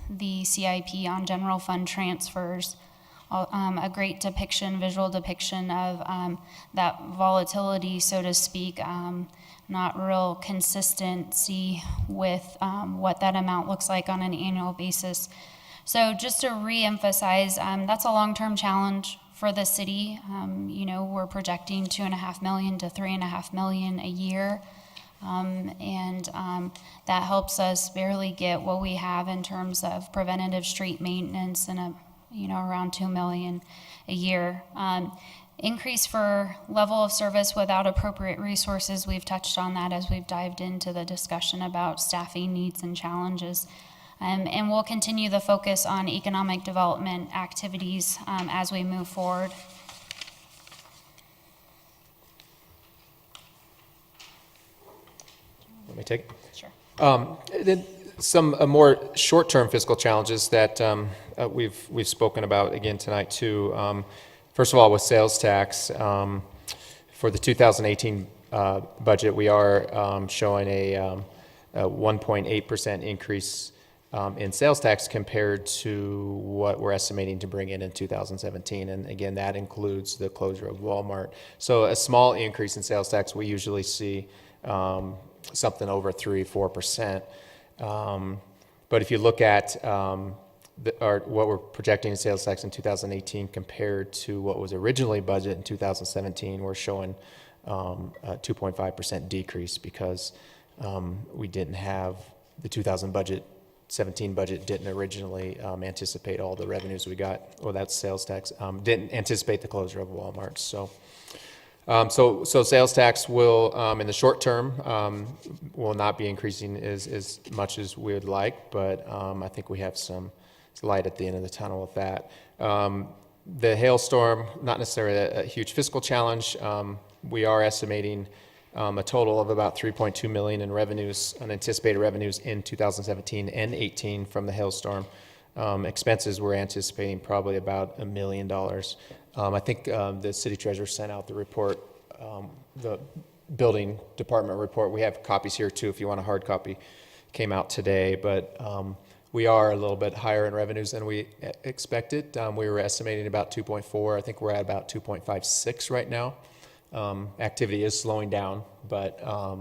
S3: the CIP on general fund transfers, a great depiction, visual depiction of that volatility, so to speak, not real consistency with what that amount looks like on an annual basis. So just to reemphasize, that's a long-term challenge for the city. We're projecting $2.5 million to $3.5 million a year. That helps us barely get what we have in terms of preventative street maintenance and around $2 million a year. Increase for level of service without appropriate resources. We've touched on that as we've dived into the discussion about staffing needs and challenges. And we'll continue the focus on economic development activities as we move forward.
S1: Let me take it.
S3: Sure.
S1: Then some more short-term fiscal challenges that we've spoken about again tonight too. First of all, with sales tax, for the 2018 budget, we are showing a 1.8% increase in sales tax compared to what we're estimating to bring in 2017. And again, that includes the closure of Walmart. So a small increase in sales tax, we usually see something over 3-4%. But if you look at what we're projecting in sales tax in 2018 compared to what was originally budgeted in 2017, we're showing a 2.5% decrease because we didn't have the 2017 budget didn't originally anticipate all the revenues we got. Well, that's sales tax. Didn't anticipate the closure of Walmart. So sales tax will, in the short term, will not be increasing as much as we would like, but I think we have some light at the end of the tunnel with that. The hailstorm, not necessarily a huge fiscal challenge. We are estimating a total of about $3.2 million in revenues, unanticipated revenues in 2017 and 18 from the hailstorm. Expenses, we're anticipating probably about $1 million. I think the city treasurer sent out the report, the building department report. We have copies here too if you want a hard copy. Came out today, but we are a little bit higher in revenues than we expected. We were estimating about 2.4. I think we're at about 2.56 right now. Activity is slowing down, but I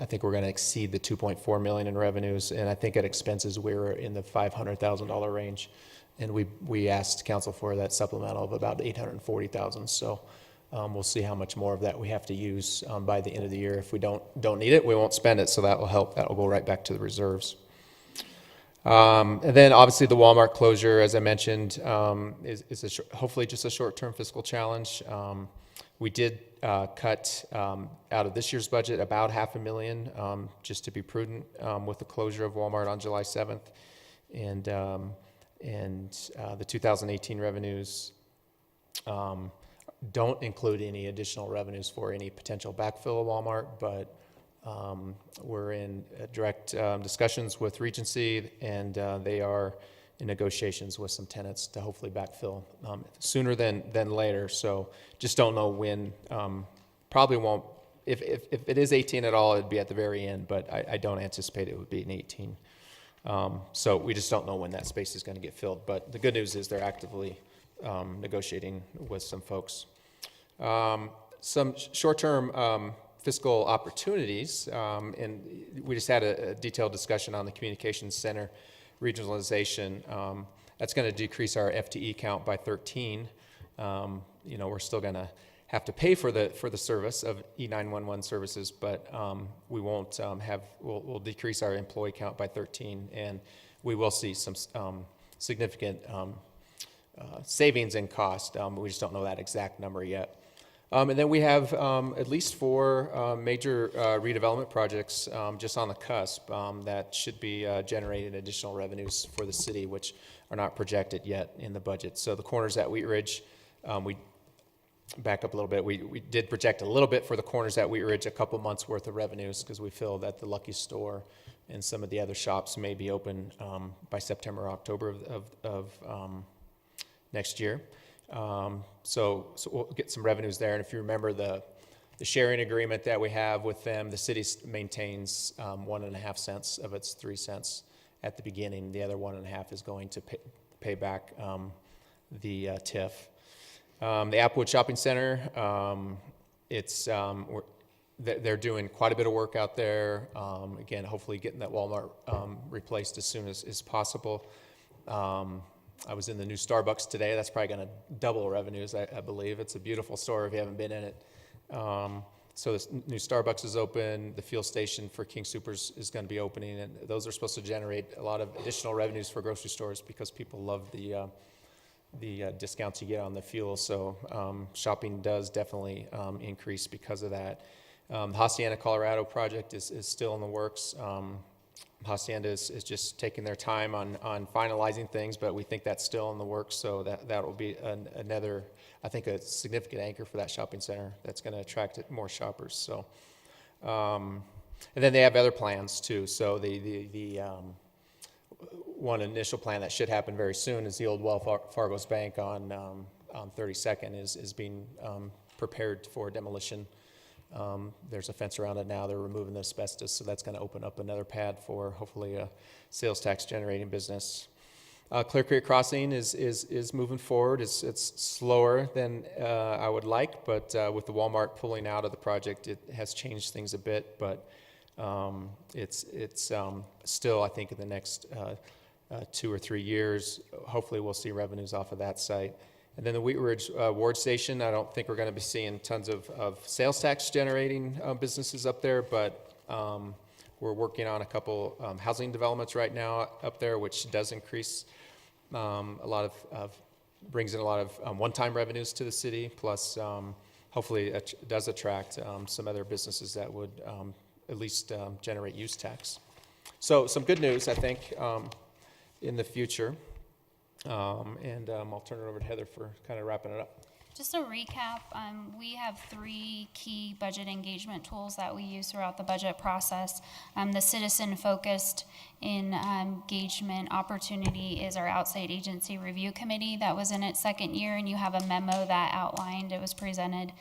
S1: think we're gonna exceed the 2.4 million in revenues, and I think at expenses we were in the $500,000 range, and we asked council for that supplemental of about $840,000. So we'll see how much more of that we have to use by the end of the year. If we don't need it, we won't spend it. So that will help. That will go right back to the reserves. And then obviously the Walmart closure, as I mentioned, is hopefully just a short-term fiscal challenge. We did cut out of this year's budget about $500,000 just to be prudent with the closure of Walmart on July 7th. And the 2018 revenues don't include any additional revenues for any potential backfill of Walmart, but we're in direct discussions with Regency, and they are in negotiations with some tenants to hopefully backfill sooner than later. So just don't know when. Probably won't. If it is 18 at all, it'd be at the very end, but I don't anticipate it would be in 18. So we just don't know when that space is going to get filled. But the good news is they're actively negotiating with some folks. Some short-term fiscal opportunities, and we just had a detailed discussion on the communications center regionalization. That's going to decrease our FTE count by 13. We're still going to have to pay for the service of E911 services, but we won't we'll decrease our employee count by 13, and we will see some significant savings in cost. We just don't know that exact number yet. And then we have at least 4 major redevelopment projects just on the cusp that should be generating additional revenues for the city, which are not projected yet in the budget. So the corners at Wheat Ridge, we back up a little bit. We did project a little bit for the corners at Wheat Ridge, a couple months worth of revenues, because we feel that the Lucky Store and some of the other shops may be open by September or October of next year. So we'll get some revenues there. And if you remember the sharing agreement that we have with them, the city maintains 1.5 cents of its 3 cents at the beginning. The other 1.5 is going to pay back the TIF. The Applewood Shopping Center, they're doing quite a bit of work out there. Again, hopefully getting that Walmart replaced as soon as possible. I was in the new Starbucks today. That's probably going to double revenues, I believe. It's a beautiful store if you haven't been in it. So this new Starbucks is open. The fuel station for King Soopers is going to be opening, and those are supposed to generate a lot of additional revenues for grocery stores because people love the discounts you get on the fuel. So shopping does definitely increase because of that. The Hacienda Colorado project is still in the works. Hacienda is just taking their time on finalizing things, but we think that's still in the works. So that will be another, I think, a significant anchor for that shopping center that's going to attract more shoppers. So, and then they have other plans too. So the one initial plan that should happen very soon is the old Wells Fargo's Bank on 32nd is being prepared for demolition. There's a fence around it now. They're removing the asbestos, so that's going to open up another pad for hopefully a sales tax generating business. Clear Creek Crossing is moving forward. It's slower than I would like, but with the Walmart pulling out of the project, it has changed things a bit. But it's still, I think, in the next 2 or 3 years, hopefully we'll see revenues off of that site. And then the Wheat Ridge Ward Station, I don't think we're going to be seeing tons of sales tax generating businesses up there, but we're working on a couple housing developments right now up there, which does increase a lot of brings in a lot of one-time revenues to the city, plus hopefully it does attract some other businesses that would at least generate use tax. So some good news, I think, in the future. And I'll turn it over to Heather for kind of wrapping it up.
S3: Just a recap, we have 3 key budget engagement tools that we use throughout the budget process. The citizen-focused engagement opportunity is our outside agency review committee that was in its 2nd year, and you have a memo that outlined, it was presented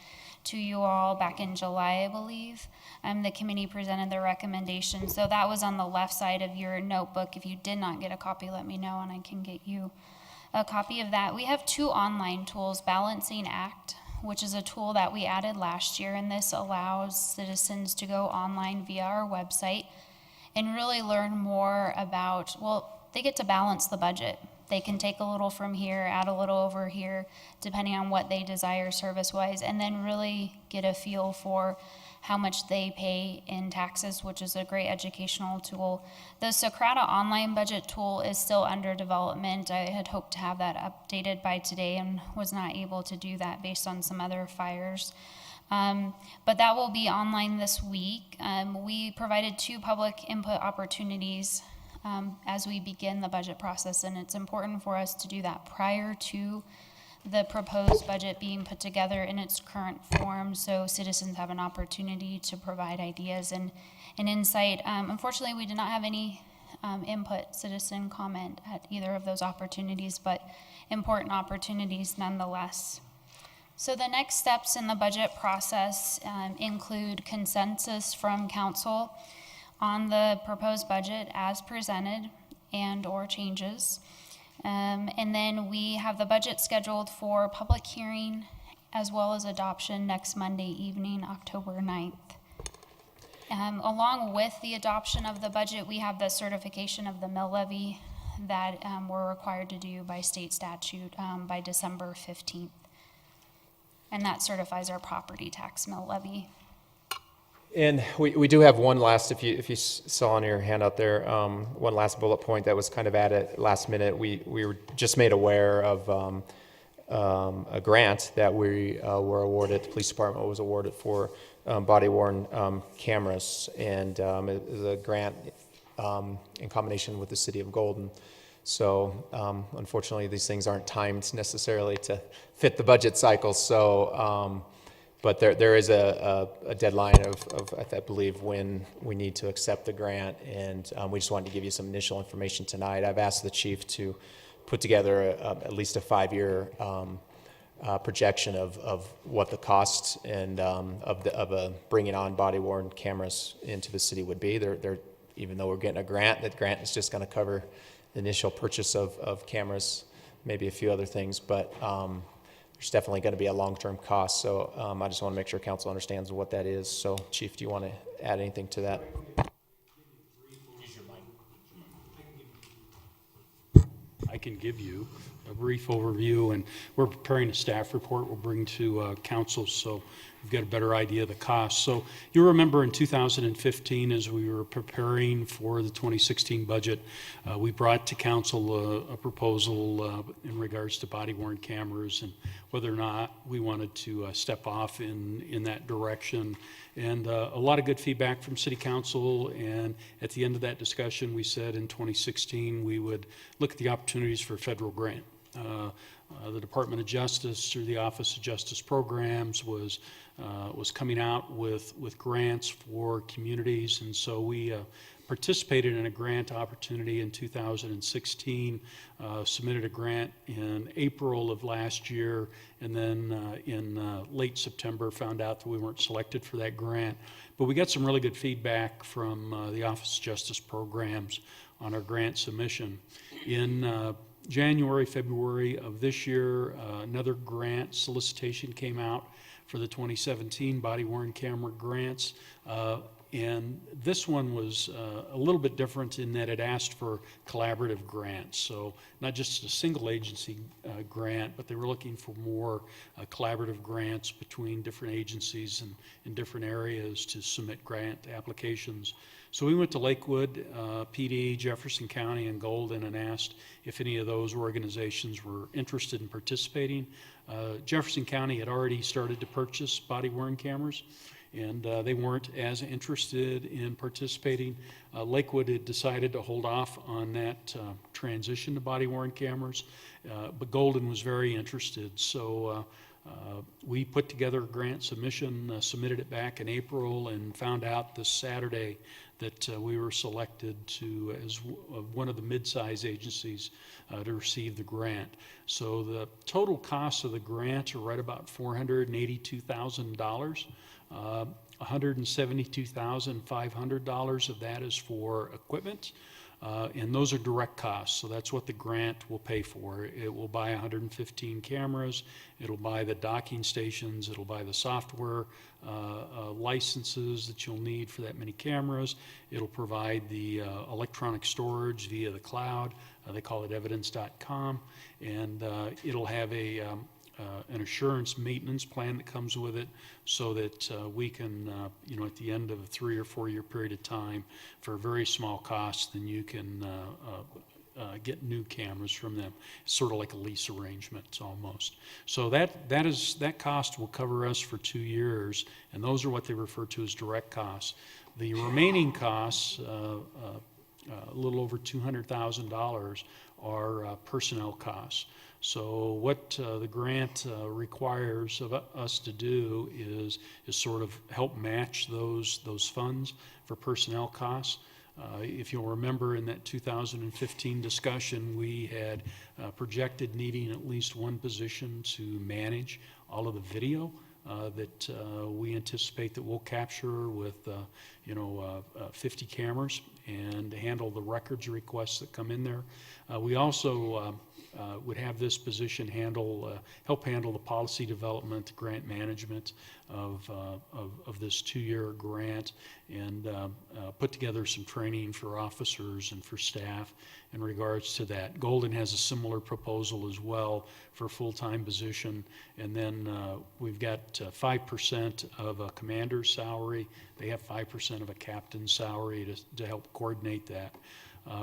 S3: to you all back in July, I believe. The committee presented their recommendations. So that was on the left side of your notebook. If you did not get a copy, let me know and I can get you a copy of that. We have 2 online tools, Balancing Act, which is a tool that we added last year, and this allows citizens to go online via our website and really learn more about, well, they get to balance the budget. They can take a little from here, add a little over here, depending on what they desire service-wise, and then really get a feel for how much they pay in taxes, which is a great educational tool. The Socrata online budget tool is still under development. I had hoped to have that updated by today and was not able to do that based on some other fires. But that will be online this week. We provided 2 public input opportunities as we begin the budget process, and it's important for us to do that prior to the proposed budget being put together in its current form, so citizens have an opportunity to provide ideas and insight. Unfortunately, we did not have any input, citizen comment at either of those opportunities, but important opportunities nonetheless. So the next steps in the budget process include consensus from council on the proposed budget as presented and or changes. And then we have the budget scheduled for public hearing as well as adoption next Monday evening, October 9th. Along with the adoption of the budget, we have the certification of the mill levy that we're required to do by state statute by December 15th. And that certifies our property tax mill levy.
S1: And we do have one last, if you saw on your handout there, one last bullet point that was kind of added last minute. We were just made aware of a grant that we were awarded, the police department was awarded for body-worn cameras, and it was a grant in combination with the city of Golden. So unfortunately, these things aren't timed necessarily to fit the budget cycle, so But there is a deadline of, I believe, when we need to accept the grant, and we just wanted to give you some initial information tonight. I've asked the chief to put together at least a 5-year projection of what the cost and of bringing on body-worn cameras into the city would be. Even though we're getting a grant, that grant is just going to cover the initial purchase of cameras, maybe a few other things, but there's definitely going to be a long-term cost. So I just want to make sure council understands what that is. So, Chief, do you want to add anything to that?
S7: I can give you a brief overview, and we're preparing a staff report we'll bring to council, so we've got a better idea of the cost. So you remember in 2015, as we were preparing for the 2016 budget, we brought to council a proposal in regards to body-worn cameras and whether or not we wanted to step off in that direction. And a lot of good feedback from City Council, and at the end of that discussion, we said in 2016 we would look at the opportunities for a federal grant. The Department of Justice, through the Office of Justice Programs, was coming out with grants for communities, and so we participated in a grant opportunity in 2016, submitted a grant in April of last year, and then in late September found out that we weren't selected for that grant. But we got some really good feedback from the Office of Justice Programs on our grant submission. In January, February of this year, another grant solicitation came out for the 2017 body-worn camera grants. And this one was a little bit different in that it asked for collaborative grants. So not just a single agency grant, but they were looking for more collaborative grants between different agencies and in different areas to submit grant applications. So we went to Lakewood, PD, Jefferson County, and Golden and asked if any of those organizations were interested in participating. Jefferson County had already started to purchase body-worn cameras, and they weren't as interested in participating. Lakewood had decided to hold off on that transition to body-worn cameras, but Golden was very interested. So we put together a grant submission, submitted it back in April, and found out this Saturday that we were selected as one of the mid-size agencies to receive the grant. So the total cost of the grant are right about $482,000. $172,500 of that is for equipment, and those are direct costs, so that's what the grant will pay for. It will buy 115 cameras, it'll buy the docking stations, it'll buy the software licenses that you'll need for that many cameras, it'll provide the electronic storage via the cloud, they call it evidence.com, and it'll have an assurance maintenance plan that comes with it, so that we can, at the end of a 3 or 4 year period of time, for a very small cost, then you can get new cameras from them. It's sort of like a lease arrangement almost. So that cost will cover us for 2 years, and those are what they refer to as direct costs. The remaining costs, a little over $200,000, are personnel costs. So what the grant requires of us to do is sort of help match those funds for personnel costs. If you'll remember in that 2015 discussion, we had projected needing at least one position to manage all of the video that we anticipate that we'll capture with 50 cameras and handle the records requests that come in there. We also would have this position help handle the policy development, grant management of this 2-year grant, and put together some training for officers and for staff in regards to that. Golden has a similar proposal as well for a full-time position, and then we've got 5% of a commander's salary. They have 5% of a captain's salary to help coordinate that.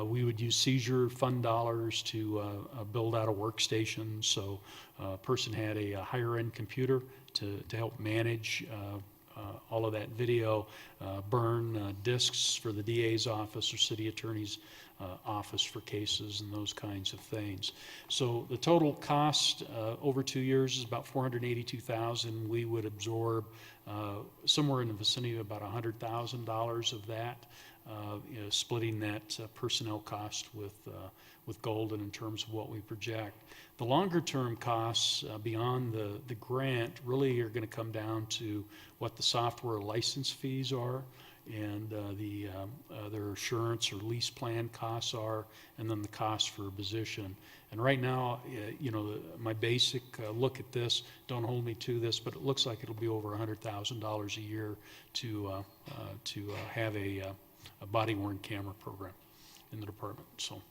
S7: We would use seizure fund dollars to build out a workstation, so a person had a higher-end computer to help manage all of that video, burn discs for the DA's office or city attorney's office for cases and those kinds of things. So the total cost over 2 years is about $482,000. We would absorb somewhere in the vicinity of about $100,000 of that, splitting that personnel cost with Golden in terms of what we project. The longer term costs beyond the grant really are going to come down to what the software license fees are, and their assurance or lease plan costs are, and then the cost for a position. And right now, my basic look at this, don't hold me to this, but it looks like it'll be over $100,000 a year to have a body-worn camera program in the department. So,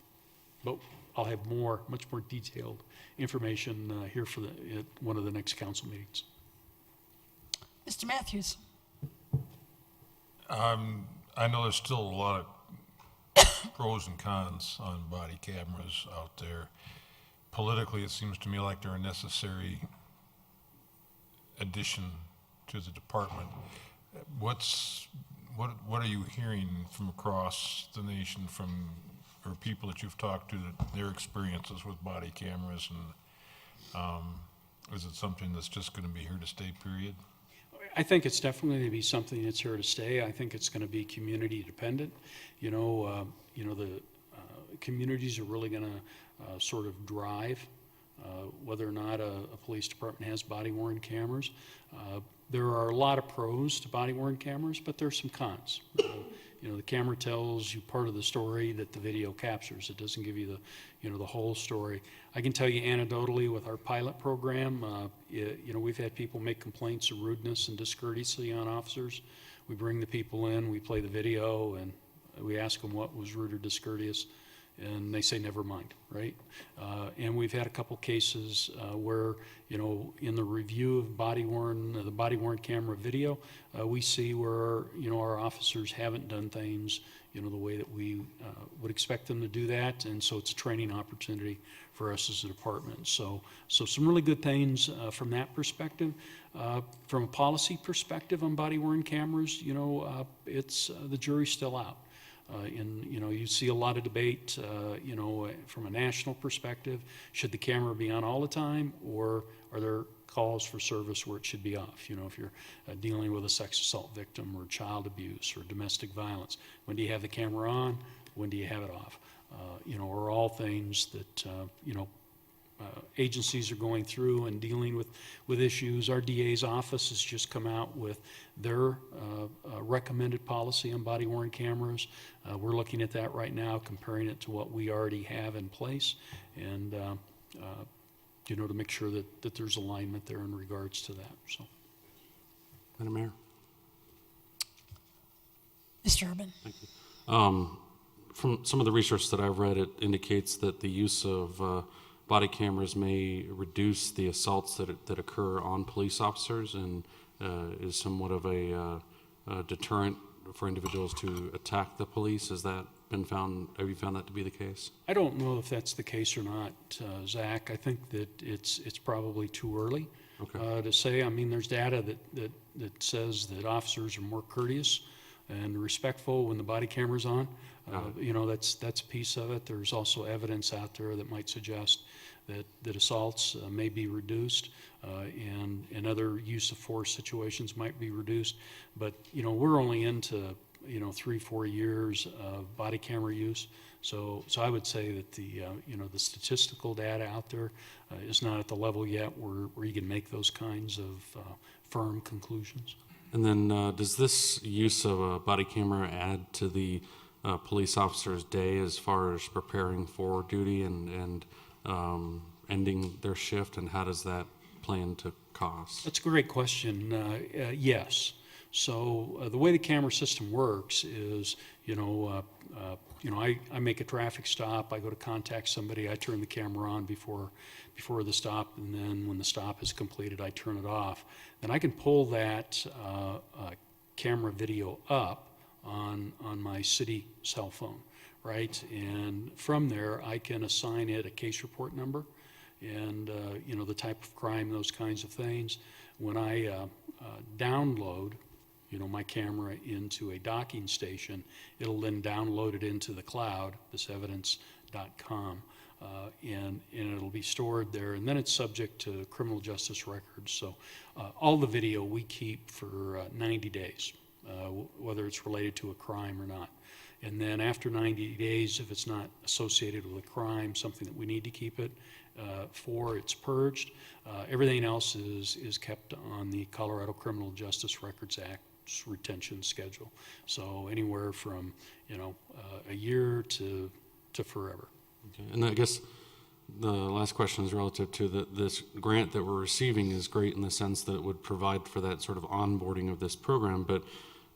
S7: but I'll have much more detailed information here at one of the next council meetings.
S2: Mr. Matthews?
S10: I know there's still a lot of pros and cons on body cameras out there. Politically, it seems to me like they're a necessary addition to the department. What are you hearing from across the nation or people that you've talked to, their experiences with body cameras, and is it something that's just going to be here to stay, period?
S7: I think it's definitely going to be something that's here to stay. I think it's going to be community dependent. The communities are really going to sort of drive whether or not a police department has body-worn cameras. There are a lot of pros to body-worn cameras, but there's some cons. The camera tells you part of the story that the video captures. It doesn't give you the whole story. I can tell you anecdotally with our pilot program, we've had people make complaints of rudeness and discourtesy on officers. We bring the people in, we play the video, and we ask them what was rude or discourteous, and they say, never mind, right? And we've had a couple cases where, in the review of the body-worn camera video, we see where, our officers haven't done things, the way that we would expect them to do that, and so it's a training opportunity for us as a department. So some really good things from that perspective. From a policy perspective on body-worn cameras, it's the jury's still out. You see a lot of debate, from a national perspective. Should the camera be on all the time, or are there calls for service where it should be off? If you're dealing with a sex assault victim or child abuse or domestic violence, when do you have the camera on? When do you have it off? Are all things that, agencies are going through and dealing with issues. Our DA's office has just come out with their recommended policy on body-worn cameras. We're looking at that right now, comparing it to what we already have in place, and to make sure that there's alignment there in regards to that. So,
S9: Madam Mayor?
S2: Mr. Urban?
S9: Thank you. From some of the research that I've read, it indicates that the use of body cameras may reduce the assaults that occur on police officers, and is somewhat of a deterrent for individuals to attack the police. Has that been found? Have you found that to be the case?
S7: I don't know if that's the case or not, Zach. I think that it's probably too early to say. I mean, there's data that says that officers are more courteous and respectful when the body camera's on. That's a piece of it. There's also evidence out there that might suggest that assaults may be reduced, and other use of force situations might be reduced. But we're only into 3-4 years of body camera use. So I would say that the statistical data out there is not at the level yet where you can make those kinds of firm conclusions.
S9: And then does this use of a body camera add to the police officer's day as far as preparing for duty and ending their shift, and how does that play into costs?
S7: That's a great question. Yes. So the way the camera system works is, I make a traffic stop, I go to contact somebody, I turn the camera on before the stop, and then when the stop is completed, I turn it off. Then I can pull that camera video up on my city cell phone, right? And from there, I can assign it a case report number and, the type of crime, those kinds of things. When I download my camera into a docking station, it'll then download it into the cloud, thisevidence.com, and it'll be stored there, and then it's subject to criminal justice records. So all the video we keep for 90 days, whether it's related to a crime or not. And then after 90 days, if it's not associated with a crime, something that we need to keep it for, it's purged. Everything else is kept on the Colorado Criminal Justice Records Act's retention schedule. So anywhere from, a year to forever.
S9: Okay. And I guess the last question is relative to this grant that we're receiving is great in the sense that it would provide for that sort of onboarding of this program, but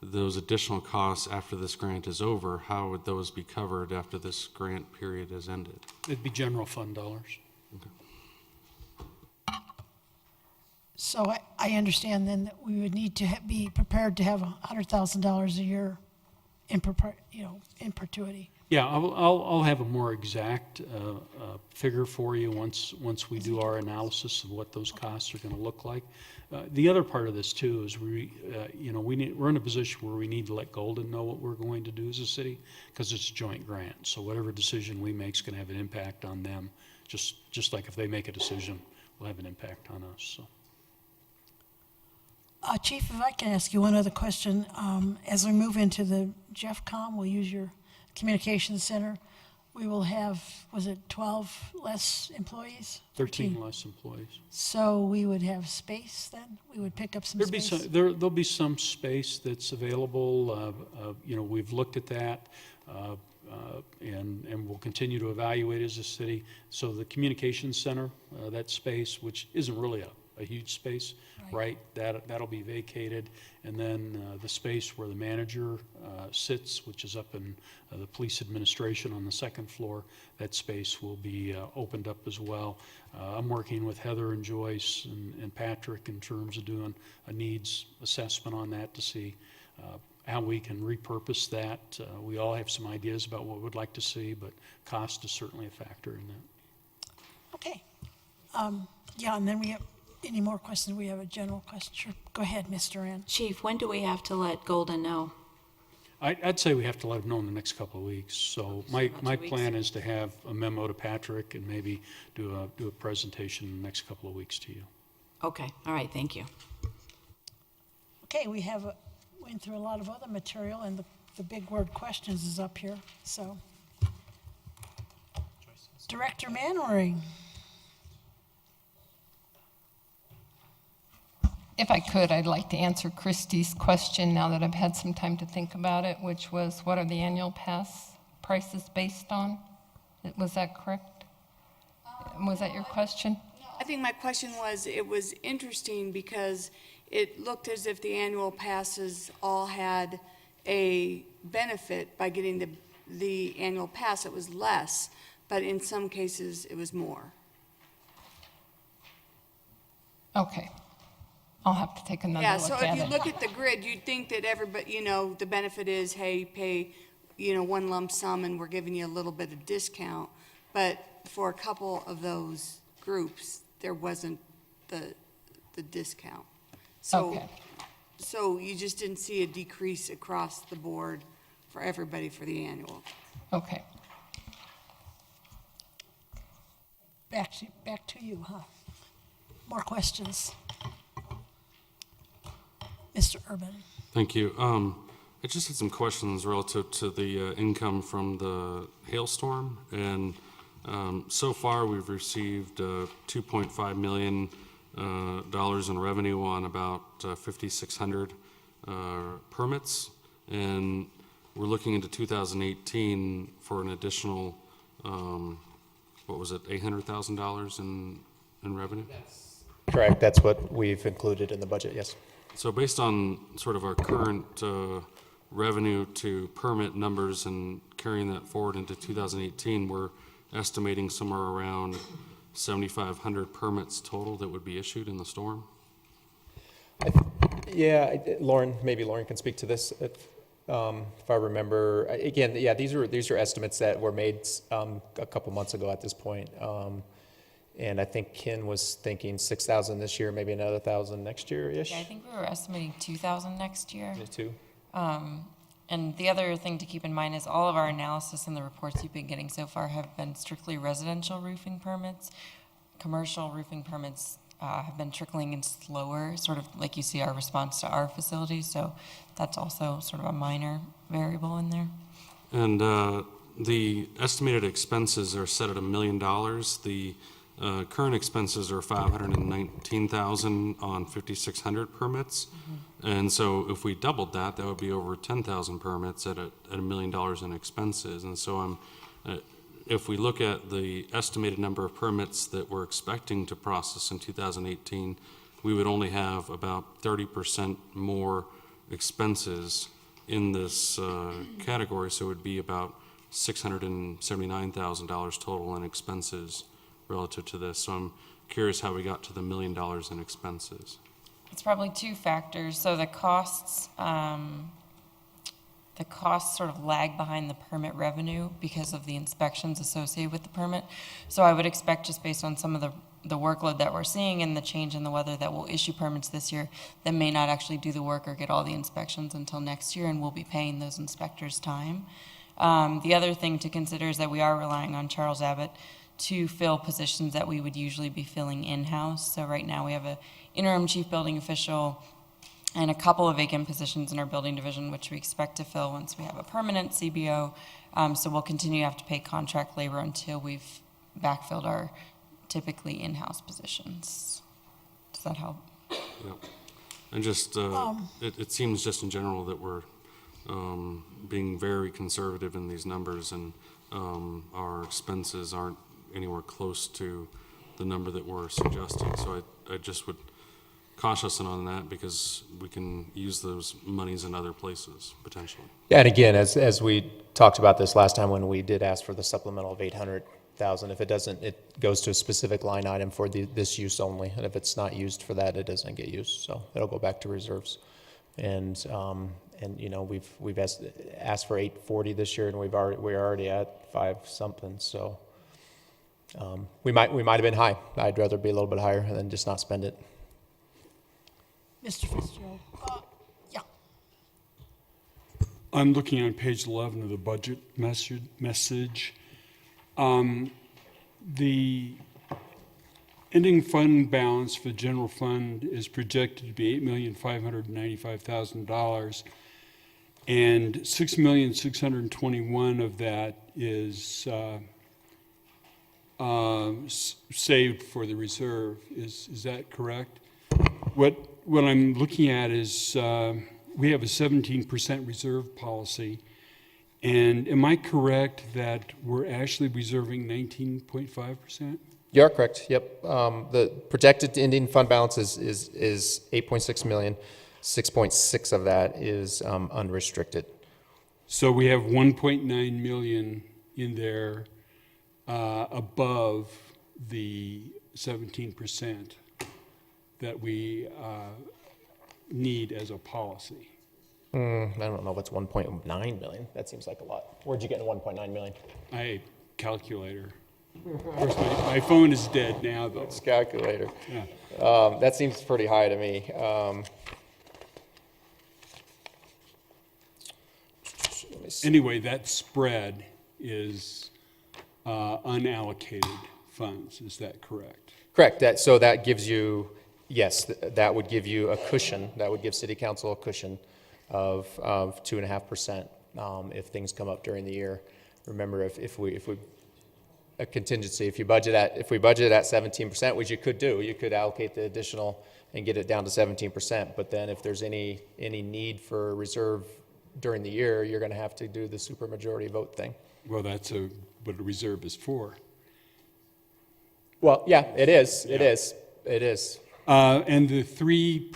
S9: those additional costs after this grant is over, how would those be covered after this grant period has ended?
S7: It'd be general fund dollars.
S2: So I understand then that we would need to be prepared to have $100,000 a year in perpetuity.
S7: Yeah, I'll have a more exact figure for you once we do our analysis of what those costs are going to look like. The other part of this too is we're in a position where we need to let Golden know what we're going to do as a city, because it's a joint grant. So whatever decision we make is going to have an impact on them, just like if they make a decision, will have an impact on us. So.
S2: Chief, if I can ask you one other question. As we move into the JeffCom, we'll use your communications center. We will have, was it 12 less employees?
S7: 13 less employees.
S2: So we would have space then? We would pick up some space?
S7: There'll be some space that's available. We've looked at that, and we'll continue to evaluate as a city. So the communications center, that space, which isn't really a huge space, right? That'll be vacated. And then the space where the manager sits, which is up in the police administration on the second floor, that space will be opened up as well. I'm working with Heather and Joyce and Patrick in terms of doing a needs assessment on that to see how we can repurpose that. We all have some ideas about what we'd like to see, but cost is certainly a factor in that.
S2: Okay. And then we have any more questions? We have a general question. Sure. Go ahead, Mr. Rand.
S14: Chief, when do we have to let Golden know?
S7: I'd say we have to let them know in the next couple of weeks. So my plan is to have a memo to Patrick and maybe do a presentation in the next couple of weeks to you.
S14: Okay, all right, thank you.
S2: Okay, we went through a lot of other material, and the big word questions is up here. So, Director Manwaring.
S5: If I could, I'd like to answer Christie's question now that I've had some time to think about it, which was, what are the annual pass prices based on? Was that correct? Was that your question?
S8: I think my question was, it was interesting because it looked as if the annual passes all had a benefit by getting the annual pass. It was less, but in some cases it was more.
S5: Okay. I'll have to take another look at it.
S8: Yeah, so if you look at the grid, you'd think that everybody, the benefit is, hey, pay, one lump sum and we're giving you a little bit of discount. But for a couple of those groups, there wasn't the discount. So you just didn't see a decrease across the board for everybody for the annual.
S5: Okay.
S2: Back to you, huh? More questions? Mr. Urban.
S9: Thank you. I just had some questions relative to the income from the hailstorm. And so far, we've received $2.5 million in revenue on about 5,600 permits. And we're looking into 2018 for an additional, $800,000 in revenue?
S1: Correct, that's what we've included in the budget, yes.
S9: So based on sort of our current revenue to permit numbers and carrying that forward into 2018, we're estimating somewhere around 7,500 permits total that would be issued in the storm?
S1: Maybe Lauren can speak to this if I remember. Again, these are estimates that were made a couple months ago at this point. And I think Ken was thinking 6,000 this year, maybe another 1,000 next year-ish.
S15: Yeah, I think we were estimating 2,000 next year.
S1: Me too.
S15: And the other thing to keep in mind is all of our analysis and the reports you've been getting so far have been strictly residential roofing permits. Commercial roofing permits have been trickling in slower, sort of like you see our response to our facilities. So that's also sort of a minor variable in there.
S9: And the estimated expenses are set at $1 million. The current expenses are $519,000 on 5,600 permits. And so if we doubled that, that would be over 10,000 permits at $1 million in expenses. And so if we look at the estimated number of permits that we're expecting to process in 2018, we would only have about 30% more expenses in this category. So it would be about $679,000 total in expenses relative to this. So I'm curious how we got to the $1 million in expenses.
S15: It's probably two factors. So the costs sort of lag behind the permit revenue because of the inspections associated with the permit. So I would expect, just based on some of the workload that we're seeing and the change in the weather, that we'll issue permits this year that may not actually do the work or get all the inspections until next year, and we'll be paying those inspectors time. The other thing to consider is that we are relying on Charles Abbott to fill positions that we would usually be filling in-house. So right now we have an interim chief building official and a couple of vacant positions in our building division, which we expect to fill once we have a permanent CBO. So we'll continue to have to pay contract labor until we've backfilled our typically in-house positions. Does that help?
S9: Yep. And just, it seems just in general that we're being very conservative in these numbers, and our expenses aren't anywhere close to the number that we're suggesting. So I just would caution us on that, because we can use those monies in other places potentially.
S1: Yeah, and again, as we talked about this last time when we did ask for the supplemental of 800,000, if it doesn't, it goes to a specific line item for this use only, and if it's not used for that, it doesn't get used, so it'll go back to reserves. And you know, we've asked for 840 this year, and we're already at 5 something, so we might have been high. I'd rather be a little bit higher than just not spend it.
S2: Mr. Fitzgerald. Yeah.
S7: I'm looking on page 11 of the budget message. The ending fund balance for the general fund is projected to be $8,595,000, and $6,621,000 of that is saved for the reserve. Is that correct? What I'm looking at is we have a 17% reserve policy, and am I correct that we're actually reserving 19.5%?
S1: You are correct, yep. The projected ending fund balance is 8.6 million. 6.6 of that is unrestricted.
S7: So we have 1.9 million in there above the 17% that we need as a policy.
S1: I don't know what's 1.9 million. That seems like a lot. Where'd you get 1.9 million?
S7: Calculator. Of course, my phone is dead now, though.
S1: It's calculator.
S7: Yeah.
S1: That seems pretty high to me. Let me see.
S7: Anyway, that spread is unallocated funds. Is that correct?
S1: Correct. So that gives you, yes, that would give you a cushion. That would give City Council a cushion of 2.5% if things come up during the year. Remember, if we a contingency, if we budget at 17%, which you could do, you could allocate the additional and get it down to 17%. But then if there's any need for reserve during the year, you're going to have to do the supermajority vote thing.
S7: Well, that's what a reserve is for.
S1: Well, yeah, it is.
S7: Yeah.
S1: It is.
S7: And the 3%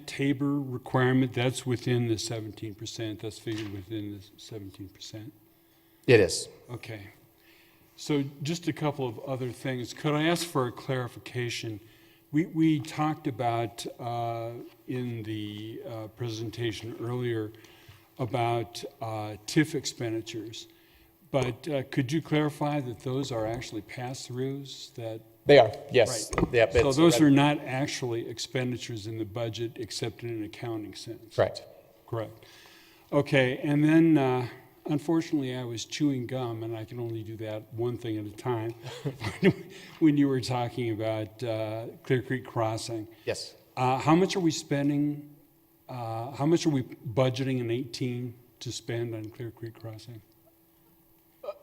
S7: TABOR requirement, that's within the 17%. That's figured within the 17%.
S1: It is.
S7: Okay. So just a couple of other things. Could I ask for a clarification? We talked about in the presentation earlier about TIF expenditures, but could you clarify that those are actually pass-throughs, that
S1: They are, yes. Yep,
S7: So
S1: it's-
S7: those are not actually expenditures in the budget except in an accounting sense?
S1: Correct.
S7: Correct. Okay, and then unfortunately, I was chewing gum, and I can only do that one thing at a time, when you were talking about Clear Creek Crossing.
S1: Yes.
S7: How much are we spending, how much are we budgeting in 18 to spend on Clear Creek Crossing?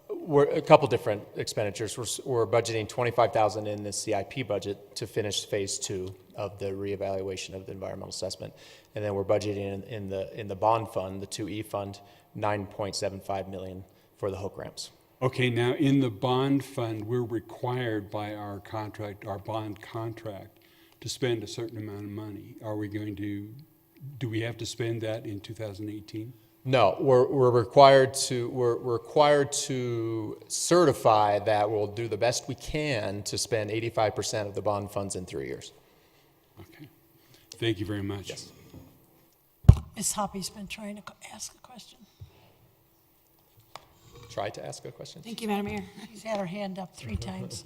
S1: We're a couple different expenditures. We're budgeting $25,000 in the CIP budget to finish phase 2 of the reevaluation of the environmental assessment. And then we're budgeting in the bond fund, the 2E fund, $9.75 million for the hook ramps.
S7: Okay, now in the bond fund, we're required by our contract, our bond contract, to spend a certain amount of money. Are we going to, do we have to spend that in 2018?
S1: No, we're required to certify that we'll do the best we can to spend 85% of the bond funds in 3 years.
S7: Okay, thank you very much.
S1: Yes.
S2: Ms. Hoppy's been trying to ask a question.
S1: Try to ask a question.
S13: Thank you, Madam Mayor.
S2: She's had her hand up 3 times.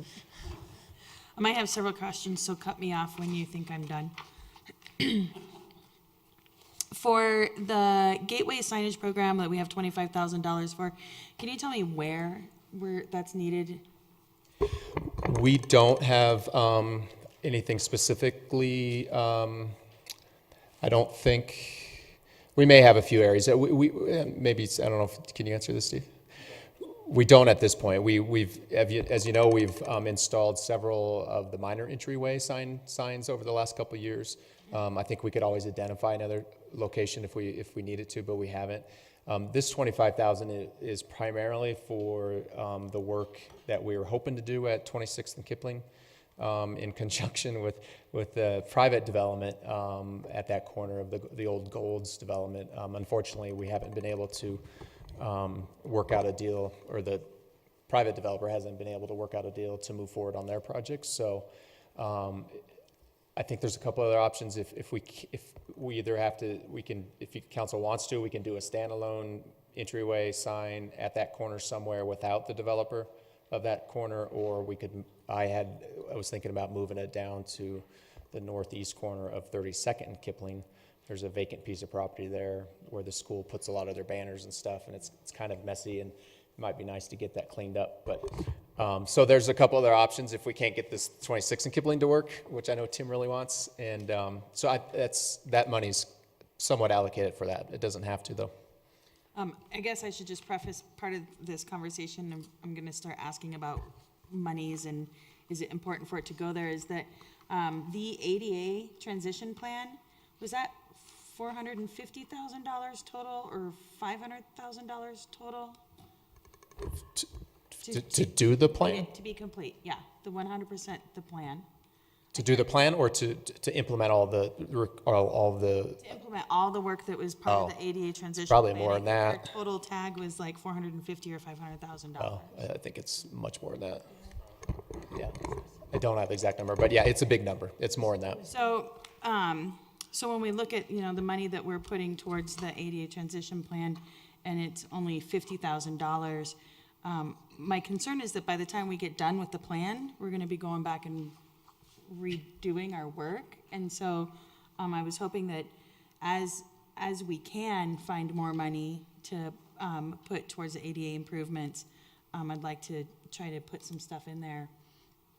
S13: I might have several questions, so cut me off when you think I'm done. For the Gateway signage program that we have $25,000 for, can you tell me where that's needed?
S1: We don't have anything specifically. I don't think, we may have a few areas. Maybe, I don't know, can you answer this, Steve? We don't at this point. As you know, we've installed several of the minor entryway signs over the last couple of years. I think we could always identify another location if we needed to, but we haven't. This $25,000 is primarily for the work that we were hoping to do at 26th and Kipling in conjunction with the private development at that corner of the old Golds development. Unfortunately, we haven't been able to work out a deal, or the private developer hasn't been able to work out a deal to move forward on their projects. So I think there's a couple other options. If we either have to, if council wants to, we can do a standalone entryway sign at that corner somewhere without the developer of that corner, or we could, I was thinking about moving it down to the northeast corner of 32nd and Kipling. There's a vacant piece of property there where the school puts a lot of their banners and stuff, and it's kind of messy, and it might be nice to get that cleaned up. But so there's a couple other options if we can't get this 26 and Kipling to work, which I know Tim really wants, and so that money's somewhat allocated for that. It doesn't have to, though.
S13: I guess I should just preface part of this conversation. I'm going to start asking about monies and is it important for it to go there, is that the ADA transition plan, was that $450,000 total or $500,000 total?
S1: To do the plan?
S13: To be complete, yeah, the 100% the plan.
S1: To do the plan, or to implement all the
S13: To implement all the work that was part of the ADA transition
S1: probably
S13: plan.
S1: more than
S13: I
S1: that.
S13: think our total tag was like $450,000 or $500,000.
S1: Oh, I think it's much more than that. Yeah, I don't have the exact number, but yeah, it's a big number. It's more than that.
S13: So, so when we look at, the money that we're putting towards the ADA transition plan, and it's only $50,000, my concern is that by the time we get done with the plan, we're gonna be going back and redoing our work. And so, I was hoping that as we can find more money to, put towards the ADA improvements, I'd like to try to put some stuff in there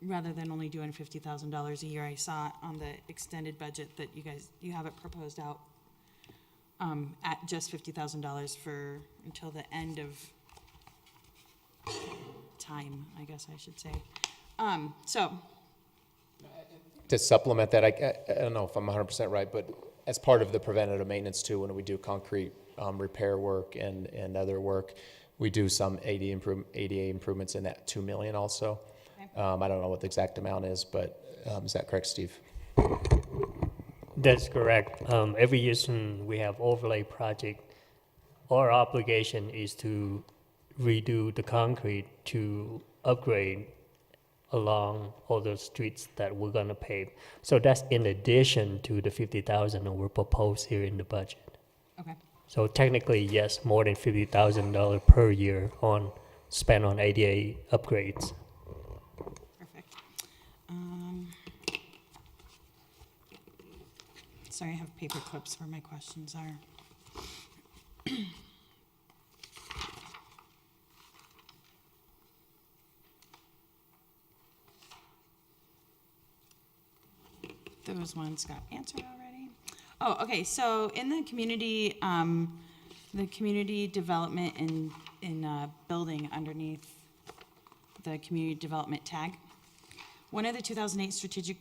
S13: rather than only doing $50,000 a year. I saw on the extended budget that you have it proposed out at just $50,000 for until the end of time, I guess I should say. So
S1: To supplement that, I don't know if I'm 100% right, but as part of the preventative maintenance too, when we do concrete repair work and other work, we do some ADA improvements in that $2 million also.
S13: Okay.
S1: I don't know what the exact amount is, but is that correct, Steve?
S4: That's correct. Every year when we have overlay project, our obligation is to redo the concrete to upgrade along all the streets that we're gonna pave. So that's in addition to the $50,000 that we're proposed here in the budget.
S13: okay.
S4: So technically, yes, more than $50,000 per year spent on ADA upgrades.
S13: Perfect. sorry, I have paper clips where my questions are. Those ones got answered already. Oh, okay, so in the community development in building underneath the community development tag, one of the 2008 strategic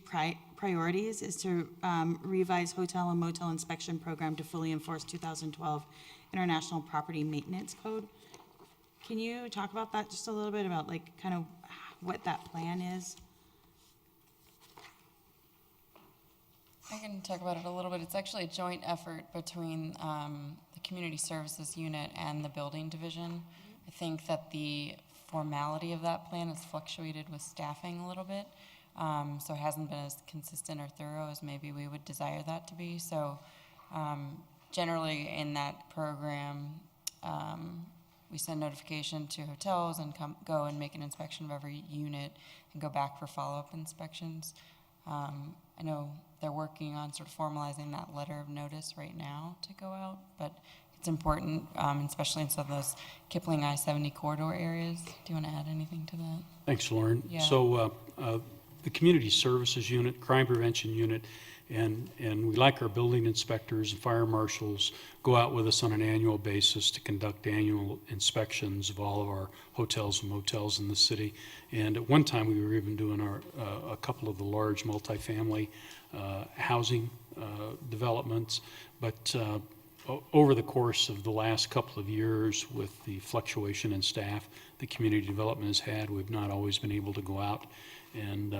S13: priorities is to revise hotel and motel inspection program to fully enforce 2012 International Property Maintenance Code. Can you talk about that just a little bit, about like kind of what that plan is?
S15: I can talk about it a little bit. It's actually a joint effort between the Community Services Unit and the Building Division. I think that the formality of that plan has fluctuated with staffing a little bit, so it hasn't been as consistent or thorough as maybe we would desire that to be. So generally in that program, we send notification to hotels and go and make an inspection of every unit and go back for follow-up inspections. I know they're working on sort of formalizing that letter of notice right now to go out, but it's important, especially in some of those Kipling I-70 corridor areas. Do you want to add anything to that?
S7: Thanks, Lauren.
S15: Yeah.
S7: So the Community Services Unit, Crime Prevention Unit, and we like our building inspectors and fire marshals go out with us on an annual basis to conduct annual inspections of all of our hotels and motels in the city. And at one time, we were even doing a couple of the large multifamily housing developments. But over the course of the last couple of years, with the fluctuation in staff the community development has had, we've not always been able to go out and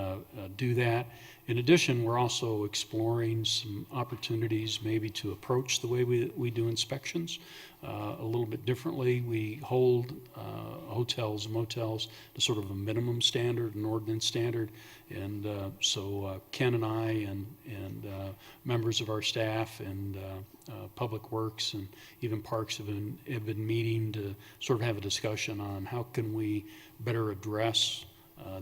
S7: do that. In addition, we're also exploring some opportunities maybe to approach the way we do inspections a little bit differently. We hold hotels and motels to sort of a minimum standard, an ordinance standard, and so Ken and I and members of our staff and Public Works and even Parks have been meeting to sort of have a discussion on how can we better address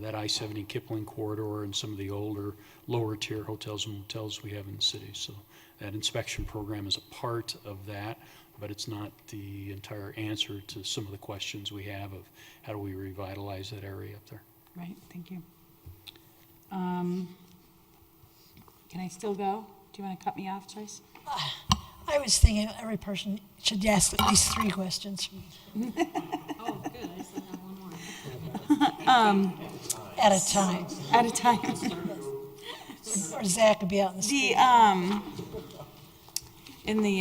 S7: that I-70 Kipling corridor and some of the older, lower tier hotels and motels we have in the city. So that inspection program is a part of that, but it's not the entire answer to some of the questions we have of how do we revitalize that area up there.
S13: Right, thank you. Can I still go? Do you want to cut me off, Joyce?
S2: I was thinking every person should ask at least 3 questions.
S13: Oh, good, I still have one more.
S2: At a time.
S13: At a time.
S2: Or Zach could be out in the street.
S13: In the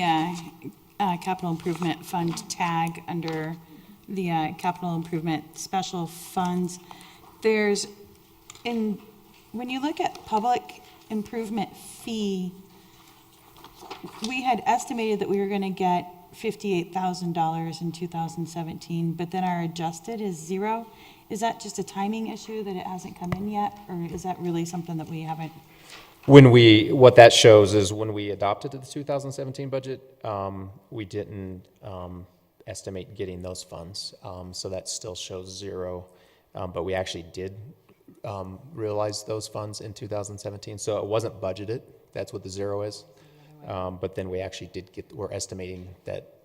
S13: capital improvement fund tag under the capital improvement special funds, when you look at public improvement fee, we had estimated that we were going to get $58,000 in 2017, but then our adjusted is 0. Is that just a timing issue that it hasn't come in yet, or is that really something that we haven't?
S1: What that shows is when we adopted the 2017 budget, we didn't estimate getting those funds. So that still shows 0, but we actually did realize those funds in 2017. So it wasn't budgeted. That's what the 0 is. But then we actually we're estimating that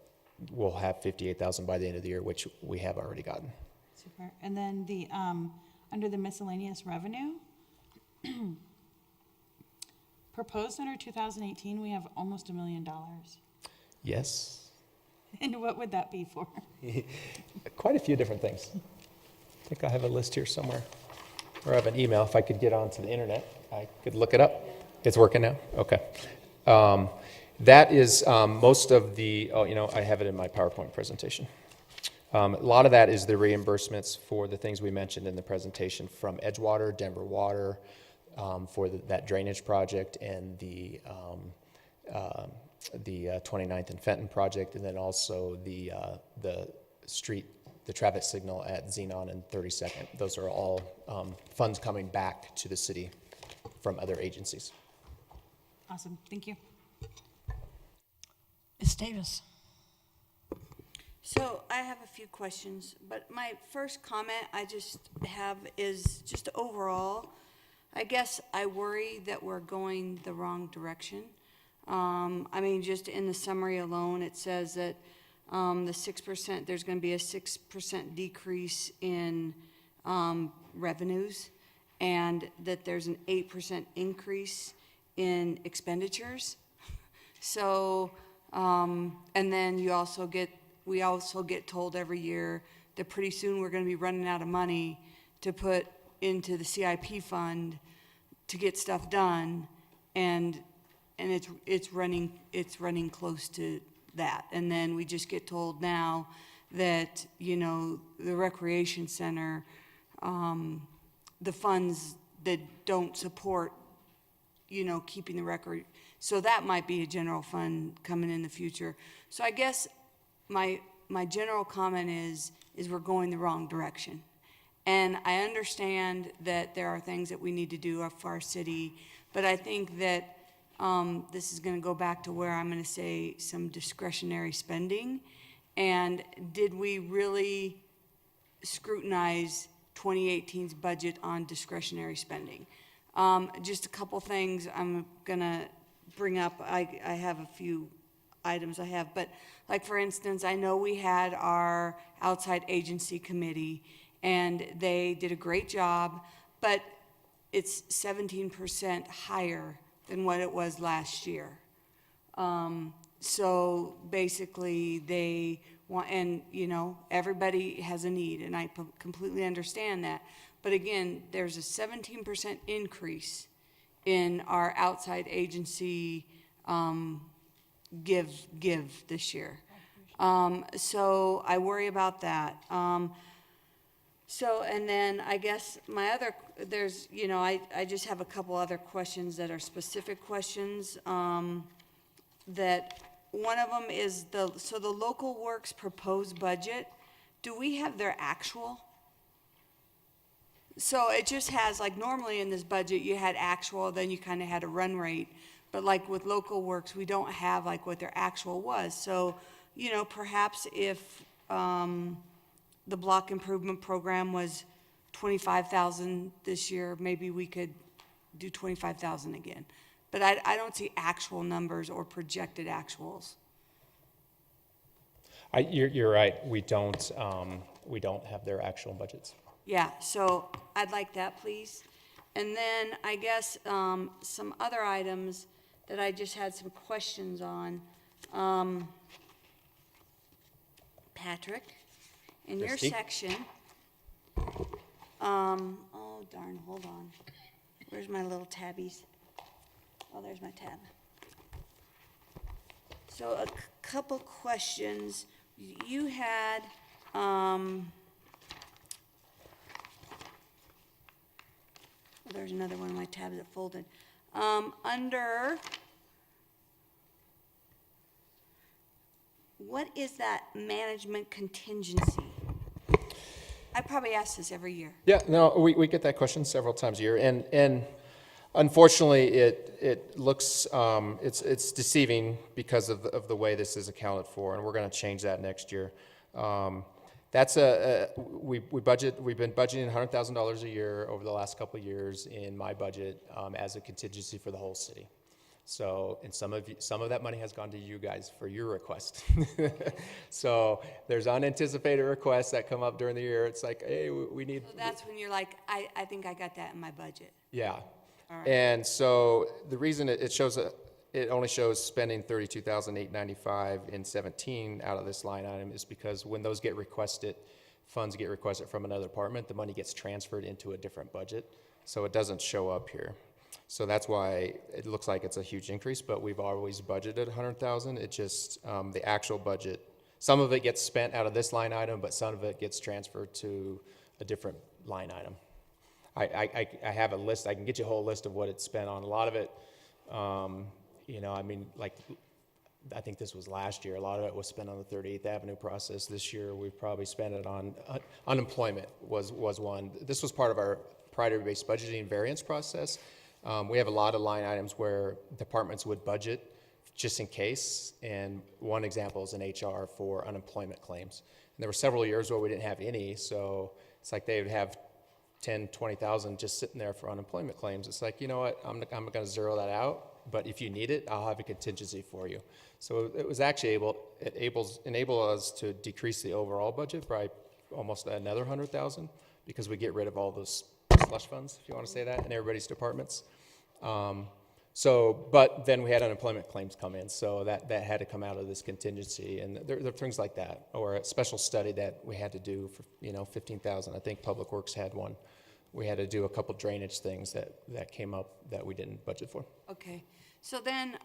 S1: we'll have 58,000 by the end of the year, which we have already gotten.
S13: Super. And then the, under the miscellaneous revenue, proposed under 2018, we have almost $1 million.
S1: Yes.
S13: And what would that be for?
S1: Quite a few different things. I think I have a list here somewhere. Or I have an email. If I could get onto the internet, I could look it up. It's working now? Okay. That is most of the, I have it in my PowerPoint presentation. A lot of that is the reimbursements for the things we mentioned in the presentation from Edgewater, Denver Water, for that drainage project, and the 29th and Fenton project, and then also the traffic signal at Xenon and 32nd. Those are all funds coming back to the city from other agencies.
S13: Awesome, thank you.
S2: Ms. Davis.
S8: So I have a few questions, but my first comment I just have is just overall, I guess I worry that we're going the wrong direction. I mean, just in the summary alone, it says that the 6%, there's going to be a 6% decrease in revenues, and that there's an 8% increase in expenditures. So, and then we also get told every year that pretty soon we're going to be running out of money to put into the CIP fund to get stuff done, and it's running close to that. And then we just get told now that, you know, the recreation center, the funds that don't support, you know, keeping the record, so that might be a general fund coming in the future. So I guess my general comment is we're going the wrong direction. And I understand that there are things that we need to do for our city, but I think that this is going to go back to where I'm going to say some discretionary spending. And did we really scrutinize 2018's budget on discretionary spending? Just a couple things I'm going to bring up. I have a few items I have, but like for instance, I know we had our outside agency committee and they did a great job, but it's 17% higher than what it was last year. So basically they want, and you know, everybody has a need, and I completely understand that. But again, there's a 17% increase in our outside agency give this year. So I worry about that. So, and then I guess my other, there's, you know, I just have a couple other questions that are specific questions. That one of them is the local works proposed budget, do we have their actual? So it just has, like, normally in this budget, you had actual, then you kind of had a run rate. But like with local works, we don't have like what their actual was. So, you know, perhaps if the block improvement program was 25,000 this year, maybe we could do 25,000 again. But I don't see actual numbers or projected actuals.
S1: You're right, we don't have their actual budgets.
S8: Yeah, so I'd like that, please. And then I guess some other items that I just had some questions on. Patrick, in your
S1: Christie?
S8: section, oh darn, hold on. Where's my little tabbies? Oh, there's my tab. So a couple questions. You had, there's another one of my tabs that folded. Under, what is that management contingency? I probably ask this every year.
S1: Yeah, no, we get that question several times a year, and unfortunately, it looks, it's deceiving because of the way this is accounted for, and we're going to change that next year. That's we've been budgeting $100,000 a year over the last couple of years in my budget as a contingency for the whole city. So, and some of that money has gone to you guys for your request. So there's unanticipated requests that come up during the year. It's like, hey, we need.
S8: So that's when you're like, I think I got that in my budget.
S1: Yeah.
S8: All right.
S1: And so the reason it shows it only shows spending $32,895 in 17 out of this line item is because when those get requested, funds get requested from another department, the money gets transferred into a different budget, so it doesn't show up here. So that's why it looks like it's a huge increase, but we've always budgeted 100,000. It just the actual budget, some of it gets spent out of this line item, but some of it gets transferred to a different line item. I have a list. I can get you a whole list of what it's spent on. A lot of it, you know, I mean, like, I think this was last year. A lot of it was spent on the 38th Avenue process. This year, we've probably spent it on unemployment was one. This was part of our priority-based budgeting variance process. We have a lot of line items where departments would budget just in case, and one example is in HR for unemployment claims. And there were several years where we didn't have any, so it's like they would have 10, 20,000 just sitting there for unemployment claims. It's like, you know what, I'm going to zero that out, but if you need it, I'll have a contingency for you. So it was actually enable us to decrease the overall budget by almost another 100,000 because we get rid of all those slush funds, if you want to say that, in everybody's departments. But then we had unemployment claims come in, so that had to come out of this contingency, and there are things like that, or a special study that we had to do for, 15,000. I think Public Works had one. We had to do a couple drainage things that came up that we didn't budget for.
S8: Okay, so then,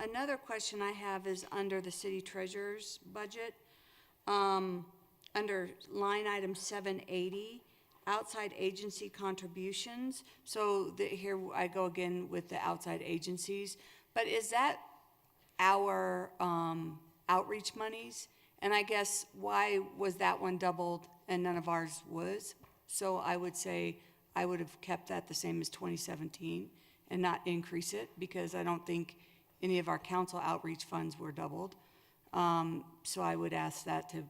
S8: another question I have is under the city treasurer's budget, under line item 780, outside agency contributions. So here I go again with the outside agencies, but is that our outreach monies? And I guess why was that one doubled and none of ours was? So I would say I would have kept that the same as 2017 and not increase it, because I don't think any of our council outreach funds were doubled. So I would ask that to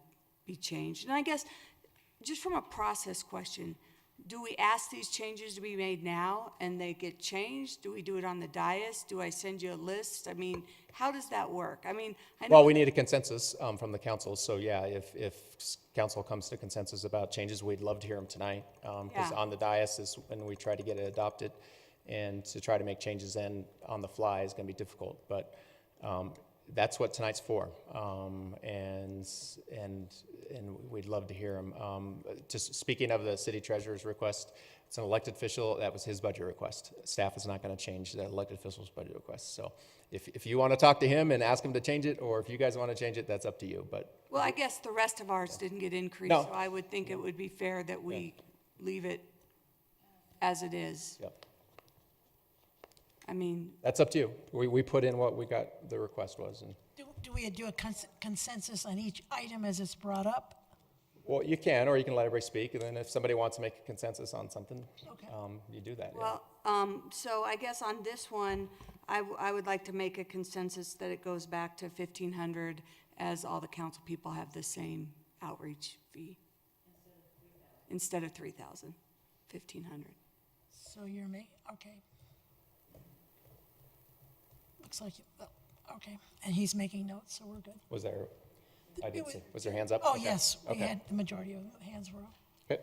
S8: be changed. And I guess, just from a process question, do we ask these changes to be made now and they get changed? Do we do it on the dais? Do I send you a list? I mean, how does that work? I mean, I know.
S1: Well, we need a consensus from the council, so yeah, if council comes to consensus about changes, we'd love to hear them tonight. Because
S8: Yeah.
S1: on the dais is when we try to get it adopted, and to try to make changes then on the fly is gonna be difficult, but that's what tonight's for. And we'd love to hear them. Just speaking of the city treasurer's request, it's an elected official, that was his budget request. Staff is not gonna change the elected official's budget request. So if you wanna talk to him and ask him to change it, or if you guys wanna change it, that's up to you, but.
S8: Well, I guess the rest of ours didn't get increased,
S1: No.
S8: so I would think it would be fair that we leave it as it is.
S1: Yep.
S8: I mean,
S1: That's up to you. We put in what we got, the request was, and,
S2: Do we do a consensus on each item as it's brought up?
S1: well, you can, or you can let everybody speak, and then if somebody wants to make a consensus on something,
S2: Okay.
S1: you do that, yeah.
S8: well, so I guess on this one, I would like to make a consensus that it goes back to 1,500, as all the council people have the same outreach fee. Instead of 3,000, 1,500.
S2: So you're okay. Looks like, okay, and he's making notes, so we're good.
S1: Was there, I
S2: It
S1: didn't
S2: was-
S1: see, was there hands up?
S2: Oh,
S1: Okay.
S2: yes, we
S1: Okay.
S2: had, the majority of the hands were up.
S1: Okay.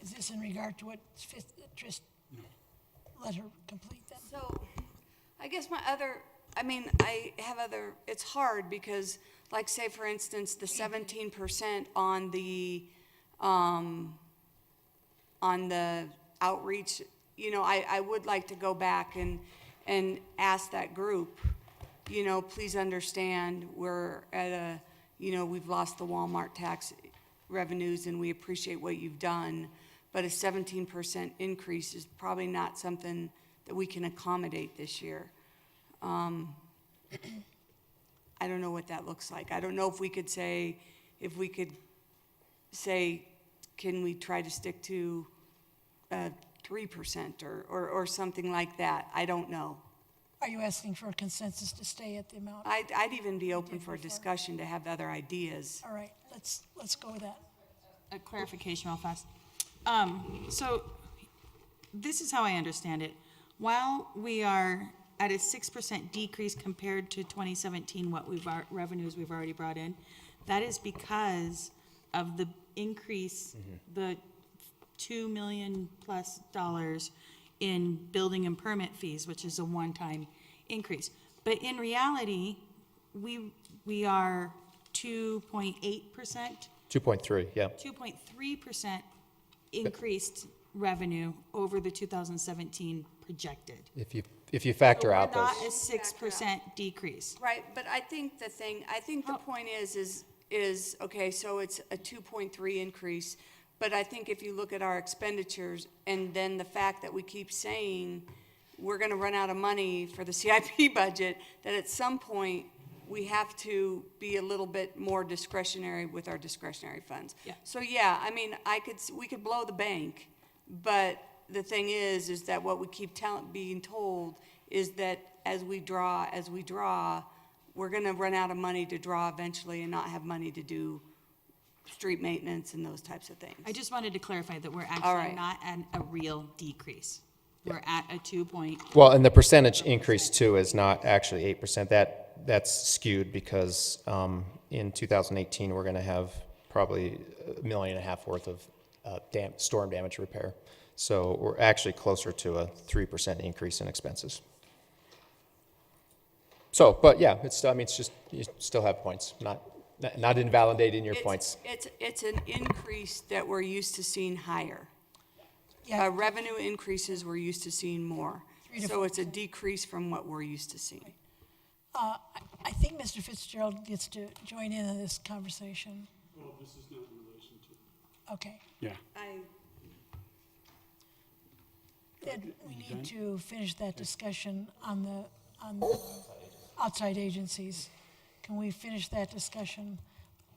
S2: Is this in regard to what, just let her complete that?
S8: So, I guess it's hard because, like, say, for instance, the 17% on the outreach, I would like to go back and ask that group, please understand, we're at we've lost the Walmart tax revenues and we appreciate what you've done, but a 17% increase is probably not something that we can accommodate this year. I don't know what that looks like. I don't know if we could say, can we try to stick to 3% or something like that? I don't know.
S2: Are you asking for a consensus to stay at the amount?
S8: I'd even be open for a discussion to have other ideas.
S2: All right, let's go with that.
S13: A clarification real fast. So this is how I understand it. While we are at a 6% decrease compared to 2017, revenues we've already brought in, that is because of the increase, the $2 million plus in building and permit fees, which is a one-time increase. But in reality, we are 2.8%,
S1: 2.3, yeah.
S13: 2.3% increased revenue over the 2017 projected.
S1: If you factor out
S13: We're
S1: those.
S13: not a 6% decrease.
S8: Right, but I think the point is, okay, so it's a 2.3 increase, but I think if you look at our expenditures and then the fact that we keep saying we're gonna run out of money for the CIP budget, that at some point we have to be a little bit more discretionary with our discretionary funds.
S13: Yeah.
S8: So, yeah, I mean, we could blow the bank, but the thing is that what we keep being told is that as we draw, we're gonna run out of money to draw eventually and not have money to do street maintenance and those types of things.
S13: I just wanted to clarify that we're
S8: All
S13: actually
S8: right.
S13: not at a real decrease. We're at a 2 point.
S1: Well, and the percentage increase too is not actually 8%. That's skewed because in 2018, we're going to have probably $1.5 million worth of storm damage repair. So we're actually closer to a 3% increase in expenses. So, but yeah, it's just, you still have points, not invalidating your points.
S8: It's an increase that we're used to seeing higher.
S2: Yeah.
S8: Revenue increases, we're used to seeing more.
S2: 3 to
S8: So it's a decrease from what we're used to seeing.
S2: I think Mr. Fitzgerald gets to join in on this conversation.
S7: Well, this is not in relation to.
S2: Okay.
S7: Yeah.
S2: Then we need to finish that discussion on the outside agencies. Can we finish that discussion?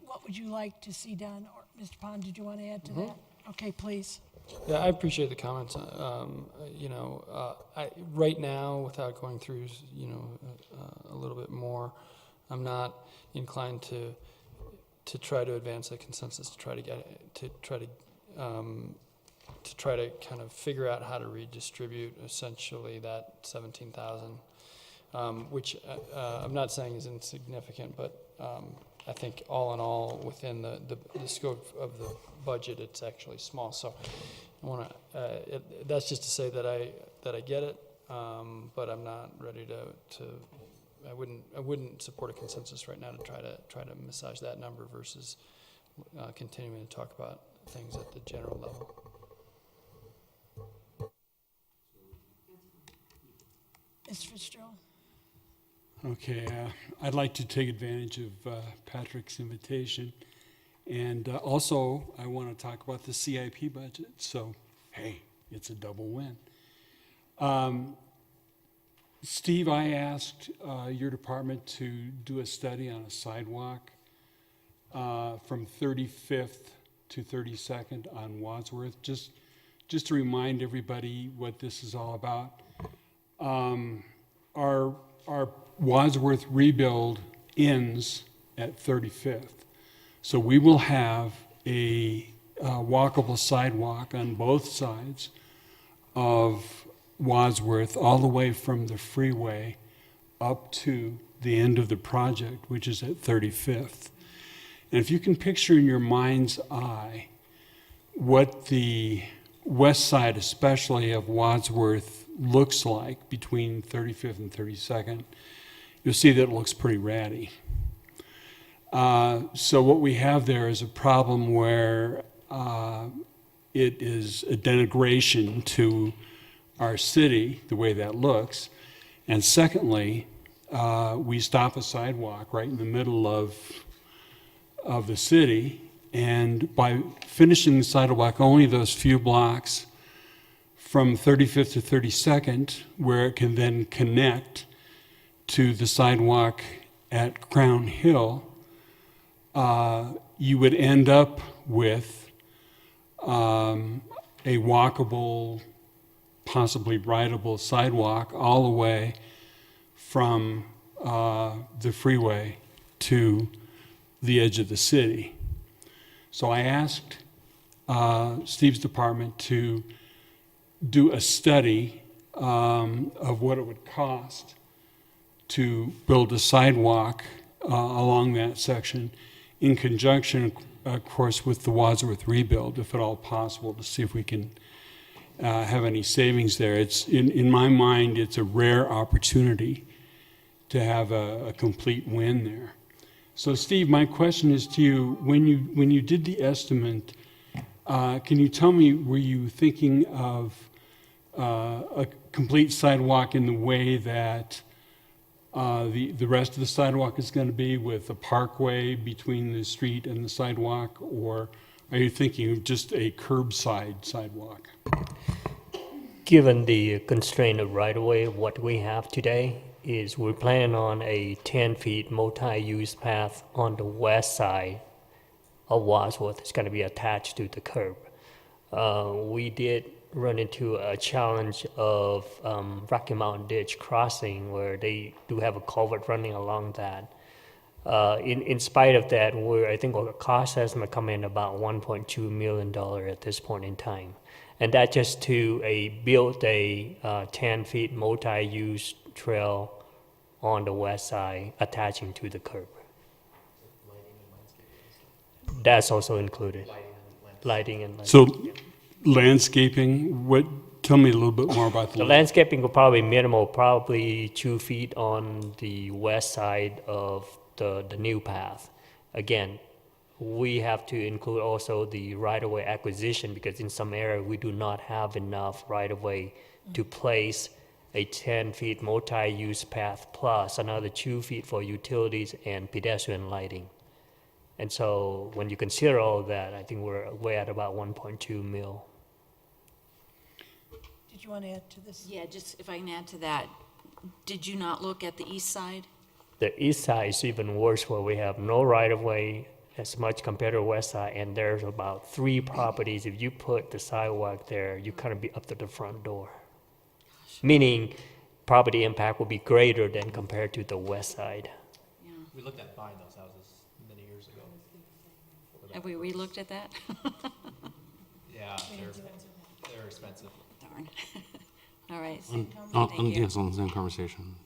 S2: What would you like to see done? Or, Mr. Pond, did you want to add to that? Okay, please.
S16: Yeah, I appreciate the comments. Right now, without going through, a little bit more, I'm not inclined to try to advance a consensus to try to kind of figure out how to redistribute essentially that 17,000, which I'm not saying is insignificant, but I think all in all, within the scope of the budget, it's actually small. So I want to. That's just to say that I get it, but I'm not ready to. I wouldn't support a consensus right now to try to massage that number versus continuing to talk about things at the general level.
S2: Mr. Fitzgerald?
S7: Okay, I'd like to take advantage of Patrick's invitation. And also, I want to talk about the CIP budget. So, hey, it's a double win. Steve, I asked your department to do a study on a sidewalk from 35th to 32nd on Wadsworth, just to remind everybody what this is all about. Our Wadsworth rebuild ends at 35th. So we will have a walkable sidewalk on both sides of Wadsworth, all the way from the freeway up to the end of the project, which is at 35th. And if you can picture in your mind's eye what the west side, especially of Wadsworth, looks like between 35th and 32nd, you'll see that it looks pretty ratty. So what we have there is a problem where it is a denigration to our city, the way that looks. And secondly, we stop a sidewalk right in the middle of the city, and by finishing the sidewalk only those few blocks from 35th to 32nd, where it can then connect to the sidewalk at Crown Hill, you would end up with a walkable, possibly rideable sidewalk all the way from the freeway to the edge of the city. So I asked Steve's department to do a study of what it would cost to build a sidewalk along that section, in conjunction, of course, with the Wadsworth rebuild, if at all possible, to see if we can have any savings there. It's in my mind, it's a rare opportunity to have a complete win there. So, Steve, my question is to you: when you did the estimate, can you tell me, were you thinking of a complete sidewalk in the way that the rest of the sidewalk is going to be, with a parkway between the street and the sidewalk, or are you thinking of just a curbside sidewalk?
S4: Given the constraint of right-of-way, what we have today is we're planning on a 10-feet multi-use path on the west side of Wadsworth. It's going to be attached to the curb. We did run into a challenge of Rocky Mountain Ditch crossing, where they do have a culvert running along that. In spite of that, I think our cost estimate come in about $1.2 million at this point in time. And that just to build a 10 feet multi-use trail on the west side attaching to the curb. That's also included. Lighting and
S7: So
S4: landscaping.
S7: landscaping, tell me a little bit more about
S4: The landscaping will probably minimal, probably 2 feet on the west side of the new path. Again, we have to include also the right-of-way acquisition because in some area we do not have enough right-of-way to place a 10 feet multi-use path plus another 2 feet for utilities and pedestrian lighting. And so when you consider all that, I think we're at about 1.2 mil.
S2: Did you want to add to this?
S14: Yeah, just if I can add to that, did you not look at the east side?
S4: The east side is even worse where we have no right-of-way as much compared to the west side, and there's about 3 properties. If you put the sidewalk there, you kind of be up to the front door. Meaning property impact will be greater than compared to the west side.
S6: We looked at buying those houses many years ago.
S14: Have we relooked at that?
S6: Yeah, they're expensive.
S14: Darn. All right.
S9: On
S14: Thank you.
S9: yes, on the same conversation.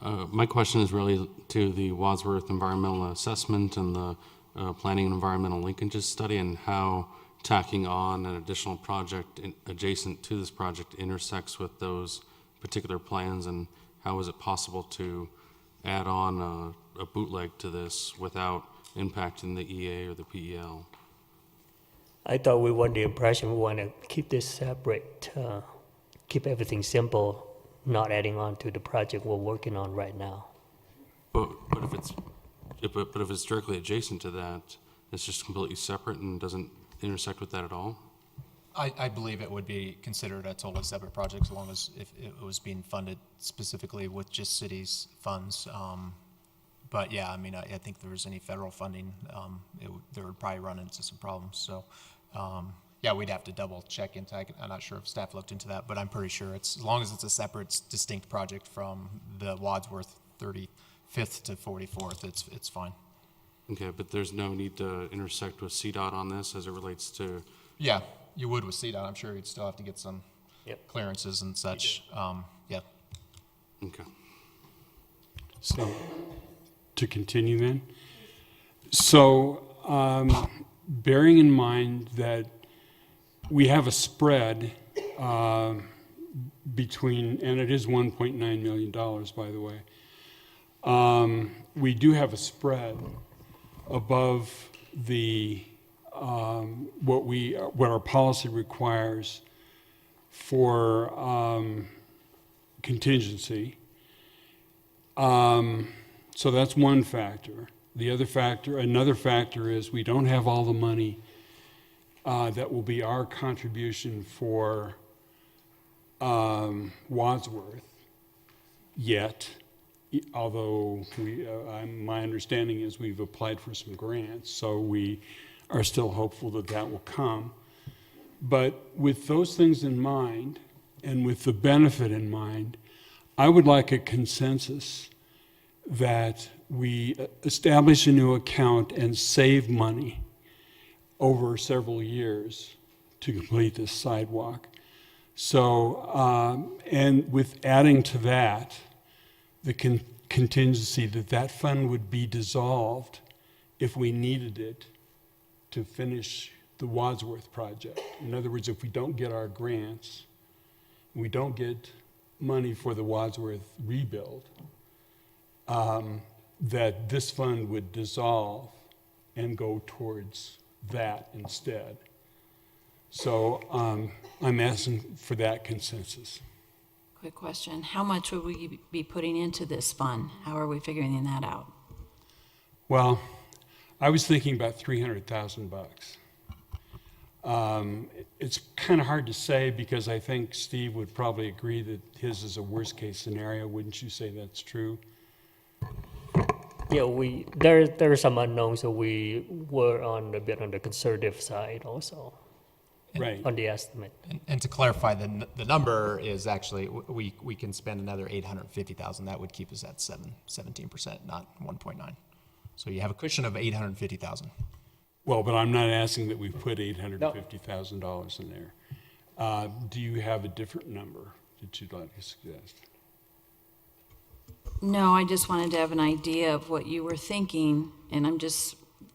S9: My question is really to the Wadsworth Environmental Assessment and the Planning and Environmental Linkages Study and how tacking on an additional project adjacent to this project intersects with those particular plans, and how is it possible to add on a bootleg to this without impacting the EA or the PEL?
S4: I thought we want the impression we want to keep this separate, keep everything simple, not adding on to the project we're working on right now.
S9: But if it's directly adjacent to that, it's just completely separate and doesn't intersect with that at all?
S6: I believe it would be considered a totally separate project as long as if it was being funded specifically with just cities' funds. But yeah, I mean, I think if there was any federal funding, there would probably run into some problems. So yeah, we'd have to double check into. I'm not sure if staff looked into that, but I'm pretty sure it's as long as it's a separate, distinct project from the Wadsworth 35th to 44th, it's fine.
S9: Okay, but there's no need to intersect with CDOT on this as it relates to...
S6: Yeah, you would with CDOT. I'm sure you'd still have to get some clearances and such. Yeah.
S9: Okay.
S7: So, to continue then. So, bearing in mind that we have a spread between, and it is $1.9 million, by the way. We do have a spread above the what our policy requires for contingency. So that's one factor. Another factor is we don't have all the money that will be our contribution for Wadsworth yet, although my understanding is we've applied for some grants, so we are still hopeful that that will come. But with those things in mind, and with the benefit in mind, I would like a consensus that we establish a new account and save money over several years to complete this sidewalk. So, and with adding to that, the contingency that fund would be dissolved if we needed it to finish the Wadsworth project. In other words, if we don't get our grants, we don't get money for the Wadsworth rebuild, that this fund would dissolve and go towards that instead. So I'm asking for that consensus.
S14: Quick question. How much would we be putting into this fund? How are we figuring that out?
S7: Well, I was thinking about $300,000. It's kind of hard to say because I think Steve would probably agree that his is a worst-case scenario. Wouldn't you say that's true?
S4: Yeah, there are some unknowns, so we were a bit on the conservative side also.
S7: Right.
S4: On the estimate.
S6: And to clarify, the number is actually, we can spend another $850,000. That would keep us at 17%, not 1.9. So you have a cushion of 850,000.
S7: Well, but I'm not asking that we put $850,000 in there. Do you have a different number that you'd like to suggest?
S14: No, I just wanted to have an idea of what you were thinking, and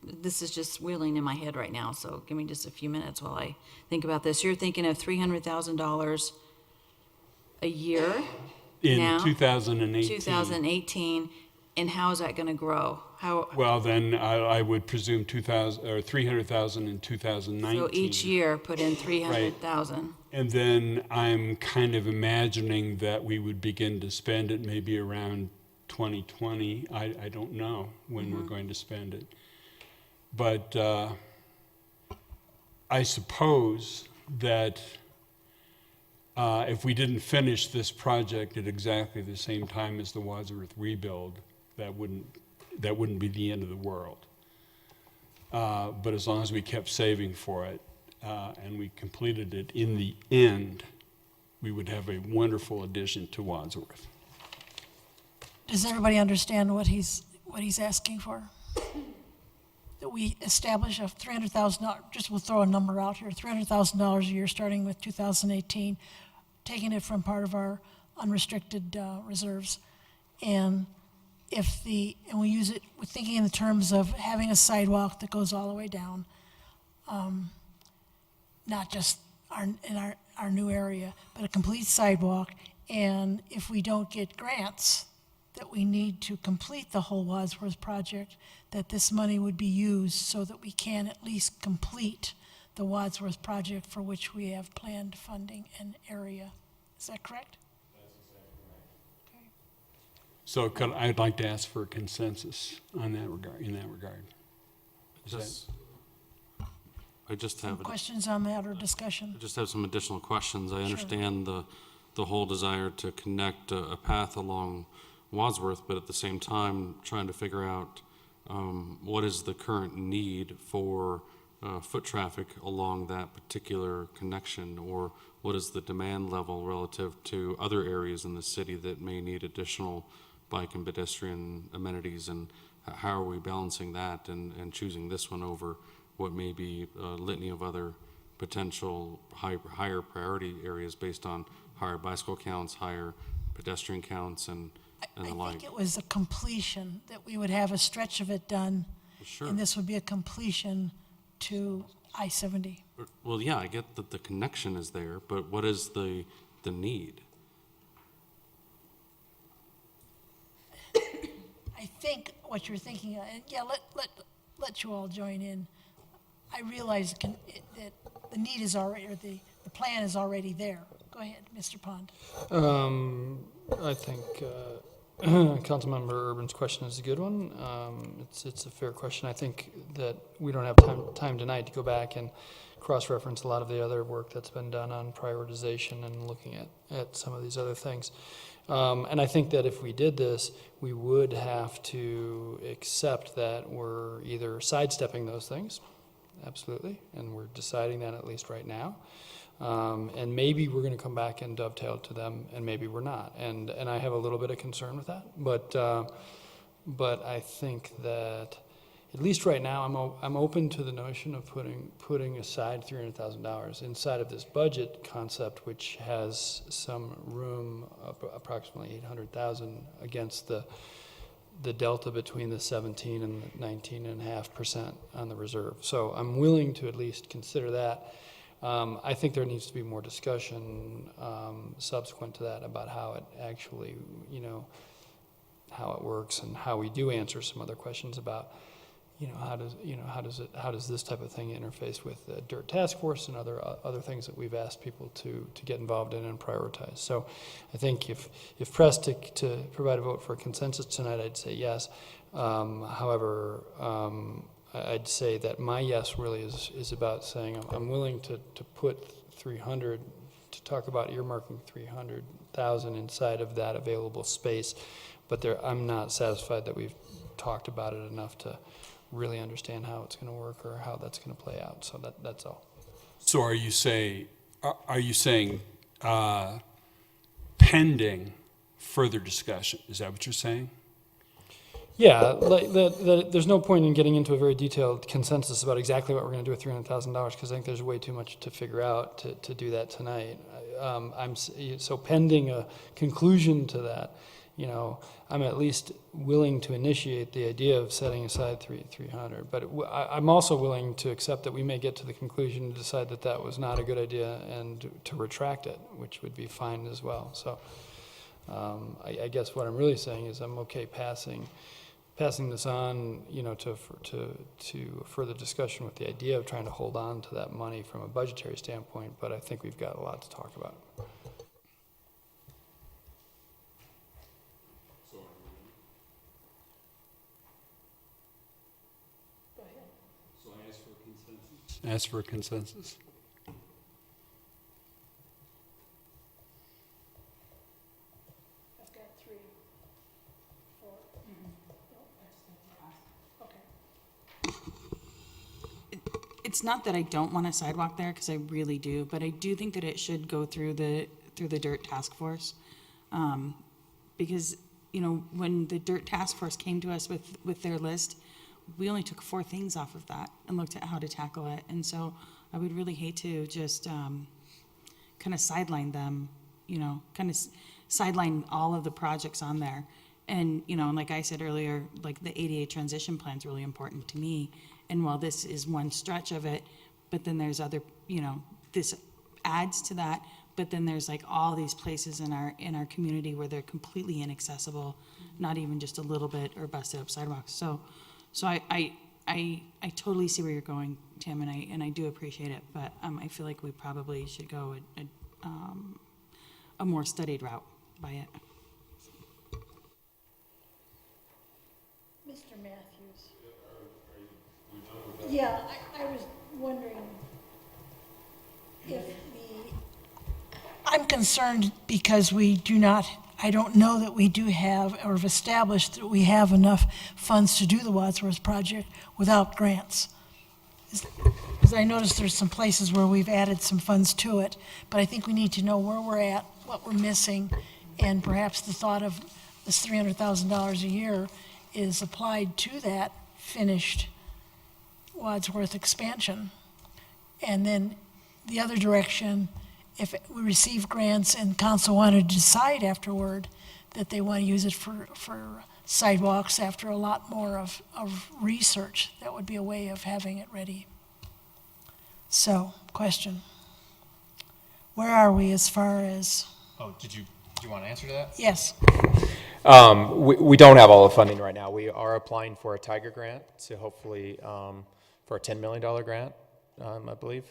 S14: this is just wheeling in my head right now, so give me just a few minutes while I think about this. You're thinking of $300,000 a year
S7: In
S14: now?
S7: 2018.
S14: 2018, and how is that going to grow? How,
S7: Well, then I would presume 2,000 or 300,000 in 2019.
S14: so each year, put in 300,000.
S7: And then I'm kind of imagining that we would begin to spend it maybe around 2020. I don't know when we're going to spend it. But I suppose that if we didn't finish this project at exactly the same time as the Wadsworth rebuild, that wouldn't be the end of the world. But as long as we kept saving for it, and we completed it in the end, we would have a wonderful addition to Wadsworth.
S2: Does everybody understand what he's asking for? That we establish a $300,000, just we'll throw a number out here, $300,000 a year starting with 2018, taking it from part of our unrestricted reserves. And and we use it, we're thinking in the terms of having a sidewalk that goes all the way down, not just in our new area, but a complete sidewalk. And if we don't get grants that we need to complete the whole Wadsworth project, that this money would be used so that we can at least complete the Wadsworth project for which we have planned funding and area. Is that correct?
S7: So I'd like to ask for a consensus in that regard.
S9: I just have
S2: Questions on that or discussion?
S9: I just have some additional questions. I understand the whole desire to connect a path along Wadsworth, but at the same time, trying to figure out what is the current need for foot traffic along that particular connection, or what is the demand level relative to other areas in the city that may need additional bike and pedestrian amenities, and how are we balancing that and choosing this one over what may be a litany of other potential higher priority areas based on higher bicycle counts, higher pedestrian counts, and the like.
S2: I think it was a completion, that we would have a stretch of it done.
S9: Sure.
S2: And this would be a completion to I-70.
S9: Well, yeah, I get that the connection is there, but what is the need?
S2: I think what you're thinking, and yeah, let you all join in. I realize that the need is already, or the plan is already there. Go ahead, Mr. Pond.
S16: I think Councilmember Urban's question is a good one. It's a fair question. I think that we don't have time tonight to go back and cross-reference a lot of the other work that's been done on prioritization and looking at some of these other things. And I think that if we did this, we would have to accept that we're either sidestepping those things, absolutely, and we're deciding that at least right now. And maybe we're going to come back and dovetail to them, and maybe we're not. And I have a little bit of concern with that. But I think that at least right now, I'm open to the notion of putting aside $300,000 inside of this budget concept, which has some room, approximately $800,000, against the delta between the 17 and 19.5% on the reserve. So I'm willing to at least consider that. I think there needs to be more discussion subsequent to that about how it actually, how it works, and how we do answer some other questions about, how does this type of thing interface with the DIRT task force and other things that we've asked people to get involved in and prioritize. So I think if pressed to provide a vote for consensus tonight, I'd say yes. However, I'd say that my yes really is about saying I'm willing to put 300, to talk about earmarking 300,000 inside of that available space, but I'm not satisfied that we've talked about it enough to really understand how it's going to work or how that's going to play out. So that's all.
S7: So are you saying pending further discussion? Is that what you're saying?
S16: Yeah, like, there's no point in getting into a very detailed consensus about exactly what we're gonna do with $300,000, because I think there's way too much to figure out to do that tonight. So pending a conclusion to that, you know, I'm at least willing to initiate the idea of setting aside 300. But I'm also willing to accept that we may get to the conclusion and decide that that was not a good idea and to retract it, which would be fine as well. So I guess what I'm really saying is I'm okay passing this on, you know, to further discussion with the idea of trying to hold on to that money from a budgetary standpoint, but I think we've got a lot to talk about.
S7: Ask for a consensus.
S2: I've got 3, 4.
S13: It's not that I don't want a sidewalk there, because I really do, but I do think that it should go through the dirt task force. Because, you know, when the dirt task force came to us with their list, we only took 4 things off of that and looked at how to tackle it. And so I would really hate to just kind of sideline them, you know, kind of sideline all of the projects on there. And, you know, like I said earlier, like the ADA transition plan is really important to me. And while this is one stretch of it, but then there's other, you know, this adds to that. But then there's like all these places in our community where they're completely inaccessible, not even just a little bit, or busted up sidewalks. So I totally see where you're going, Tim, and I do appreciate it. But I feel like we probably should go a more studied route by it.
S2: Mr. Matthews. Yeah, I was wondering if I'm concerned because I don't know that we do have, or have established that we have enough funds to do the Wadsworth project without grants. Because I noticed there's some places where we've added some funds to it, but I think we need to know where we're at, what we're missing, and perhaps the thought of this $300,000 a year is applied to that finished Wadsworth expansion. And then the other direction, if we receive grants and council wanted to decide afterward that they want to use it for sidewalks after a lot more of research, that would be a way of having it ready. So, question. Where are we as far as?
S6: Oh, do you want to answer to that?
S2: Yes.
S1: We don't have all the funding right now. We are applying for a Tiger grant to hopefully, for a $10 million grant, I believe.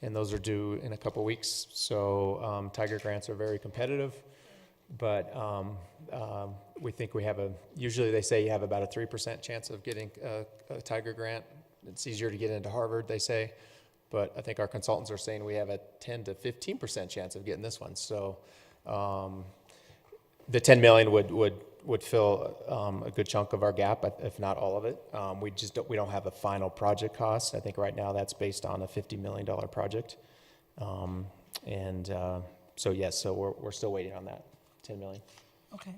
S1: And those are due in a couple weeks. So Tiger grants are very competitive, but we think we have usually they say you have about a 3% chance of getting a Tiger grant. It's easier to get into Harvard, they say, but I think our consultants are saying we have a 10 to 15% chance of getting this one. So the 10 million would fill a good chunk of our gap, if not all of it. We don't have a final project cost. I think right now that's based on a $50 million project. So yes, so we're still waiting on that 10 million.
S2: Okay.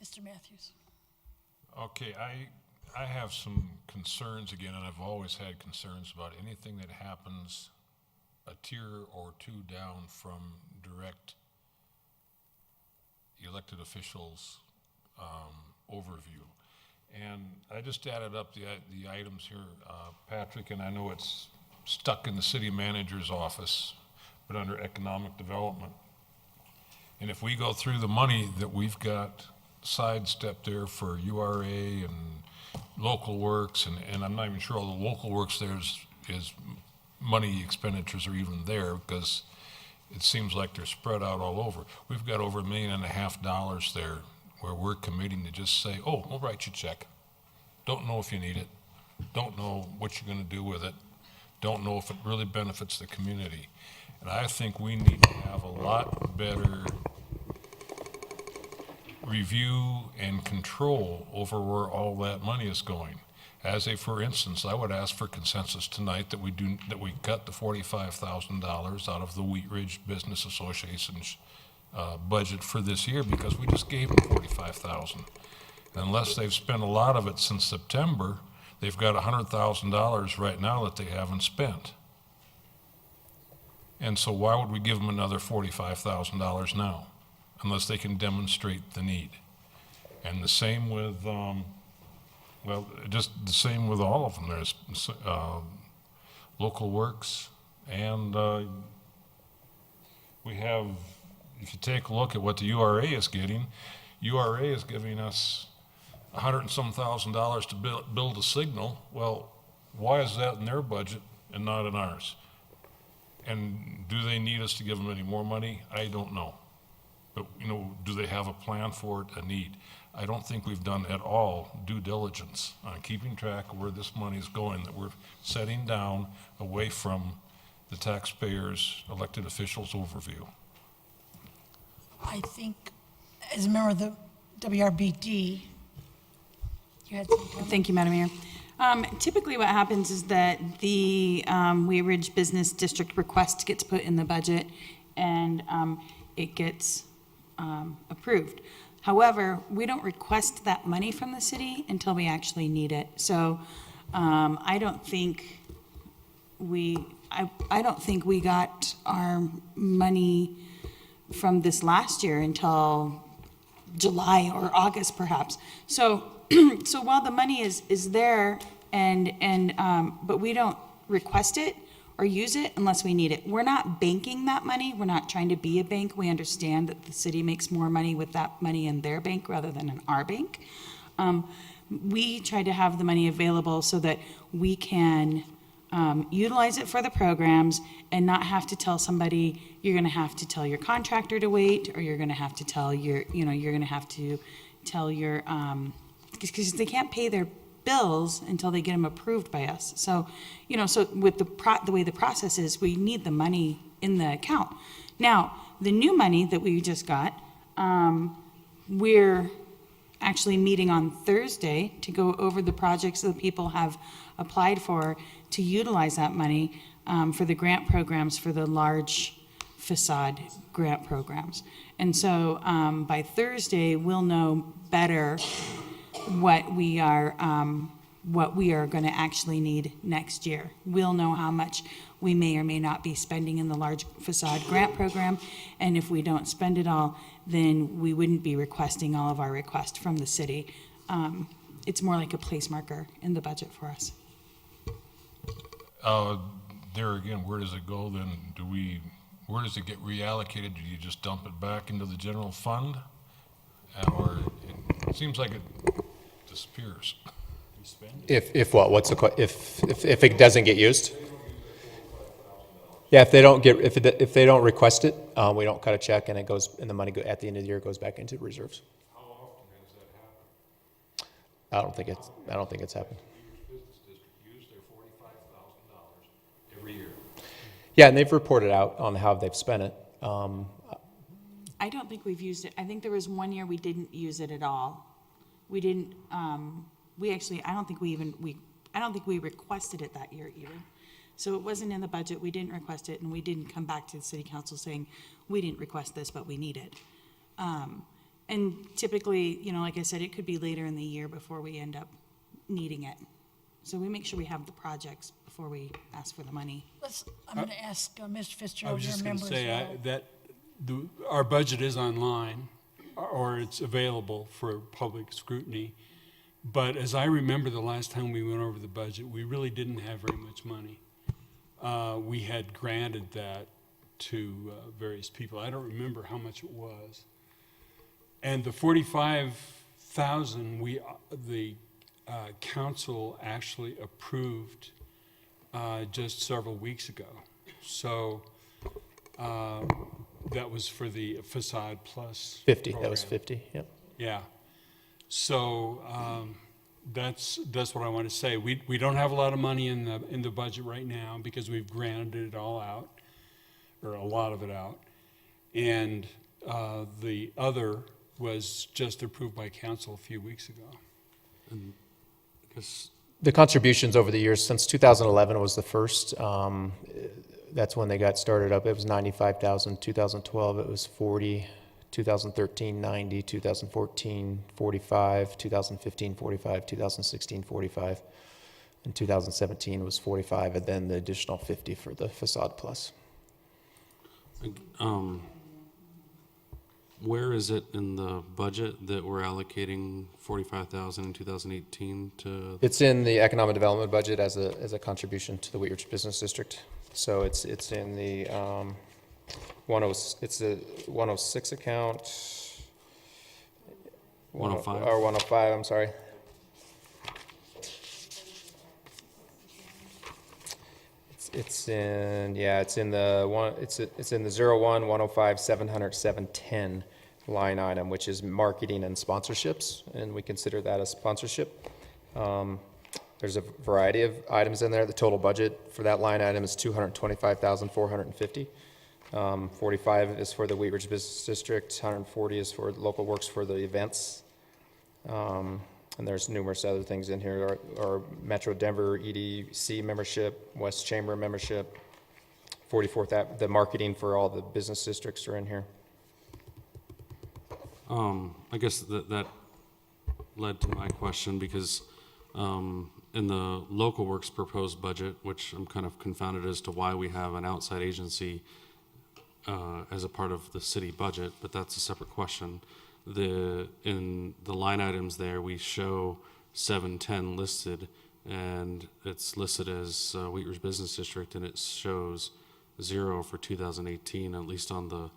S2: Mr. Matthews.
S10: Okay, I have some concerns again, and I've always had concerns about anything that happens a tier or 2 down from direct elected officials overview. And I just added up the items here, Patrick, and I know it's stuck in the city manager's office, but under economic development. And if we go through the money that we've got sidestepped there for URA and local works, and I'm not even sure all the local works there is money expenditures are even there, because it seems like they're spread out all over. We've got over $1.5 million there where we're committing to just say, oh, we'll write you a check. Don't know if you need it. Don't know what you're going to do with it. Don't know if it really benefits the community. And I think we need to have a lot better review and control over where all that money is going. For instance, I would ask for consensus tonight that we cut the $45,000 out of the Wheat Ridge Business Association's budget for this year because we just gave them 45,000. Unless they've spent a lot of it since September, they've got $100,000 right now that they haven't spent. And so why would we give them another $45,000 now, unless they can demonstrate the need? And the same with, well, just the same with all of them. There's local works, and we have, if you take a look at what the URA is getting, URA is giving us $100 and some thousand to build a signal. Well, why is that in their budget and not in ours? And do they need us to give them any more money? I don't know. But, you know, do they have a plan for it, a need? I don't think we've done at all due diligence on keeping track of where this money is going, that we're setting down away from the taxpayers' elected officials' overview.
S2: I think, as a member of the WRBD, you had some comment?
S13: Thank you, Madam Mayor. Typically what happens is that the Wheat Ridge Business District request gets put in the budget and it gets approved. However, we don't request that money from the city until we actually need it. So I don't think we got our money from this last year until July or August perhaps. So so while the money is there but we don't request it or use it unless we need it. We're not banking that money. We're not trying to be a bank. We understand that the city makes more money with that money in their bank rather than in our bank. We try to have the money available so that we can utilize it for the programs and not have to tell somebody, you're gonna have to tell your contractor to wait, or you're gonna have to tell your, you're gonna have to tell your, because they can't pay their bills until they get them approved by us. So, so with the way the process is, we need the money in the account. Now, the new money that we just got, we're actually meeting on Thursday to go over the projects that people have applied for to utilize that money for the grant programs for the large facade grant programs. And so by Thursday, we'll know better what we are going to actually need next year. We'll know how much we may or may not be spending in the large facade grant program, and if we don't spend it all, then we wouldn't be requesting all of our requests from the city. It's more like a place marker in the budget for us.
S10: There again, where does it go then? Where does it get reallocated? Do you just dump it back into the general fund? Or it seems like it disappears.
S1: If what? What's the if it doesn't get used? Yeah, if they don't request it, we don't cut a check, and it goes, and the money at the end of the year goes back into reserves.
S10: How often has that happened?
S1: I don't think it's happened.
S10: Business district used their $45,000 every year.
S1: Yeah, and they've reported out on how they've spent it.
S13: I don't think we've used it. I think there was one year we didn't use it at all. We didn't, I don't think we requested it that year either. So it wasn't in the budget, we didn't request it, and we didn't come back to the city council saying, we didn't request this, but we need it. And typically, like I said, it could be later in the year before we end up needing it. So we make sure we have the projects before we ask for the money.
S2: I'm going to ask Mr.
S7: I
S2: Fitzgerald,
S7: was
S2: your
S7: just going
S2: member
S7: to
S2: as
S7: say
S2: well.
S7: that our budget is online, or it's available for public scrutiny. But as I remember the last time we went over the budget, we really didn't have very much money. We had granted that to various people. I don't remember how much it was. And the 45,000, the council actually approved just several weeks ago. So that was for the Facade Plus
S1: 50.
S7: program.
S1: That was 50. Yep.
S7: Yeah. So that's what I want to say. We don't have a lot of money in the budget right now because we've granted it all out, or a lot of it out, and the other was just approved by council a few weeks ago.
S9: And I guess
S1: The contributions over the years, since 2011 was the first, that's when they got started up. It was 95,000. 2012 it was 40. 2013, 90, 2014, 45, 2015, 45, 2016, 45, and 2017 was 45, and then the additional 50 for the facade plus.
S9: Where is it in the budget that we're allocating 45,000 in 2018 to?
S1: It's in the economic development budget as a contribution to the Wheat Ridge Business District. So it's in the it's a 106 account.
S9: 105?
S1: Or 105, I'm sorry. It's in, yeah, it's in the 01, 105, 700, 710 line item, which is marketing and sponsorships, and we consider that a sponsorship. There's a variety of items in there. The total budget for that line item is $225,450. 45 is for the Wheat Ridge Business District, 140 is for local works for the events. And there's numerous other things in here, our Metro Denver EDC membership, West Chamber membership, 44th, the marketing for all the business districts are in here.
S9: I guess that led to my question, because in the local works proposed budget, which I'm kind of confounded as to why we have an outside agency as a part of the city budget, but that's a separate question. In the line items there, we show 710 listed, and it's listed as Wheat Ridge Business District, and it shows 0 for 2018, at least on the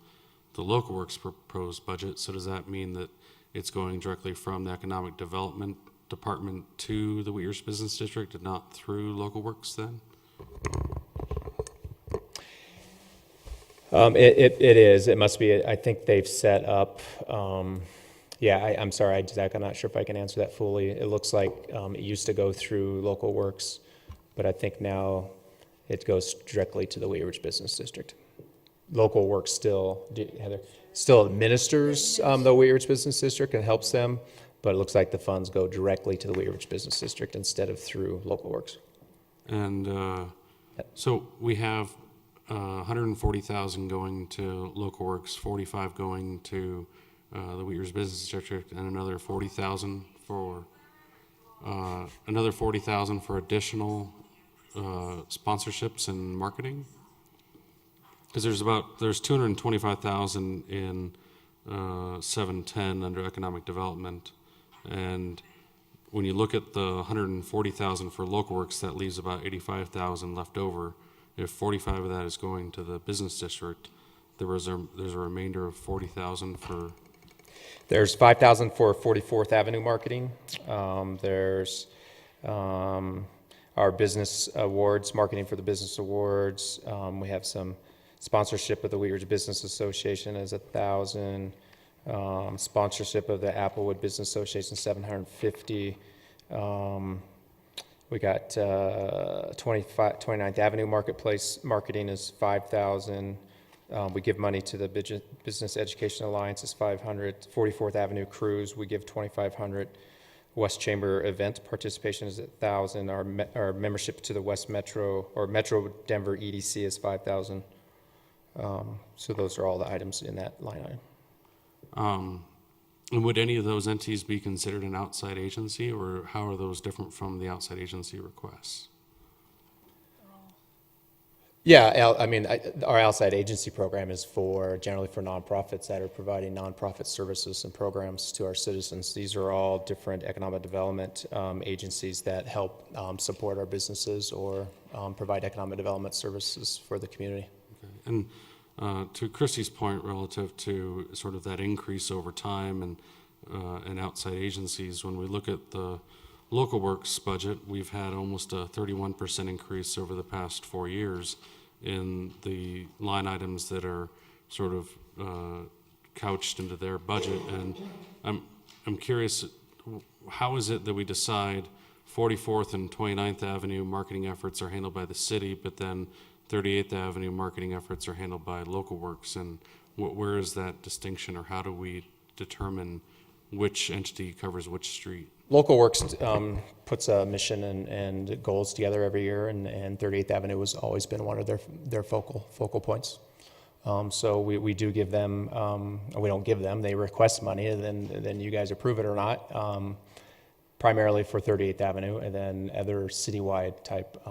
S9: local works proposed budget. So does that mean that it's going directly from the Economic Development Department to the Wheat Ridge Business District and not through local works then?
S1: It is. It must be. I think they've set up. I'm sorry, Zach. I'm not sure if I can answer that fully. It looks like it used to go through local works, but I think now it goes directly to the Wheat Ridge Business District. Local works still administers the Wheat Ridge Business District and helps them, but it looks like the funds go directly to the Wheat Ridge Business District instead of through local works.
S9: And so we have 140,000 going to local works, 45 going to the Wheat Ridge Business District, and another 40,000 for additional sponsorships and marketing. Because there's 225,000 in 710 under economic development, and when you look at the 140,000 for local works, that leaves about 85,000 left over. If 45 of that is going to the business district, there's a remainder of 40,000 for.
S1: There's 5,000 for 44th Avenue marketing. There's our business awards, marketing for the business awards. We have some sponsorship of the Wheat Ridge Business Association is 1,000. Sponsorship of the Applewood Business Association, 750. We got 29th Avenue Marketplace marketing is 5,000. We give money to the Business Education Alliance is 500. 44th Avenue Cruise, we give 2,500. West Chamber event participation is 1,000. Our membership to the West Metro or Metro Denver EDC is 5,000. So those are all the items in that line item.
S9: And would any of those entities be considered an outside agency, or how are those different from the outside agency requests?
S1: Yeah, our outside agency program is generally for nonprofits that are providing nonprofit services and programs to our citizens. These are all different economic development agencies that help support our businesses or provide economic development services for the community.
S9: Okay. And to Christy's point relative to sort of that increase over time and outside agencies, when we look at the local works budget, we've had almost a 31% increase over the past 4 years in the line items that are sort of couched into their budget. And I'm curious, how is it that we decide 44th and 29th Avenue marketing efforts are handled by the city, but then 38th Avenue marketing efforts are handled by local works, and where is that distinction, or how do we determine which entity covers which street?
S1: Local Works puts a mission and goals together every year, and 38th Avenue has always been one of their focal points. So we do give them, we don't give them, they request money, and then you guys approve it or not, primarily for 38th Avenue, and then other citywide type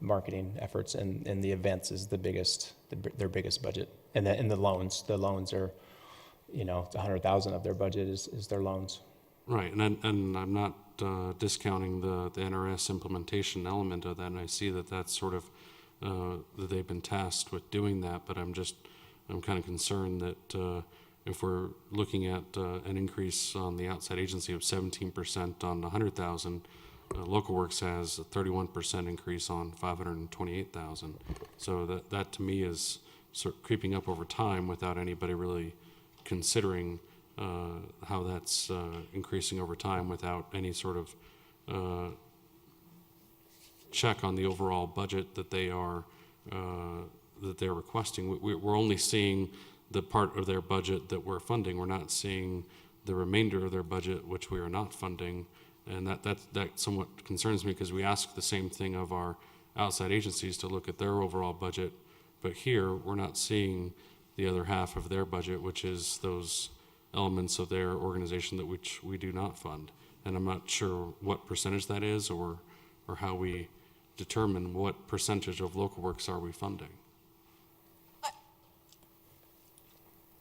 S1: marketing efforts, and the events is the biggest, their biggest budget. And the loans are, you know, 100,000 of their budget is their loans.
S9: Right, and I'm not discounting the NRS implementation element of that, and I see that that's sort of, that they've been tasked with doing that, but I'm kind of concerned that if we're looking at an increase on the outside agency of 17% on 100,000, Local Works has a 31% increase on 528,000. So that to me is sort of creeping up over time without anybody really considering how that's increasing over time without any sort of check on the overall budget that they're requesting. We're only seeing the part of their budget that we're funding. We're not seeing the remainder of their budget, which we are not funding. And that somewhat concerns me, because we ask the same thing of our outside agencies to look at their overall budget. But here, we're not seeing the other half of their budget, which is those elements of their organization that which we do not fund. And I'm not sure what percentage that is, or how we determine what percentage of Local Works are we funding.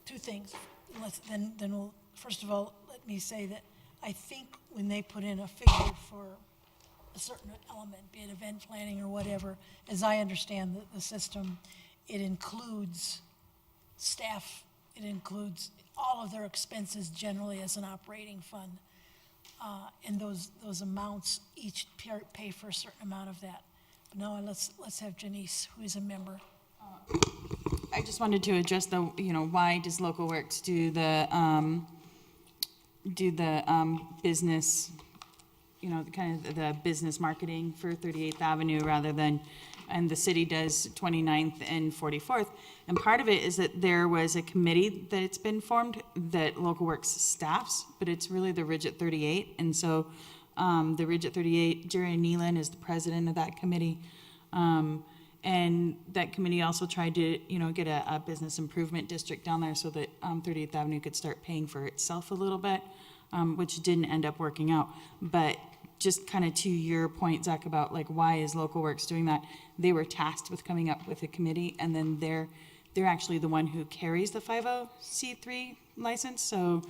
S2: Two things. Then we'll, first of all, let me say that I think when they put in a figure for a certain element, be it event planning or whatever, as I understand the system, it includes staff, it includes all of their expenses generally as an operating fund. And those amounts each pay for a certain amount of that. But now let's have Janice, who is a member.
S13: I just wanted to address why does Local Works do the business, kind of the business marketing for 38th Avenue rather than, and the city does 29th and 44th. And part of it is that there was a committee that it's been formed that Local Works staffs, but it's really the Ridge at 38. And so the Ridge at 38, Jerry Nealon is the president of that committee. And that committee also tried to, get a business improvement district down there so that 38th Avenue could start paying for itself a little bit, which didn't end up working out. But just kind of to your point, Zach, about like why is Local Works doing that? They were tasked with coming up with a committee, and then they're actually the one who carries the 50C3 license. So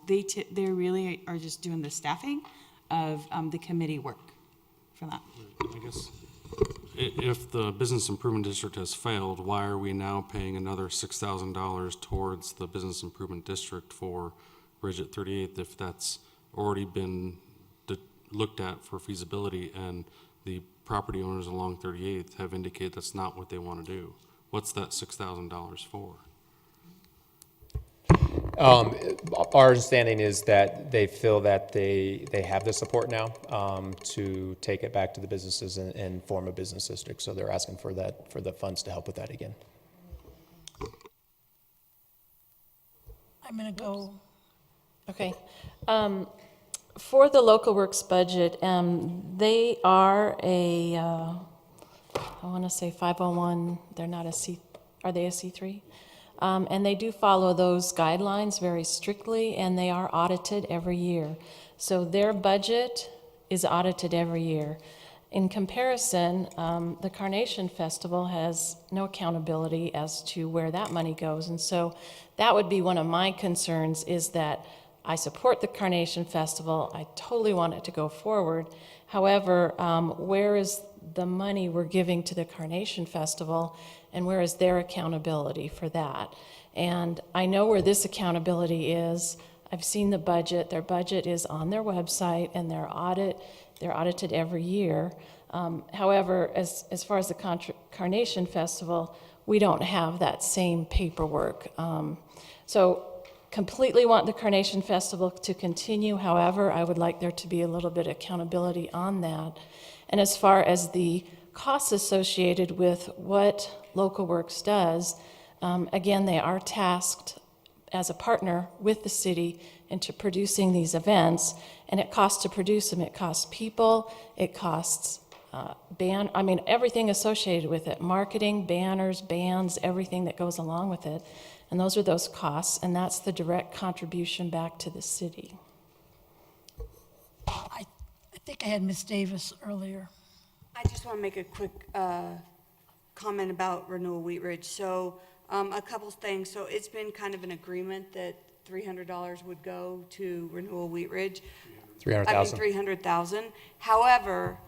S13: they really are just doing the staffing of the committee work for that.
S9: I guess if the business improvement district has failed, why are we now paying another $6,000 towards the business improvement district for Ridge at 38th if that's already been looked at for feasibility and the property owners along 38th have indicated that's not what they want to do? What's that $6,000 for?
S1: Our understanding is that they feel that they have the support now to take it back to the businesses and form a business district. So they're asking for the funds to help with that again.
S2: I'm going to go.
S11: Okay. For the Local Works budget, they are I want to say 501, they're not a C, are they a C3? And they do follow those guidelines very strictly, and they are audited every year. So their budget is audited every year. In comparison, the Carnation Festival has no accountability as to where that money goes. And so that would be one of my concerns, is that I support the Carnation Festival. I totally want it to go forward. However, where is the money we're giving to the Carnation Festival, and where is their accountability for that? And I know where this accountability is. I've seen the budget. Their budget is on their website, and they're audited every year. However, as far as the Carnation Festival, we don't have that same paperwork. So completely want the Carnation Festival to continue. However, I would like there to be a little bit of accountability on that. And as far as the costs associated with what Local Works does, again, they are tasked as a partner with the city into producing these events, and it costs to produce them. It costs people, it costs everything associated with it, marketing, banners, bands, everything that goes along with it. And those are those costs, and that's the direct contribution back to the city.
S2: I think I had Ms. Davis earlier.
S8: I just want to make a quick comment about Renewal Wheat Ridge. So a couple things. So it's been kind of an agreement that $300 would go to Renewal Wheat Ridge.
S1: 300,000.
S8: 300,000. However,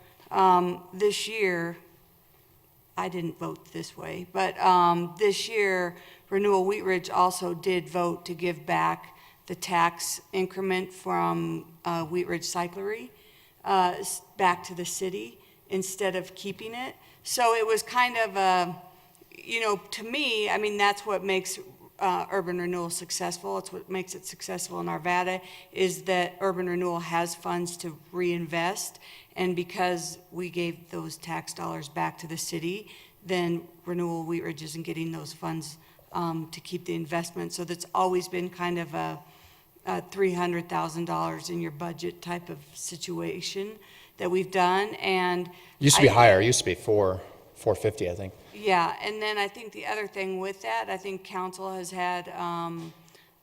S8: this year, I didn't vote this way, but this year, Renewal Wheat Ridge also did vote to give back the tax increment from Wheat Ridge Cyclery back to the city instead of keeping it. So it was kind of a, to me, I mean, that's what makes urban renewal successful. It's what makes it successful in Arvada, is that urban renewal has funds to reinvest. And because we gave those tax dollars back to the city, then Renewal Wheat Ridge isn't getting those funds to keep the investment. So that's always been kind of a $300,000 in your budget type of situation that we've done. And
S1: Used to be higher. It used to be 450, I think.
S8: yeah, and then I think the other thing with that, I think council has had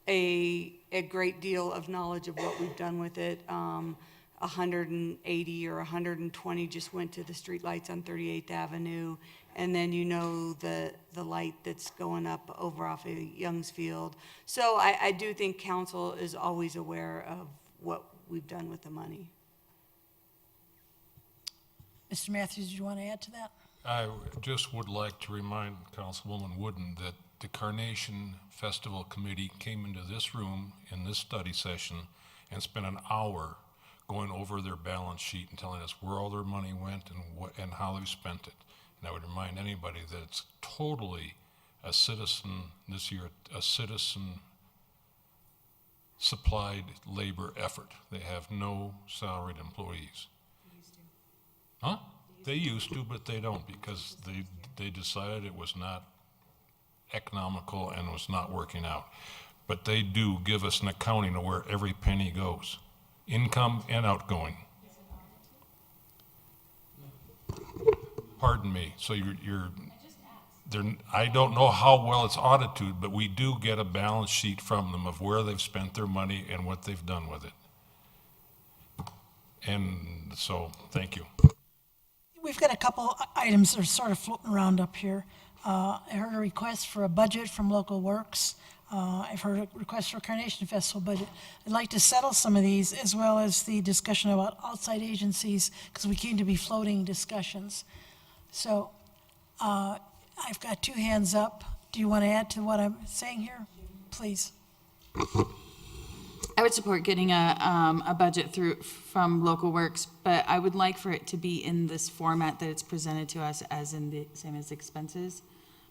S8: a great deal of knowledge of what we've done with it. 180 or 120 just went to the streetlights on 38th Avenue, and then the light that's going up over off of Youngsfield. So I do think council is always aware of what we've done with the money.
S2: Mr. Matthews, do you want to add to that?
S10: I just would like to remind Councilwoman Wooden that the Carnation Festival Committee came into this room in this study session and spent an hour going over their balance sheet and telling us where all their money went and how they spent it. And I would remind anybody that it's totally a citizen supplied labor effort. They have no salaried employees. Huh? They used to, but they don't, because they decided it was not economical and was not working out. But they do give us an accounting of where every penny goes, income and outgoing. Pardon me. So I don't know how well it's audited, but we do get a balance sheet from them of where they've spent their money and what they've done with it. And so, thank you.
S2: We've got a couple items that are sort of floating around up here. I heard a request for a budget from Local Works. I've heard a request for a Carnation Festival budget. I'd like to settle some of these, as well as the discussion about outside agencies, because we seem to be floating discussions. So I've got two hands up. Do you want to add to what I'm saying here? Please.
S13: I would support getting a budget from Local Works, but I would like for it to be in this format that it's presented to us, as in the same as expenses.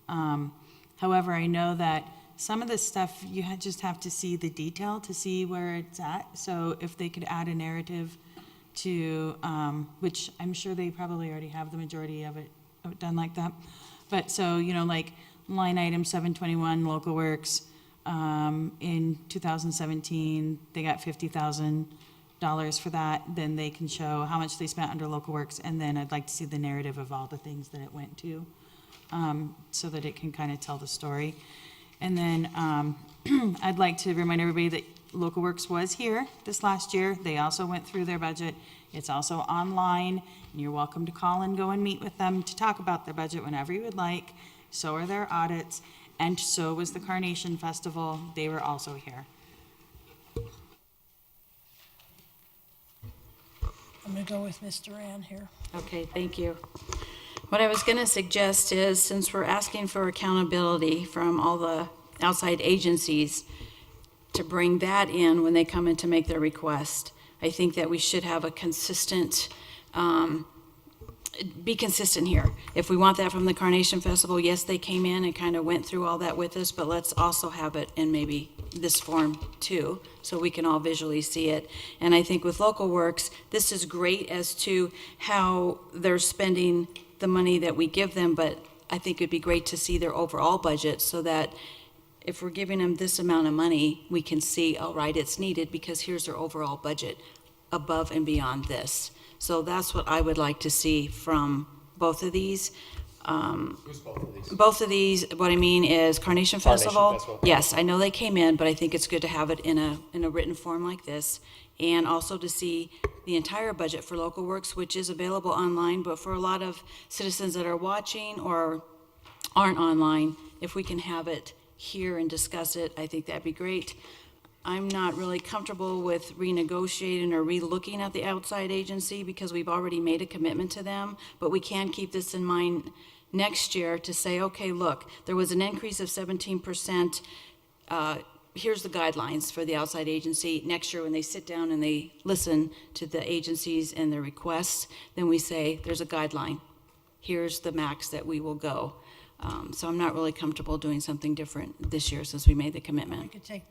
S13: However, I know that some of this stuff, you just have to see the detail to see where it's at. So if they could add a narrative to, which I'm sure they probably already have the majority of it done like that. But so, like line item 721, Local Works, in 2017, they got $50,000 for that. Then they can show how much they spent under Local Works, and then I'd like to see the narrative of all the things that it went to, so that it can kind of tell the story. And then I'd like to remind everybody that Local Works was here this last year. They also went through their budget. It's also online, and you're welcome to call and go and meet with them to talk about their budget whenever you would like. So are their audits. And so was the Carnation Festival. They were also here.
S2: I'm going to go with Ms. Duran here.
S14: Okay, thank you. What I was going to suggest is, since we're asking for accountability from all the outside agencies, to bring that in when they come in to make their request. I think that we should have a consistent, be consistent here. If we want that from the Carnation Festival, yes, they came in and kind of went through all that with us, but let's also have it in maybe this form too, so we can all visually see it. And I think with Local Works, this is great as to how they're spending the money that we give them, but I think it'd be great to see their overall budget, so that if we're giving them this amount of money, we can see, all right, it's needed because here's their overall budget. above and beyond this. So that's what I would like to see from both of these.
S1: Who's both of these?
S14: Both of these, what I mean is Carnation Festival.
S1: Festival.
S14: Yes, I know they came in, but I think it's good to have it in a written form like this. And also to see the entire budget for Local Works, which is available online, but for a lot of citizens that are watching or aren't online, if we can have it here and discuss it, I think that'd be great. I'm not really comfortable with renegotiating or re-looking at the outside agency because we've already made a commitment to them, but we can keep this in mind next year to say, okay, look, there was an increase of 17%. Here's the guidelines for the outside agency. Next year, when they sit down and they listen to the agencies and their requests, then we say, there's a guideline. Here's the max that we will go. So I'm not really comfortable doing something different this year since we made the
S2: We
S14: commitment.
S2: could take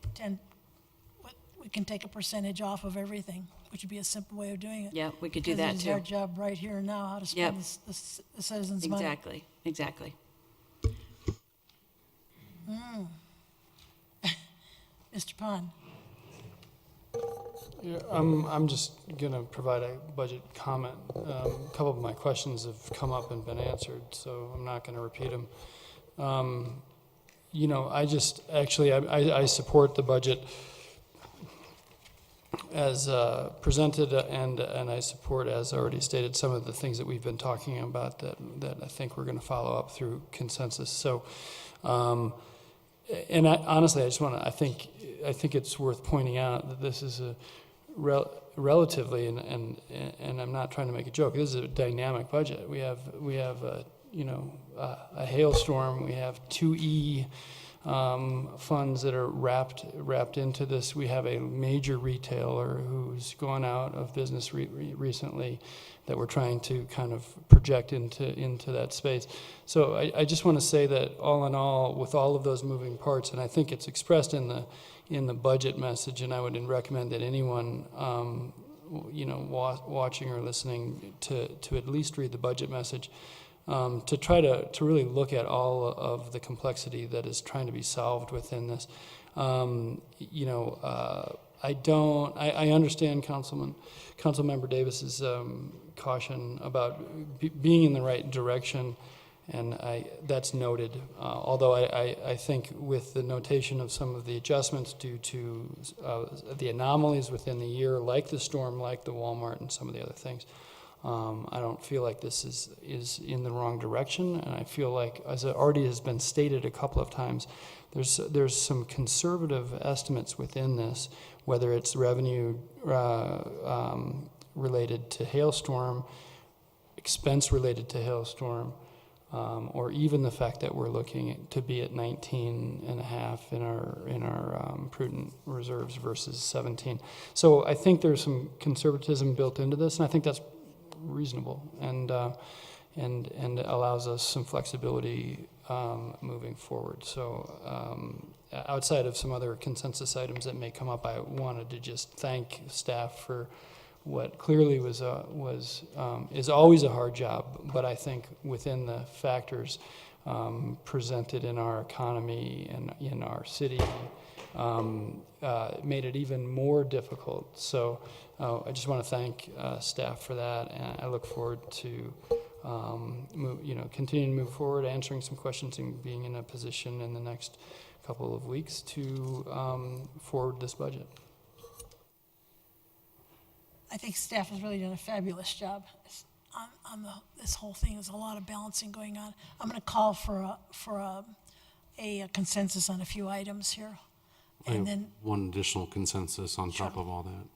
S2: we can take a percentage off of everything, which would be a simple way of doing it.
S14: Yeah, we could do that
S2: Because it is
S14: too.
S2: our job right here and now, how to
S14: Yep.
S2: spend the citizens' money.
S14: Exactly, exactly.
S2: Mr. Pond?
S16: Yeah, I'm just going to provide a budget comment. A couple of my questions have come up and been answered, so I'm not going to repeat them. You know, I support the budget as presented, and I support, as already stated, some of the things that we've been talking about that I think we're going to follow up through consensus. So, and honestly, I think it's worth pointing out that this is a relatively, and I'm not trying to make a joke, this is a dynamic budget. We have a hailstorm, we have 2E funds that are wrapped into this. We have a major retailer who's gone out of business recently that we're trying to kind of project into that space. So I just want to say that all in all, with all of those moving parts, and I think it's expressed in the budget message, and I would recommend that anyone watching or listening to at least read the budget message, to try to really look at all of the complexity that is trying to be solved within this. I understand Councilmember Davis's caution about being in the right direction, and that's noted. Although I think with the notation of some of the adjustments due to the anomalies within the year, like the storm, like the Walmart, and some of the other things, I don't feel like this is in the wrong direction, and I feel like, as it already has been stated a couple of times, there's some conservative estimates within this, whether it's revenue related to hailstorm, expense related to hailstorm, or even the fact that we're looking to be at 19.5 in our prudent reserves versus 17. So I think there's some conservatism built into this, and I think that's reasonable and allows us some flexibility moving forward. So outside of some other consensus items that may come up, I wanted to just thank staff for what clearly is always a hard job, but I think within the factors presented in our economy and in our city, made it even more difficult. So I just want to thank staff for that, and I look forward to continuing to move forward, answering some questions, and being in a position in the next couple of weeks to forward this budget.
S2: I think staff has really done a fabulous job on this whole thing. There's a lot of balancing going on. I'm going to call for a consensus on a few items here.
S9: I have
S2: And then,
S9: one additional consensus on top of all that.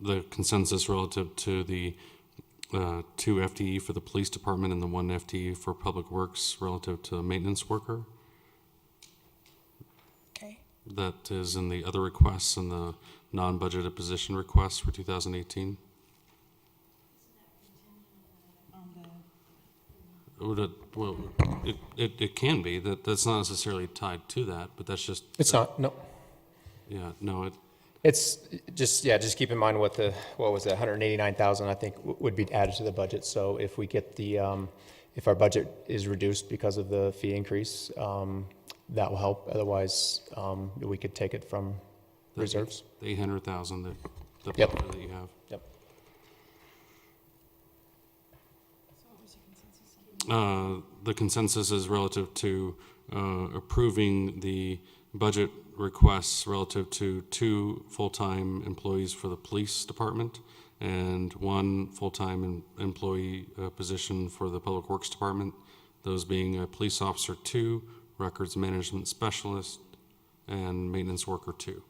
S9: The consensus relative to the 2 FTE for the police department and the 1 FTE for public works relative to a maintenance worker.
S2: okay,
S9: That is in the other requests and the non-budgeted position requests for 2018. Well, it can be. That's not necessarily tied to that, but that's just.
S1: It's not, no.
S9: Yeah, no,
S1: It's just keep in mind what was it, 189,000, I think, would be added to the budget. So if we get if our budget is reduced because of the fee increase, that will help. Otherwise, we could take it from reserves.
S9: The 800,000 that the
S1: Yep.
S9: buffer that you have.
S1: Yep.
S9: The consensus is relative to approving the budget requests relative to 2 full-time employees for the police department and 1 full-time employee position for the public works department, those being a police officer 2, records management specialist, and maintenance worker 2.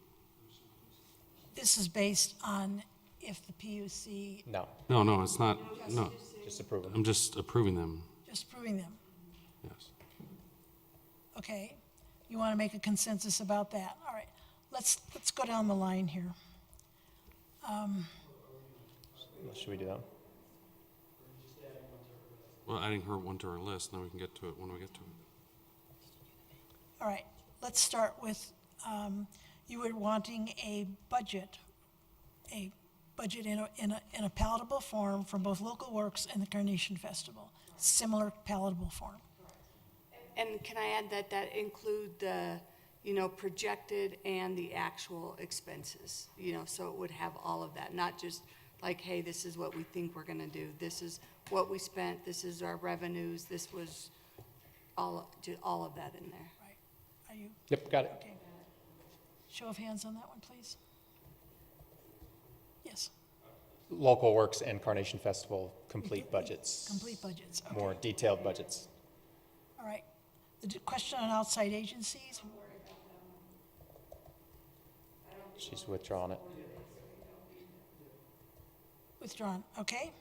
S2: This is based on if the PUC,
S1: No,
S9: No, it's not, no,
S1: just approve them.
S9: I'm just approving them,
S2: just approving them.
S9: yes.
S2: Okay, you want to make a consensus about that? All right, let's go down the line here.
S1: Should we do that?
S9: Well, adding her one to our list, now we can get to it when we get to it.
S2: All right, let's start with, you were wanting a budget in a palatable form for both Local Works and the Carnation Festival, similar palatable form.
S8: And can I add that that include the, projected and the actual expenses? So it would have all of that, not just like, hey, this is what we think we're gonna do. This is what we spent, this is our revenues, this was all of that in there.
S2: Right, are you,
S1: Yep, got it.
S2: okay. Show of hands on that one, please. Yes,
S1: Local Works and Carnation Festival, complete budgets.
S2: complete budgets, okay.
S1: More detailed budgets.
S2: All right. The question on outside agencies,
S1: She's withdrawn it.
S2: withdrawn, okay.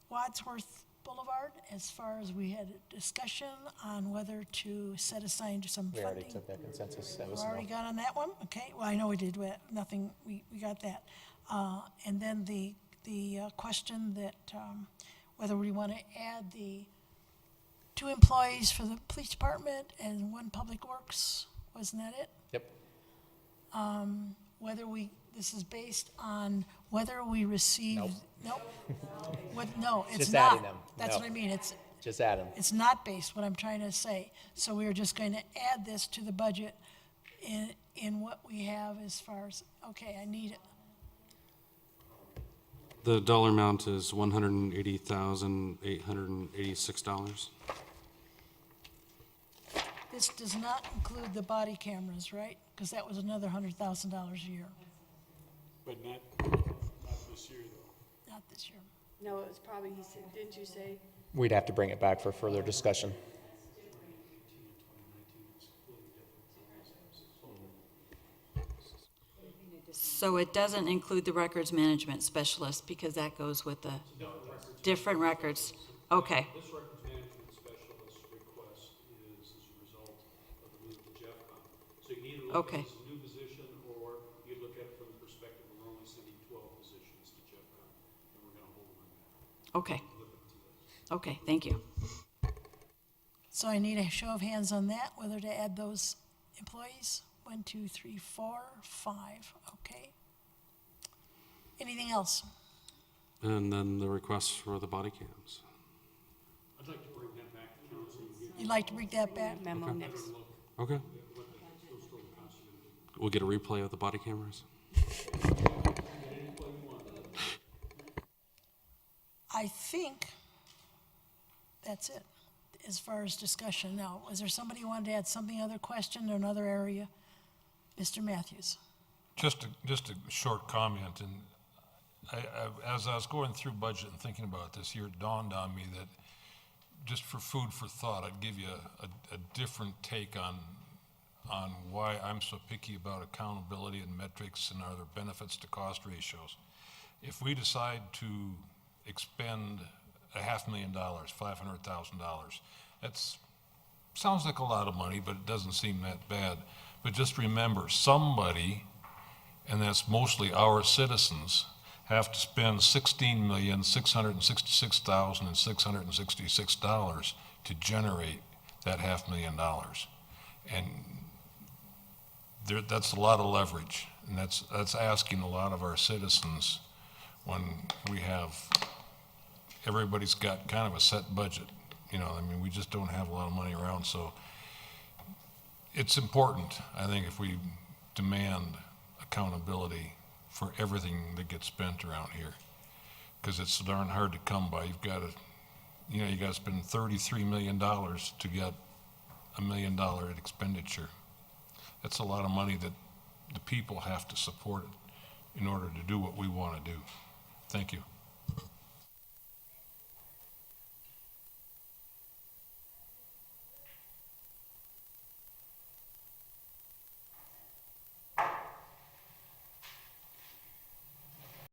S2: Wadsworth Boulevard, as far as we had a discussion on whether to set aside some
S1: We already
S2: funding.
S1: took that consensus. That was
S2: We're already
S1: no.
S2: got on that one? Okay, well, I know we did, nothing, we got that. And then the question that, whether we want to add the 2 employees for the police department and 1 public works, wasn't that it?
S1: Yep.
S2: Whether this is based on whether we receive.
S1: Nope.
S2: Nope. No, it's
S1: Just
S2: not.
S1: adding them.
S2: That's
S1: No.
S2: what I mean,
S1: Just add them.
S2: it's not based, what I'm trying to say. So we're just going to add this to the budget in what we have as far as, okay, I need it.
S9: The dollar amount is $180,886.
S2: This does not include the body cameras, right? Because that was another $100,000 a year.
S7: But not this year, though.
S2: Not this year.
S8: No, it was probably, he said, didn't you say?
S1: We'd have to bring it back for further discussion.
S14: So it doesn't include the records management specialist because that goes with the different records? Okay,
S9: This records management specialist request is as a result of the move to JeffCon. So you can either look
S14: Okay.
S9: at it as a new position, or you look at it from the perspective of we're only sending 12 positions to JeffCon, and we're gonna hold them on that.
S14: okay. Okay, thank you.
S2: So I need a show of hands on that, whether to add those employees. 1, 2, 3, 4, 5, okay. Anything else?
S9: And then the requests for the body cams.
S2: You'd like to bring that back?
S8: Memo next.
S9: Okay. We'll get a replay of the body cameras.
S2: I think that's it, as far as discussion. Now, was there somebody who wanted to add something, other question or another area? Mr. Matthews?
S10: Just a short comment, and as I was going through budget and thinking about this here, it dawned on me that just for food for thought, I'd give you a different take on why I'm so picky about accountability and metrics and other benefits to cost ratios. If we decide to expend $500,000, $500,000, sounds like a lot of money, but it doesn't seem that bad. But just remember, somebody, and that's mostly our citizens, have to spend $16,666,666 to generate that $500,000. And that's a lot of leverage, and that's asking a lot of our citizens when we have, everybody's got kind of a set budget. We just don't have a lot of money around, so it's important, I think, if we demand accountability for everything that gets spent around here, because it's darn hard to come by. You've got to, you know, you got to spend $33 million to get $1 million expenditure. That's a lot of money that the people have to support it in order to do what we want to do. Thank you.